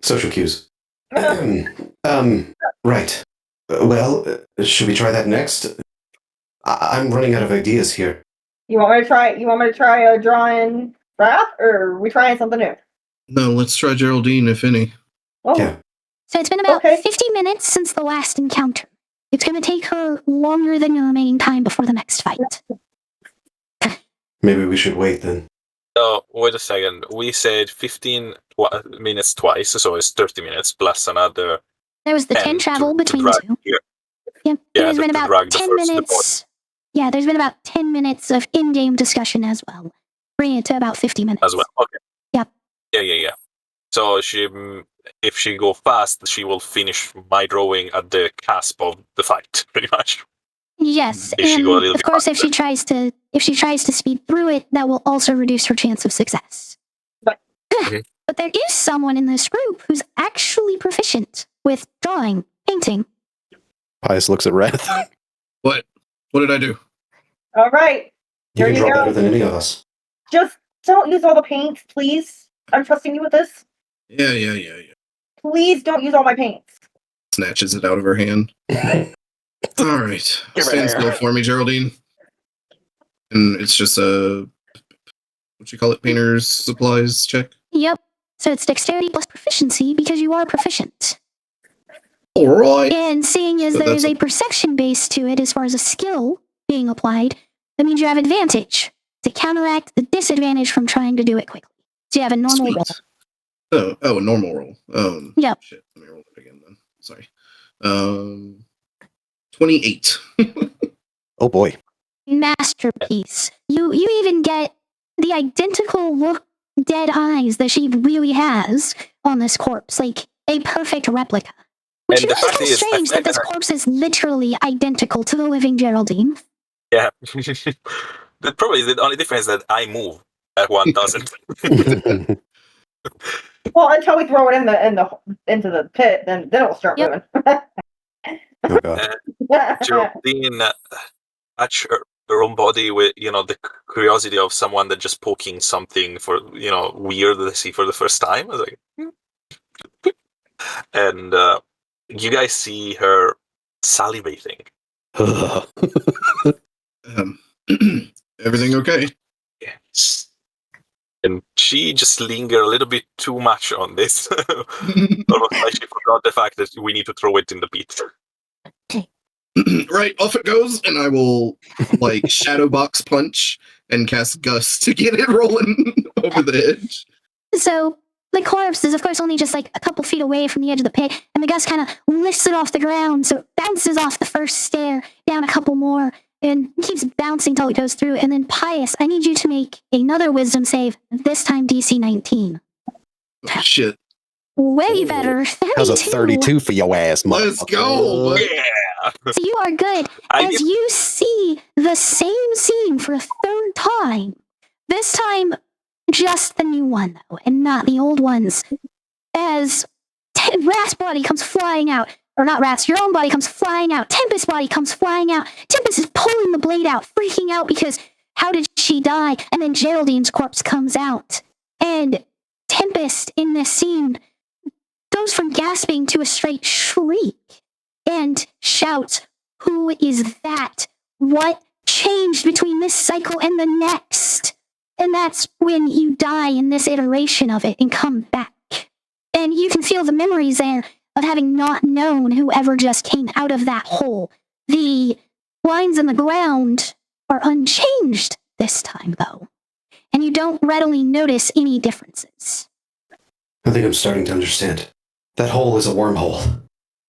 Social cues. Right. Well, should we try that next? I'm running out of ideas here. You want me to try? You want me to try drawing Wrath, or are we trying something new? No, let's try Geraldine, if any. Oh, Yeah. So it's been about Okay. 50 minutes since the last encounter. It's going to take her longer than the remaining time before the next fight. Maybe we should wait then. Oh, wait a second. We said 15 minutes twice, so it's 30 minutes plus another. There was the 10 travel between the two. Here. Yep. Yeah, There's been to about drag the 10 first minutes. Yeah, there's been about 10 minutes of in-game discussion as well. Bring it to about 50 minutes. As well. Okay. Yep. Yeah. So if she go fast, she will finish my drawing at the cusp of the fight, pretty much. Yes, If she and go a little of bit course, if faster. she tries to speed through it, that will also reduce her chance of success. But- But there is someone in this group who's actually proficient with drawing, painting. Pius looks at Wrath. What? What did I do? all right. You Here can you draw go. better than any of us. Just don't use all the paints, please. I'm trusting you with this. Yeah. Please don't use all my paints. Snatches it out of her hand. All right. Stand still for me, Geraldine. And it's just a, what you call it, painter's supplies check? Yep. So it's dexterity plus proficiency because you are proficient. All right. And seeing as So there is that's a perception base to it as far as a skill being applied, that means you have advantage to counteract the disadvantage from trying to do it quickly. So you have a normal Sweet. roll. Oh, a normal roll. Yep. Shit, let me roll it again then. Sorry. 28. Oh boy. Masterpiece. You even get the identical look, dead eyes that she really has on this corpse, like a perfect replica. Which And you the know is fact kind of is, I strange that think this that- corpse is literally identical to the living Geraldine. Yeah. The probably the only difference that I move, that one doesn't. Well, until we throw it into the pit, then it'll start Yep. moving. Oh god. Geraldine touch her own body with, the curiosity of someone that just poking something for, weird that they see for the first time. I was like, and you guys see her salivating. Everything okay? Yes. And she just lingered a little bit too much on this. Almost like she forgot the fact that we need to throw it in the pit. Right, off it goes, and I will, like, shadow box punch and cast Gust to get it rolling over the edge. So the corpse is, of course, only just like a couple feet away from the edge of the pit, and the gust kind of lifts it off the ground, so it bounces off the first stair, down a couple more, and keeps bouncing till it goes through. And then, Pius, I need you to make another wisdom save, this time DC 19. Oh, shit. Way better. 32. How's a 32 for your ass, Let's motherfucker? go! Yeah! So you are good. As you see the same scene for a third time, this time just the new one, though, and not the old ones. As Rath's body comes flying out, or not Rath's, your own body comes flying out, Tempest's body comes flying out, Tempest is pulling the blade out, freaking out because how did she die? And then Geraldine's corpse comes out. And Tempest, in this scene, goes from gasping to a straight shriek and shouts, "Who is that? What changed between this cycle and the next?" And that's when you die in this iteration of it and come back. And you can feel the memories there of having not known whoever just came out of that hole. The lines in the ground are unchanged this time, though. And you don't readily notice any differences. I think I'm starting to understand. That hole is a wormhole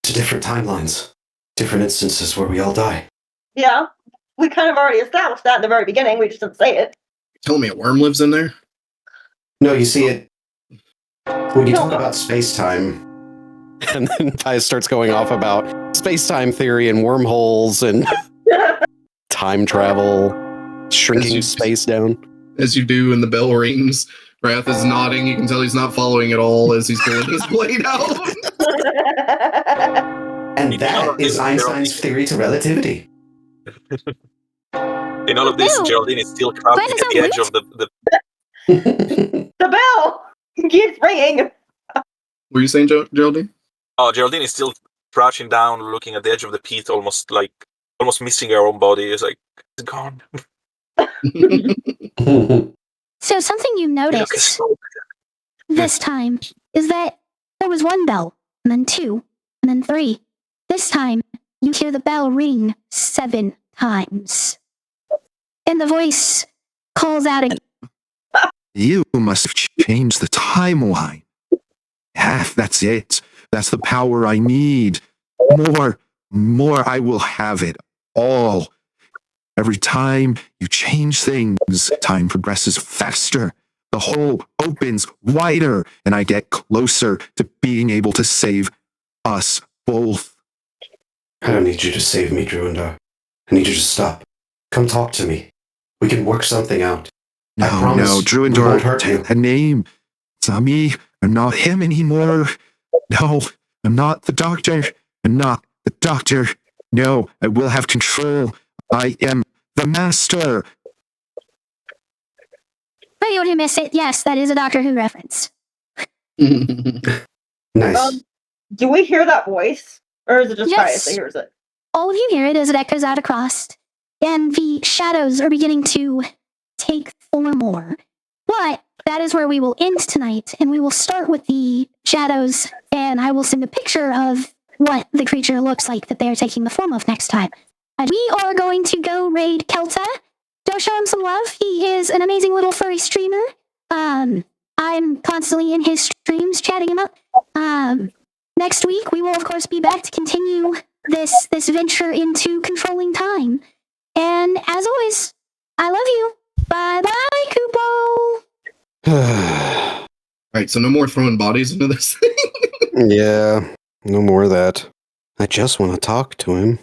to different timelines, different instances where we all die. Yeah, we kind of already established that in the very beginning. We just didn't say it. Tell me a worm lives in there? No, you see it. When you talk about space-time, and then Pius starts going off about space-time theory and wormholes and time travel, shrinking space down. As you do, and the bell rings. Wrath is nodding. You can tell he's not following at all as he's pulling his blade out. And that is Einstein's theory to relativity. In all of this, Geraldine is still crouching at the edge of the... The bell keeps ringing. What were you saying, Geraldine? Oh, Geraldine is still crouching down, looking at the edge of the pit, almost missing her own body. It's like, it's gone. So something you noticed this time is that there was one bell, and then two, and then three. This time, you hear the bell ring 7 times. And the voice calls out again. You must have changed the timeline. That's it. That's the power I need. More, I will have it all. Every time you change things, time progresses faster. The hole opens wider, and I get closer to being able to save us both. I don't need you to save me, Druindar. I need you to stop. Come talk to me. We can work something out. No, Druindar, a name. It's not me. I'm not him anymore. No, I'm not the doctor. I'm not the doctor. No, I will have control. I am the master. For you who missed it, yes, that is a Doctor Who reference. Nice. Do we hear that voice? Or is it just Yes. Pius that hears it? All of you hear it as it echoes out across, and the shadows are beginning to take form more. But that is where we will end tonight, and we will start with the shadows, and I will send a picture of what the creature looks like that they are taking the form of next time. We are going to go raid Kelta. Go show him some love. He is an amazing little furry streamer. I'm constantly in his streams chatting him up. Next week, we will, of course, be back to continue this venture into controlling time. And as always, I love you. Bye-bye, Kupo. Right, so no more throwing bodies into this thing. Yeah, no more of that. I just want to talk to him.